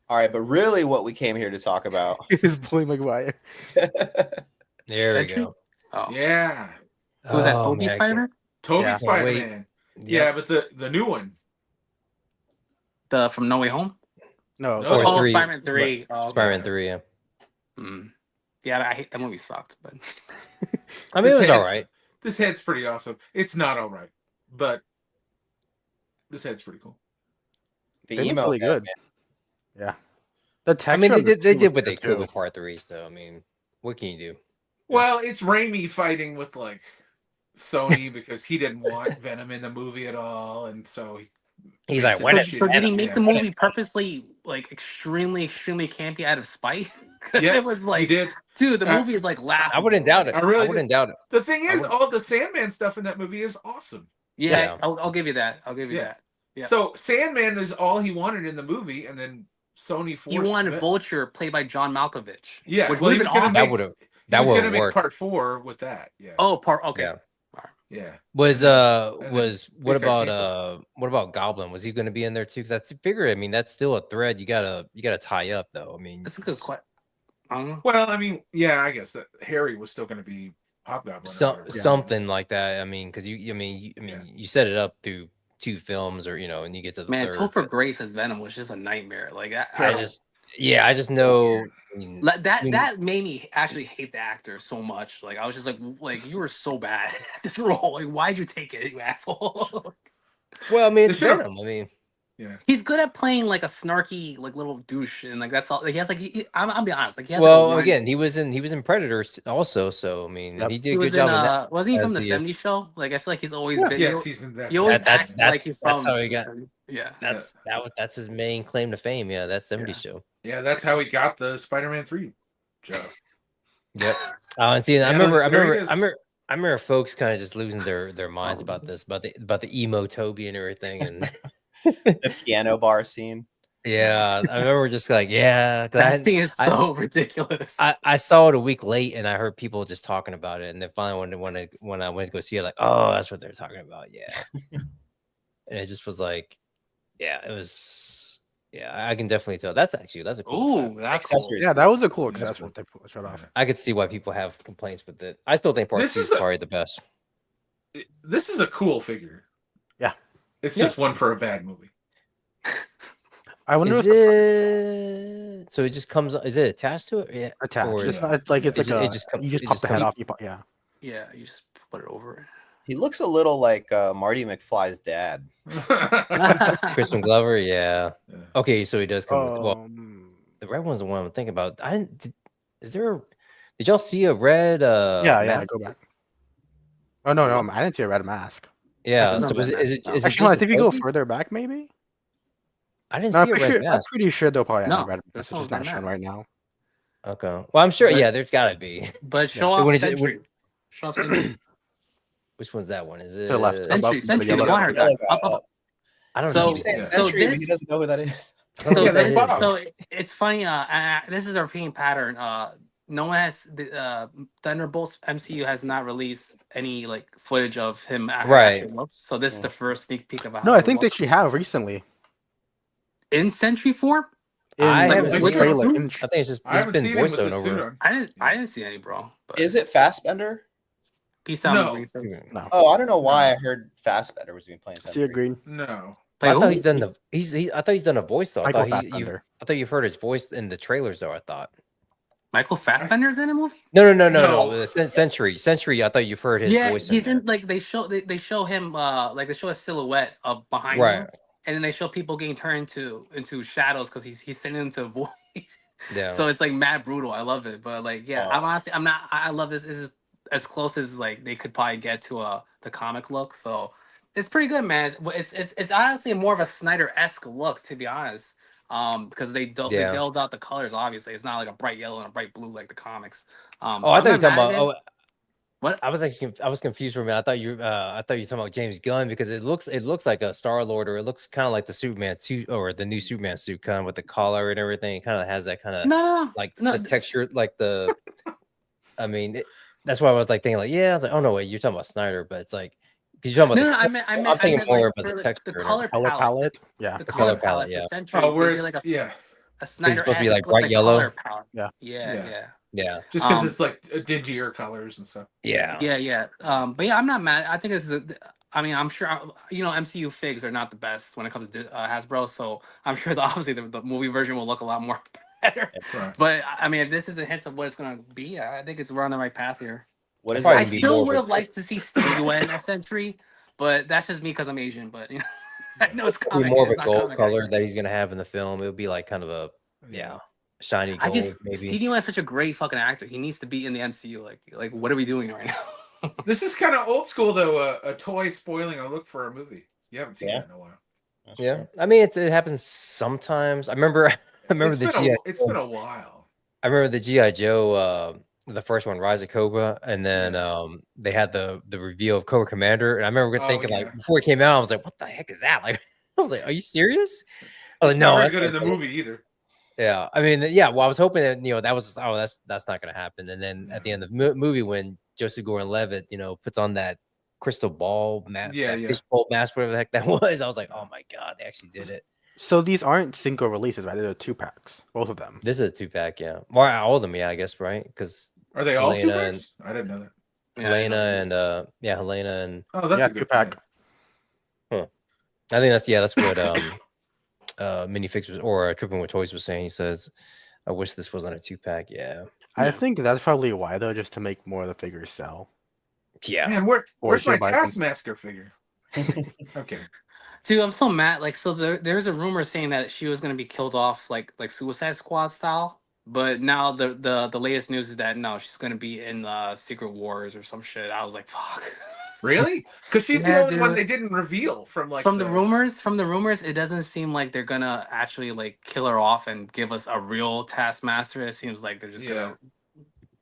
All right, but really, what we came here to talk about. It's Bully McGuire. There we Sentry? go. Oh, Yeah. who's that? Oh, Toby man, I Spider? Toby Yeah. Spider-Man. Yeah, but the new one. The from No Way Home? No, No. Or Oh, 3. Spider-Man 3. Oh, okay. Spider-Man 3. Yeah. Mm. Yeah, I hate that movie. Sucked, but I mean, it was This all head's- right. This head's pretty awesome. It's not all right, but this head's pretty cool. The they look emo really head, good. man. Yeah. The texture. I mean, of they this did too what they looks could good, with part 3. So I mean, what can you do? Well, it's Raimi fighting with like Sony because he didn't want Venom in the movie at all, and so He's makes like, it when look it- so shitty. did he make Yeah. the movie purposely like extremely campy out of spite? 'Cause Yes, it was he like, did. dude, the movie is like laughing. I wouldn't doubt it. I really I wouldn't doubt it. The thing I is, would- all the Sandman stuff in that movie is awesome. Yeah, Yeah. I'll give you that. I'll give you Yeah. that. Yeah. So Sandman is all he wanted in the movie, and then Sony forced. He wanted Ve- Vulture played by John Malkovich. Yeah, which well, would he have was been gonna awesome. That make- would have. He That was would gonna have make worked. part 4 with that. Yeah. Oh, part okay. Yeah. Yeah. Was then what it got about Goblin? Was he going to be in there too? Because that's figure. I mean, that's still a thread you gotta tie up though. I mean, That's a good question. I don't know. Well, I mean, yeah, I guess that Harry was still going to be Hobgoblin. or whatever. something like that. I mean, because you set it up through 2 films, or and you get to the Man, third. Topher but Grace as Venom was just a nightmare. Like I Terrible. just know. I mean, that made me actually hate the actor so much. Like I was just like you were so bad at this role. Like why'd you take it, you asshole? well, I mean, it's It's true. Venom. I mean, Yeah. He's good at playing like a snarky like little douche, and like that's all. Like, he has like I'll be honest. Like he has well, like a again, he was in Predators also, so I mean, Yep. he did he a was good job in in that. wasn't he as from the the, 70s show? Like I feel like he's always Yeah. been. Yes, he's in that. He always That's acts like he's that's from. how he got. Yeah. That's his main claim to fame. Yeah, that 70s Yeah. show. Yeah, that's how he got the Spider-Man 3 job. Yep. And see, I Yeah, remember, there he is. I remember folks kind of just losing their minds about this, about the emo Toby and everything, and The piano bar scene. yeah, I remember just like, yeah, 'cause That scene is so ridiculous. I saw it a week late, and I heard people just talking about it, and then finally when I went to go see it, like, oh, that's what they're talking about, yeah, and it just was like, yeah, it was, yeah, I can definitely tell. That's a cool Ooh, fact. that's cool. Accessories. Yeah, that was a cool That's accessory cool. they showed off. I could see why people have complaints with it. I still think part This 2 is is probably the best. This is a cool figure. Yeah. It's just one for a bad movie. I wonder Is if it so? It just comes. Is it attached to it? Yeah. attached. Or It's, is not, it's like it's it like ju- it a just come- you just it pop just the head come- off. Yeah. Yeah, you just put it over He looks a little like Marty McFly's dad. Crispin Glover? Yeah. Yeah. Okay, so he does come with. Well, Um, the red one's the one I'm thinking about. I didn't. Is there? Did y'all see a red? yeah, mask? go back. Oh no, I didn't see a red mask. Yeah. There's no So red is mask, it? no. Is it Actually, no, I just think if you go Toby? further back, maybe. I didn't No, see a red I'm mask. pretty sure they'll probably have No, a red mask. there's It's no just not red shown mask. right now. Okay. Well, I'm sure. But- Yeah, there's got to be. But show Yeah. off When is it- Sentry. Show off Sentry. Which one's that one? Is it To the left. Sentry, Above the Sentry, the yellow blonde guy. haircut. Up. I don't So- know. He keeps saying Yeah. Century, but he this- doesn't know who that is. I don't know So what that this, is. Bob. so it's funny. This is a repeating pattern. No one has the Thunderbolts MCU has not released any like footage of him. How he Right. actually looks. So this is the first sneak peek of how. No, I it think they looks. actually have recently. In Sentry form. I In haven't the seen trailer. it. in- I think it's just I it's haven't been seen him with voiceover the suit over. on. I didn't see any, bro. But Is it Fassbender? peace out. No. Green Things. No. Oh, I don't know why I heard Fassbender was being playing See Century. a green. No. Play I thought who? he's done the I thought he's done a voice though. Michael I thought Fassbender. you've heard his voice in the trailers though. I thought. Michael Fassbender's in a movie. No. No. Century. I thought you've heard his Yeah, voice. he's in in like they show him like they show a silhouette of behind Right. him, and then they show people getting turned into shadows because he's sending them to a void. Yeah. So it's like mad brutal. I love it, but like yeah, I'm not. I love this. This is as close as like they could probably get to the comic look. So it's pretty good, man. It's honestly more of a Snyder-esque look, to be honest. Because they delved out the colors. Obviously, it's not like a bright yellow and a bright blue like the comics. I thought you were talking about. What? I was confused for a minute. I thought you were talking about James Gunn because it looks like a Star-Lord, or it looks kind of like the Superman 2 or the new Superman suit, kind of with the collar and everything. It kind of has that kind of No. the texture, like the. I mean, that's why I was like thinking, like, yeah, I was like, oh no, wait, you're talking about Snyder, but it's like because you're talking about. I'm thinking more like, about for the texture, the color Color palette. palette. Yeah. The color color palette palette, for Century. Oh, where they did it's like yeah. a Snyder supposed to be, like, with bright the yellow? color palette. Yeah. Yeah. Yeah, Just because it's like dingier colors and stuff. yeah. But yeah, I'm not mad. I think I mean, I'm sure MCU figs are not the best when it comes to Hasbro. So I'm sure obviously the movie version will look a lot more better. Right. But I mean, if this is a hint of what it's gonna be, I think we're on the right path here. What is Probably I that? be still more would of have a- liked to see Steve Wen as Sentry, but that's just me because I'm Asian. But I know it's It'll comic. be more of it's a not gold comic color accurate. that he's gonna have in the film. It would be like kind of a shiny gold, maybe. Stevie Wen is such a great fucking actor. He needs to be in the MCU. Like what are we doing right now? This is kind of old school though. A toy spoiling a look for a movie. You haven't seen Yeah. that in a while. Yeah, I mean it happens sometimes. I remember It's been a while. I remember the GI Joe, the first one, Rise of Cobra, and then they had the reveal of Cobra Commander, and I remember thinking like before it came out, I was like, "What the heck is that?" Like, I was like, "Are you serious?" I was like, "No, Not that's very good in not the cool." movie either. Yeah, I mean, yeah. Well, I was hoping that that was that's not going to happen, and then at the end of the movie, when Joseph Gordon-Levitt puts on that crystal ball mask, fishbowl mask, whatever the heck that was, I was like, "Oh my god, they actually did it." So these aren't single releases, right? They're 2-packs, both of them. This is a 2-pack, yeah. Well, all of them, yeah, I guess, right? Because Are they all Helena 2-packs? I didn't know that. Helena and Helena and Oh, that's Yeah, a good 2-pack. pack. I think that's what Minifix was or Tripping with Toys was saying. He says, "I wish this wasn't a 2-pack." Yeah, I think that's probably why though, just to make more of the figures sell. yeah. Man, Or where's my she'll buy them. Taskmaster figure? Okay. Dude, I'm so mad. Like, so there's a rumor saying that she was gonna be killed off like Suicide Squad style, but now the latest news is that no, she's gonna be in Secret Wars or some shit. I was like, fuck. Really? Because she's the Yeah, only one dude. they didn't reveal from like From the rumors, it doesn't seem like they're gonna actually like kill her off and give us a real Taskmaster. It seems like they're just gonna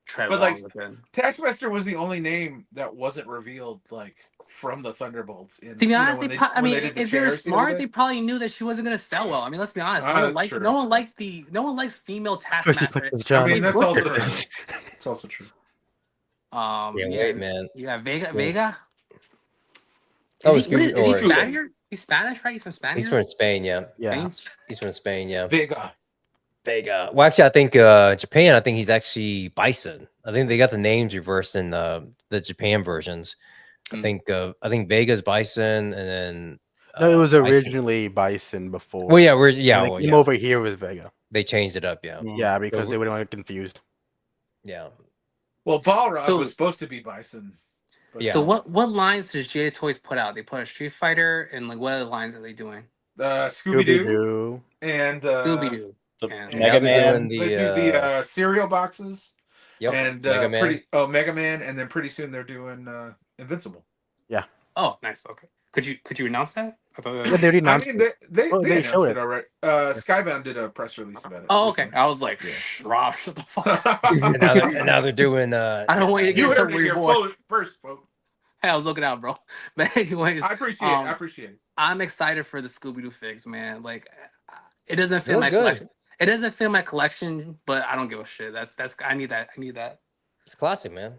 tread But, along like, with it. Taskmaster was the only name that wasn't revealed like from the Thunderbolts. In, To be you know, honest, when they they, when they if did the they were chairs the other smart, day? they probably knew that she wasn't gonna sell well. I mean, let's be honest. That's true. No one likes female Especially Taskmaster. Clifton's I John. mean, that's Look also at true. her. It's also true. Yeah, Yeah, wait, man. you got Vega. Yeah. Vega. Oh, Is he or- Spaniard? He's Spanish, right? He's from Spain. He's from Spain. Yeah, Yeah. he's from Spain. Yeah, Vega. Vega. Well, actually, I think Japan. I think he's actually Bison. I think they got the names reversed in the Japan versions. I think Vega's Bison, and then No, it was Bison. originally Bison before. Well, yeah, When they came over here with Vega. They changed it up. Yeah, Yeah, because they wouldn't want to get confused. yeah. Well, Balrog So- was supposed to be Bison. But Yeah. So what lines does Jada Toys put out? They put a Street Fighter, and like what other lines are they doing? Scooby Doo Scooby-Doo. and Scooby Doo. The And- Mega Man. Doing they do the cereal boxes Yep. and Mega Man. Mega Man, and then pretty soon they're doing Invincible. Oh, nice. Okay. Could you announce that? I thought Yeah, they already I announced mean, it. they Well, they announced showed it it. already. Skybound did a press release about it. Oh, okay. recently. I was like, Rob, shut the fuck up. and now they're doing. I don't want you to You get heard it your here boy. first, folks. Hey, I was looking out, bro. But anyways, I appreciate it. I appreciate it. I'm excited for the Scooby Doo figs, man. Like, it doesn't fit They're my good. collection. It doesn't fit my collection, but I don't give a shit. That's I need that. I need that. It's classic, man.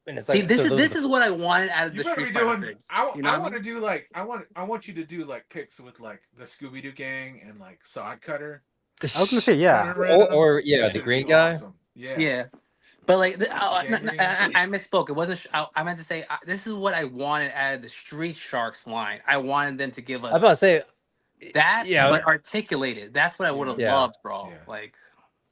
And it's See, like this so is those this are the- is what I wanted out of You the better Street be Fighter doing. figs. I You know what want I to mean? do like I want you to do like pics with like the Scooby Doo gang and like Sod Cutter. I was gonna say, yeah. or yeah, That the should green be guy. awesome. Yeah. Yeah. But like, Gangrene. I misspoke. It wasn't. I meant to say this is what I wanted out of the Street Sharks line. I wanted them to give I was us about to say that, yeah. but articulated. That's what I would have Yeah. loved, bro. Yeah. Like,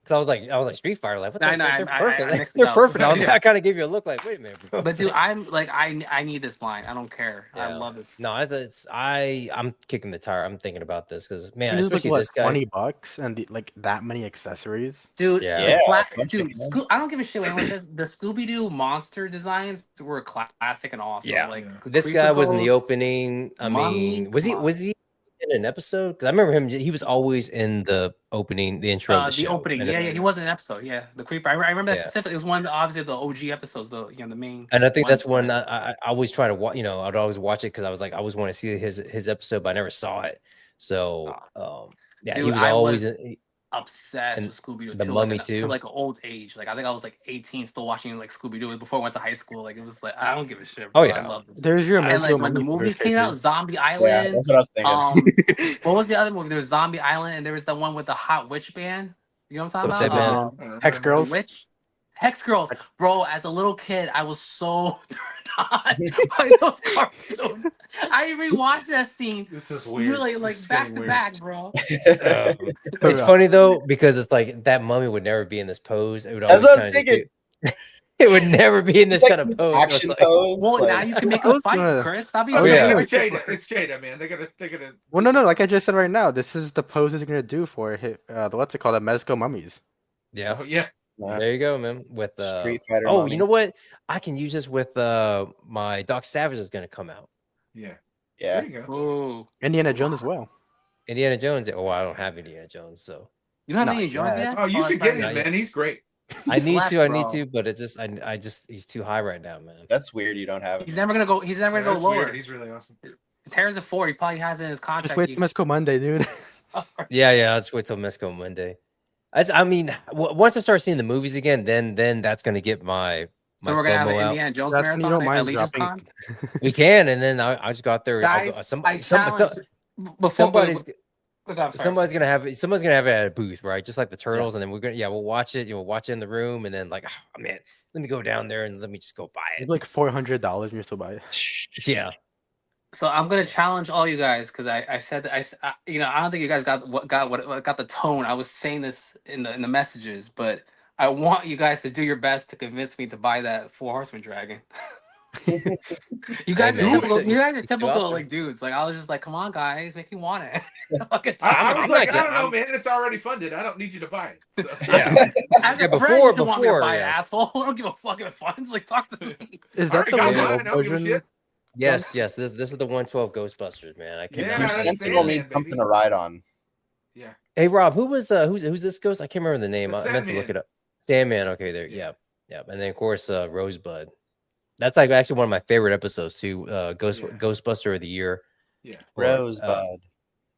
because I was like Street Fighter, like what I the, know, they're I perfect. mixed it They're up. perfect. I was Yeah. I kind of gave you a look like, wait a minute, bro. but dude, I'm like, I need this line. I don't care. I Yeah. love this. No, I'm kicking the tire. I'm thinking about this because man, It was like especially what, this guy. $20 and like that many accessories. Dude, Yeah. dude, I don't give a shit what anyone says. The Scooby Doo monster designs were classic and awesome. Yeah. Like the This Creeper guy was in the Ghost, opening. I Mummy, mean, was come on. he in an episode? Because I remember him. He was always in the opening, the intro of the the show. opening. And Yeah, it- yeah, he was in an episode. Yeah, the Creeper. I remember that Yeah. specifically. It was one, obviously, the OG episodes. The main. And I think that's ones, when but- I always try to watch. You know, I'd always watch it because I was like, I always want to see his episode, but I never saw it. So, yeah, he Dude, was I always. was obsessed and with Scooby Doo the till Mummy like, too. till like an old age. Like I think I was like 18, still watching like Scooby Doo before I went to high school. Like it was like I don't give a shit. Oh, Bro. yeah. I love this. There's your And like Mezco when the Mummy movies figures, came out, too. Zombie Yeah, Island. that's what I was thinking. What was the other movie? There was Zombie Island, and there was the one with the hot witch band. You know what I'm What's talking that about? band? Hex The Girls. Witch. Hex Girls. Bro, as a little kid, I was so turned on by those cartoons. I rewatched that scene. This is You're weird. like This is back getting to weird. back, bro. It's funny though because it's like that mummy would never be in this pose. It would always That's what I was kinda just thinking. it would never be in this It's kind like of this pose. where it's action like- pose. Well, like- now you can make I a was fight, gonna- Chris. Stop being I I was mean, gonna- it's Jada. It's Jada, man. They're gonna. Well, no, like I just said right now, this is the poses they're gonna do for the what's it called, the Mezco mummies. Yeah, Oh, yeah. there you go, man. With Street Fighter. oh, you know mummies. what? I can use this with my Doc Savage is gonna come out. Yeah. Yeah. There you go. Ooh. Indiana Jones as well. Indiana Jones. Oh, I don't have Indiana Jones, so You don't have Not any Jones yet. yet? Oh, you that's should get fine. him, man. He's great. I need slaps, to. I bro. need to, but it just I just he's too high right now, man. That's weird. You don't have it. He's never gonna go. He's never Yeah, gonna that's go lower. weird. He's really awesome. His hair's a 4. He probably has it in his Just contract. wait till Mezco Monday, dude. Yeah, I'll just wait till Mezco Monday. I mean, once I start seeing the movies again, then that's gonna get my. So we're gonna have an FOMO out. Indiana Jones That's when you marathon don't at mind Allegiance dropping. Con. We can, and then I just go out there. I'll go- Guys, some- I some- challenge. Before somebody's I'm sorry. somebody's gonna have it at a booth, right? Just like the turtles, and then we'll watch it. We'll watch it in the room, and then like, oh man, let me go down there and let me just go buy It's it. like $400 and you still buy it. Yeah, So I'm gonna challenge all you guys because I said that I don't think you guys got the tone. I was saying this in the messages, but I want you guys to do your best to convince me to buy that Four Horseman Dragon. You guys man, are typical. he's You guys are still out typical there. like dudes. Like I was just like, come on, guys, make me want it. I was I'm like, not I don't know, getting- man. It's already funded. I don't need you to buy it. So. Yeah. As Yeah, a friend, you don't want me to before, buy it, yeah. asshole. I don't give a fuck if it funds. Like talk to me. Is I that already the got one Yeah. mine. I don't give a version? shit. Yes. This is the 112 Ghostbusters, man. I Yeah, cannot. New that's Sentinel Sandman, needs something baby. to ride on. Yeah. Hey Rob, who's this ghost? I can't remember the name. The I meant to look Sandman. it up. Sandman. Okay, there. Yeah. Yeah. And then of course Rosebud. That's like actually one of my favorite episodes too. Ghostbuster of the Year. Yeah. Or, Rosebud.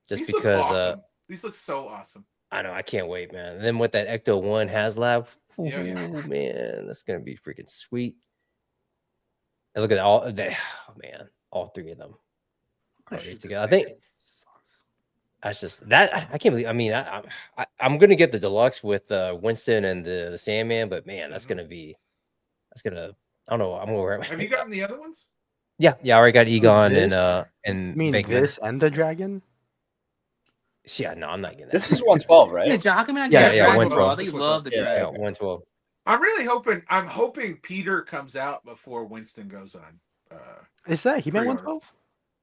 just These because look awesome. These look so awesome. I know I can't wait, man. And then with that Ecto 1 HasLab, Yeah. man, that's gonna be freaking sweet. And look at all of that. Oh man, all three of them. I'm gonna Ready shoot to this go. I thing. think that's just that. I can't believe. I mean, I'm gonna get the deluxe with Winston and the Sandman, but man, that's gonna be. That's gonna. I don't know. I'm gonna. Have you gotten the other ones? Yeah. I already got Egon this? and I mean, Venkman. this and the dragon? Yeah, no, I'm not getting that. This is 112, Yeah, right? John, how come you're not Yeah, getting yeah, Dragon 112. Ball? I think you love the Yeah. yeah, Dragon. 112. I'm hoping Peter comes out before Winston goes on. Is that He-Man Pre-order. 112?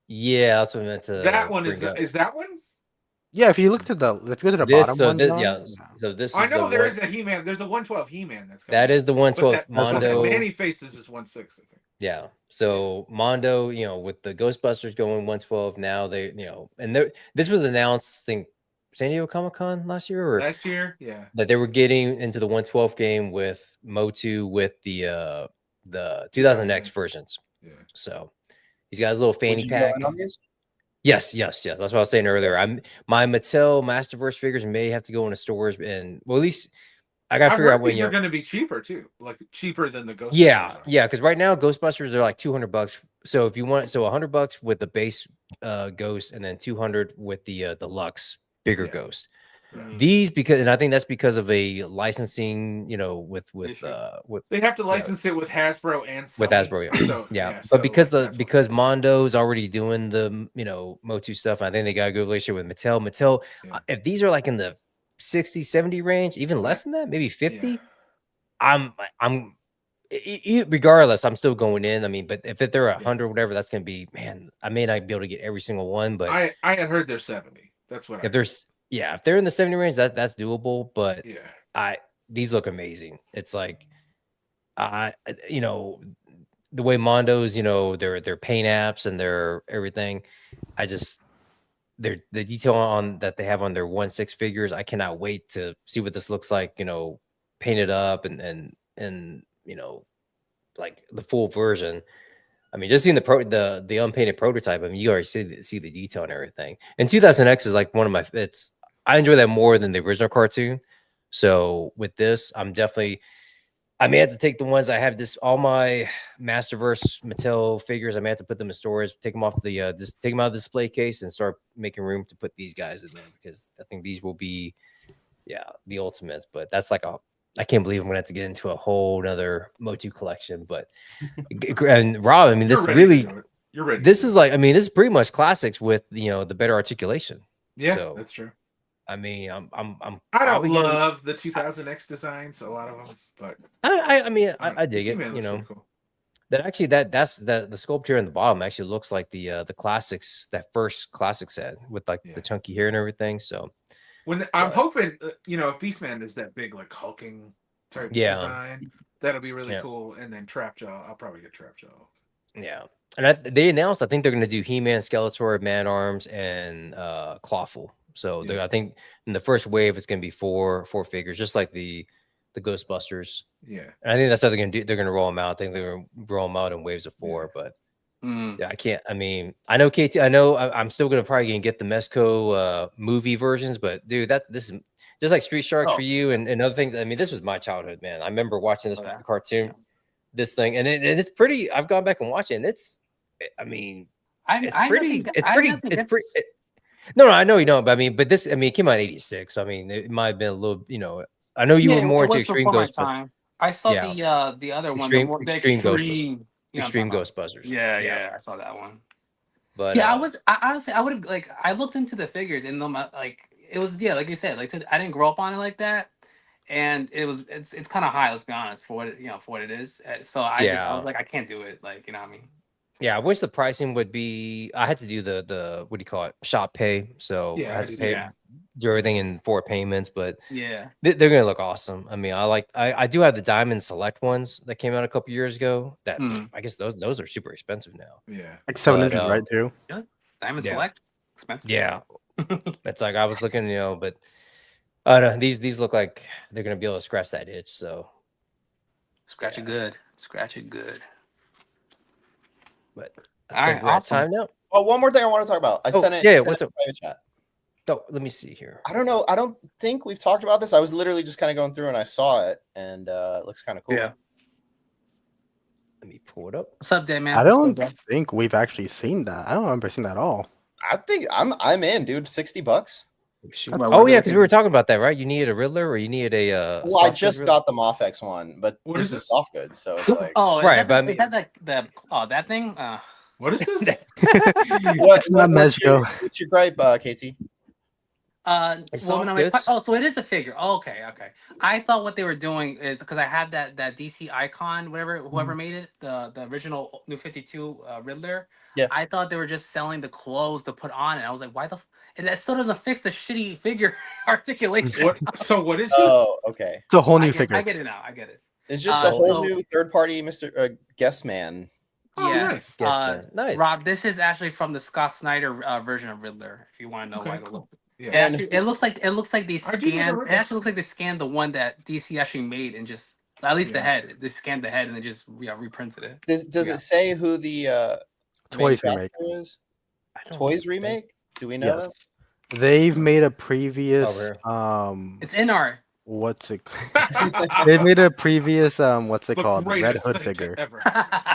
Yeah, that's what I meant to. That one bring up. is that one? Yeah, if you look to the if you go to the This. bottom So one, this. John, Yeah. So this. I is know the there one, is a He-Man. There's a 112 He-Man that's coming That out. is the But 112 that Mondo. Manny Faces is 1/6, I think. Yeah. So Mondo, with the Ghostbusters going 112 now, they, and this was announced, I think, San Diego Comic-Con last year, or Last year, yeah. that they were getting into the 112 game with Motu with the 2000X versions. Yeah. So he's got his little Would fanny you go pack. in on these? Yes. That's what I was saying earlier. My Mattel Masterverse figures may have to go into stores, and well, at least I gotta I've figure heard out when these are going to be cheaper too, like cheaper than the Ghostbusters. Yeah, are. yeah, because right now Ghostbusters are like $200. So if you want, so $100 with the base Ghost, and then 200 with the deluxe bigger Yeah. Ghost. Yeah. These and I think that's because of a licensing, with They have to license it with Hasbro and Sony. with Hasbro, yeah. So, yeah. so, But because that's what- because Mondo's already doing the Motu stuff, I think they got a good relationship with Mattel. Mattel, Yeah. if these are like in the 60, 70 range, even less than that, maybe 50. Yeah. I'm regardless, I'm still going in. I mean, but if they're 100 or whatever, that's gonna be, man, I may not be able to get every single one, but I had heard they're 70. That's what if they're in the 70 range, that's doable. But yeah. these look amazing. It's like the way Mondo's, their paint apps and their everything. The detail on that they have on their 1/6 figures. I cannot wait to see what this looks like, painted up and like the full version. I mean, just seeing the unpainted prototype. I mean, you already see the detail and everything. And 2000X is like one of my. I enjoy that more than the original cartoon. So with this, I may have to take the ones I have. All my Masterverse Mattel figures. I may have to put them in storage. Take them off take them out of the display case and start making room to put these guys in there, because I think these will be, the ultimates. But that's like I can't believe I'm gonna have to get into a whole nother Motu collection. But and Rob, I mean, this You're ready. This is like, I mean, this is pretty much classics with the better articulation. Yeah, so, that's true. I mean, I don't love the 2000X designs, a lot of them, but I dig it. Cool. That actually that's the sculpture in the bottom actually looks like the classics, that first classic set with like the chunky hair and everything. So I'm hoping if Beastman is that big, like hulking type design, that'll be really cool. And then Trapjaw, I'll probably get Trapjaw. Yeah, and they announced, I think they're going to do He-Man, Skeletor, Man-Arms, and Clawful. So I think in the first wave it's going to be four figures, just like the Ghostbusters. Yeah, and I think that's how they're going to do. They're going to roll them out. I think they're going to roll them out in waves of 4. But I can't. I mean, I know KT. I know I'm still going to probably get the Mezco movie versions. But dude, this is just like Street Sharks for you and other things. I mean, this was my childhood, man. I remember watching this cartoon, this thing, and it's pretty. I've gone back and watched it, and it's. I mean, it's pretty. No, I know you know, but I mean, but it came out in '86. So I mean, it might have been a little, I know you were more into Extreme Ghostbusters. I saw the other one, Extreme Ghostbusters. Extreme Ghostbusters. Yeah, I saw that one. But Yeah, I honestly, I would have like, I looked into the figures and them like it was, yeah, like you said, like I didn't grow up on it like that, and it's kind of high. Let's be honest for what for what it is. So I was yeah, like, I can't do it. Like, you know what I mean? yeah. I wish the pricing would be. I had to do the what do you call it, shop pay. So I Yeah, I had to did pay too. Yeah, do everything in 4 payments, but yeah. they're gonna look awesome. I mean, I do have the Diamond Select ones that came out a couple years ago. That Mm. I guess those are super expensive now. Yeah. Like 7 inches, But right? Too. Yeah. Diamond yeah, Select, expensive. yeah. It's like I was looking, but I don't know, these look like they're gonna be able to scratch that itch. So, Scratch yeah. it good. Scratch it good. But I All think right, we're at awesome. time now. Oh, one more thing I want to talk about. I Oh, sent it. yeah, I sent what's it up? in private chat. Oh, let me see here. I don't know. I don't think we've talked about this. I was literally just kind of going through and I saw it, and it looks kind of cool. Yeah. Let me pull it up. What's up, Dan, man? I What's don't up, Dan? think we've actually seen that. I don't remember seeing that at all. I think I'm in, dude. $60. Shoot. About Oh what yeah, they're because we were talking about that, right? You needed a Riddler or you needed a Well, I soft goods just Riddler? got the Mofex one, but What this is is it? soft goods, so it's like Oh, is Right, that but I the, is mean- that the that thing? What is this? It's not Mezco. what's your gripe, KT? It's well, soft no, goods. oh, so it is a figure. Oh, okay, okay. I thought what they were doing is because I had that DC icon, whatever, whoever made it, the original New 52 Riddler. Yeah. I thought they were just selling the clothes to put on it. I was like, why the? And that still doesn't fix the shitty figure articulation. What? So what is this? Oh, okay. It's a whole new I figure. get it now. I get it. It's just a whole so- new third-party Mr. Guest Man. Oh, Yeah. nice. Yes, man. Nice. Rob, this is actually from the Scott Snyder version of Riddler. If you want to know Okay, why the cool. look. Yeah. And- Actually, it looks like they I do like a scanned. It Riddler. actually looks like they scanned the one that DC actually made and just at least the Yeah. head. They scanned the head and they just reprinted it. Does Yeah. it say who the Toys manufacturer remake. is? I don't Toys think- remake? Do we know Yes. that? They've made a previous Over. It's in our. what's it? They made a previous what's it The called? Red greatest Hood thing figure, ever.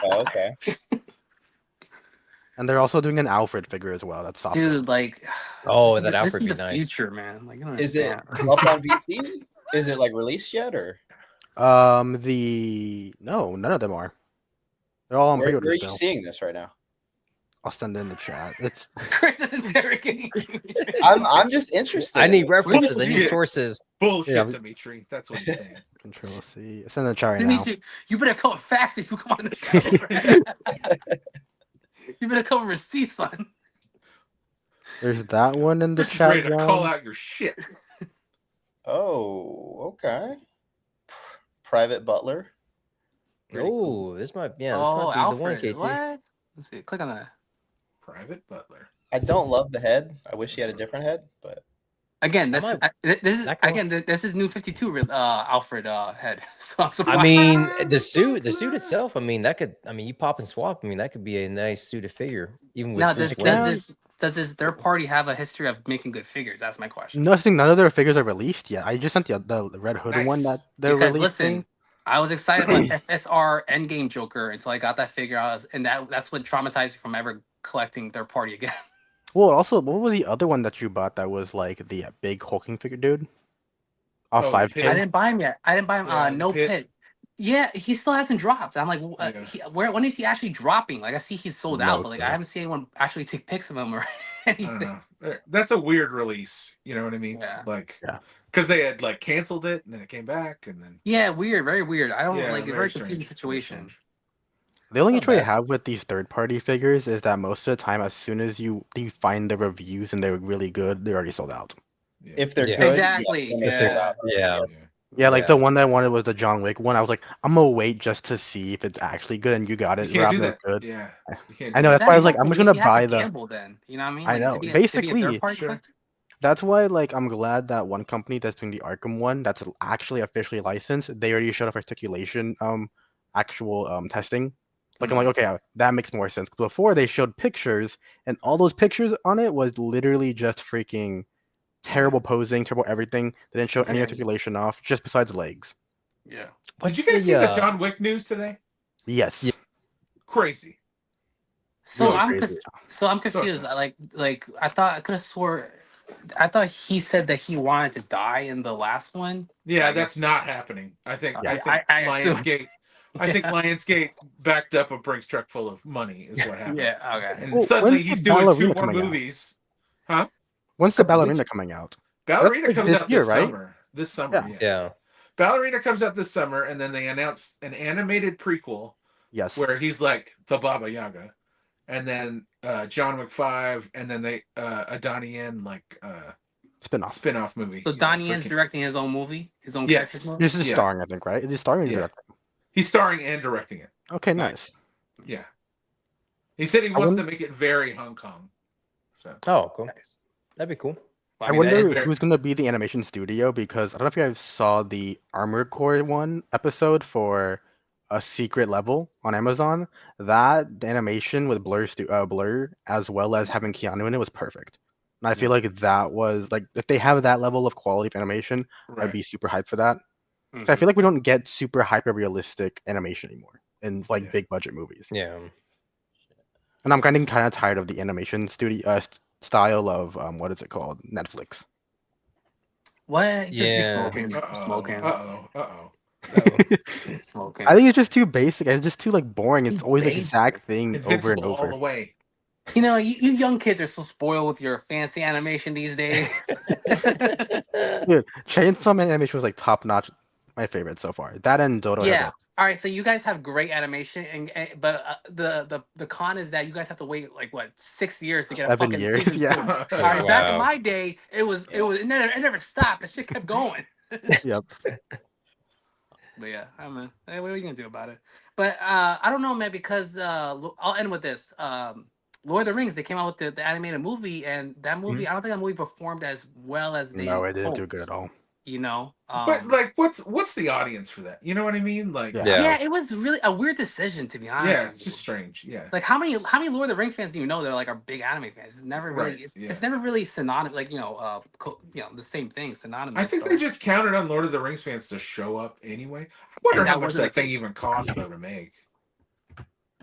Oh, okay. and they're also doing an Alfred figure as well. That's soft. Dude, like, Oh, this that is Alfred the be nice. future, man. Like, you don't Is it understand. up on VC? Is it like released yet, or None of them are. They're all on where pre-order are you still. seeing this right now? I'll send it in the chat. It's I'm just interested. I in need it. references. I need Bullshit. sources. Bullshit, Yeah. Dimitri. That's what he's saying. Control C. Send the chat right now. Dimitri, you better come fast if you come on the show. You better come with receipts, son. There's that one in the This is ready chat, to call John. out your shit. Oh, okay. Private Butler. Pretty cool. Oh, this might be the one, Alfred. KT. What? Let's see. Click on that. Private Butler. I don't love the head. I wish he had a different head, but Again, That this is that come again this is New 52 Alfred head. So I'm surprised. I mean, the suit itself. I mean, you pop and swap. I mean, that could be a nice suited figure, even with now Bruce does Wayne. this third party have a history of making good figures? That's my question. None of their figures are released yet. I just sent the Red Hood one Nice. that they're Because releasing. listen, I was excited about SSR Endgame Joker until I got that figure. And that's what traumatized me from ever collecting third party again. Well, also, what was the other one that you bought that was like the big hulking figure dude? Off Oh, the 5K. Pit. I didn't buy him yet. I didn't buy him. Yeah, the No Pit. pit. Yeah, he still hasn't dropped. I'm like, Yeah. when is he actually dropping? Like, I see he's sold out, but like, Okay. I haven't seen anyone actually take pics of him or I anything. don't know. That's a weird release. You know what I mean? Yeah. Like, Yeah. because they had like canceled it and then it came back and then. Yeah, weird, very weird. I don't Yeah, like a very very strange, confusing very situation. strange. The only Not issue I bad. have with these third-party figures is that most of the time, as soon as you find the reviews and they're really good, they're already sold out. Yeah. if they're Yeah. good, Exactly, yes, then it's yeah. sold out. Yeah. Yeah, like the Yeah. one that I wanted was the John Wick one. I was like, I'm gonna wait just to see if it's actually good, and you got You it. can't Rob, do that's that. good. Yeah. You can't I do know, that. that's why I was like, That's I'm what just gonna you have buy to the. gamble then. You know what I mean? I Like, know. to be a Basically, third-party Sure. collector. That's why, like, I'm glad that one company that's doing the Arkham one, that's actually officially licensed, they already showed up articulation, actual testing. Like, I'm like, okay, that makes more sense. Before they showed pictures, and all those pictures on it was literally just freaking terrible posing, terrible everything. They didn't show any Okay. articulation off, just besides legs. Yeah. Did you guys see the John Wick news today? Yes. Yeah. Crazy. So Really I'm crazy. I'm confused. sad. I thought I could have swore. I thought he said that he wanted to die in the last one. Yeah, I that's guess- not happening. I think. Yeah. I think I assume. Lionsgate. I think Lionsgate backed up a Brinks truck full of money is what happened. Yeah. Okay. And Well, suddenly when's the he's doing 2 ballerina more coming out? movies. Huh? When's the Couple weeks. ballerina coming out? Ballerina like comes this out year, this right? summer. This summer, Yeah. Yeah. Ballerina comes out this summer, and then they announced an animated prequel Yes. where he's like the Baba Yaga, and then John Wick 5, and then they a Donnie Yen Spin-off. spin-off movie. So Donnie Yen's directing his own movie, his own Yes. character's movie. This is Yeah. starring, I think, right? Is he starring or Yeah. directing? He's starring and directing it. Okay, nice. Yeah. He said he I wants wonder- to make it very Hong Kong. So Oh, cool. Nice. That'd be cool. Well, I mean, that wonder is- who's going to be the animation studio, because I don't know if you guys saw the Armored Core one episode for a secret level on Amazon. That animation with Blur, as well as having Keanu in it, was perfect. And I feel like that was like, if they have that level of quality of animation, right. I'd be super hyped for that. Mhm. So I feel like we don't get super hyper realistic animation anymore in like Yeah. big budget movies. Yeah. And I'm kind of tired of the animation studio style of what is it called? Netflix. What? You're Yeah. smoking. You're smoking. Uh-oh. You're smoking. I think it's just too basic. It's just too like boring. It's Too always the basic. exact thing over and Invincible all the over. way. You know, you young kids are so spoiled with your fancy animation these days. Dude, Chainsaw Man animation was like top notch. My favorite so far. That and Dodo. Yeah. All right. So you guys have great animation, but the con is that you guys have to wait like what 6 years to get a 7 fucking years, season yeah. 2. All right. Back in Wow. my day, it never stopped. The shit kept going. Yep. But yeah, I mean, hey, what are you gonna do about it? But I don't know, man, because I'll end with this. Lord of the Rings, they came out with the animated movie, and that movie, I don't think that movie performed as well as they No, it didn't do hoped, good at all. You know, But like, what's the audience for that? You know what I mean? Like, Yeah. yeah, it was really a weird decision, to be honest. yeah, with it's you. just strange. Yeah. Like how many Lord of the Rings fans do you know that like are big anime fans? It's never really Right, it's never really synonymous, like the same thing synonymous. I think so. they just counted on Lord of the Rings fans to show up anyway. I wonder And how that much wasn't that the thing case. even cost though to make.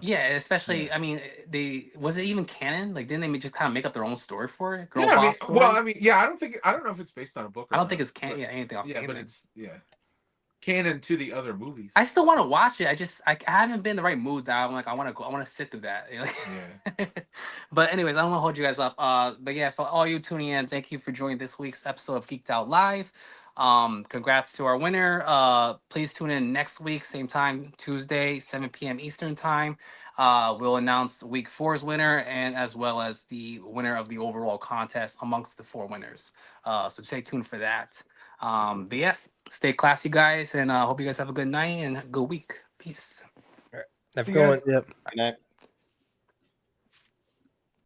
Yeah, especially Yeah. I mean, was it even canon? Like, didn't they just kind of make up their own story for it? Girl Yeah, boss story? I don't know if it's based on a book. Or I don't not, think it's canon. but- Yeah, anything off Yeah, canon. but it's canon to the other movies. I still want to watch it. I haven't been in the right mood that I'm like I want to sit through that. Yeah. But anyways, I don't want to hold you guys up. But yeah, for all you tuning in, thank you for joining this week's episode of Geeked Out Live. Congrats to our winner. Please tune in next week, same time, Tuesday, 7 p.m. Eastern time. We'll announce week 4's winner and as well as the winner of the overall contest amongst the 4 winners. So stay tuned for that. But yeah, stay classy, guys, and hope you guys have a good night and a good week. Peace. Have See a you good guys. one. Yep. Good night.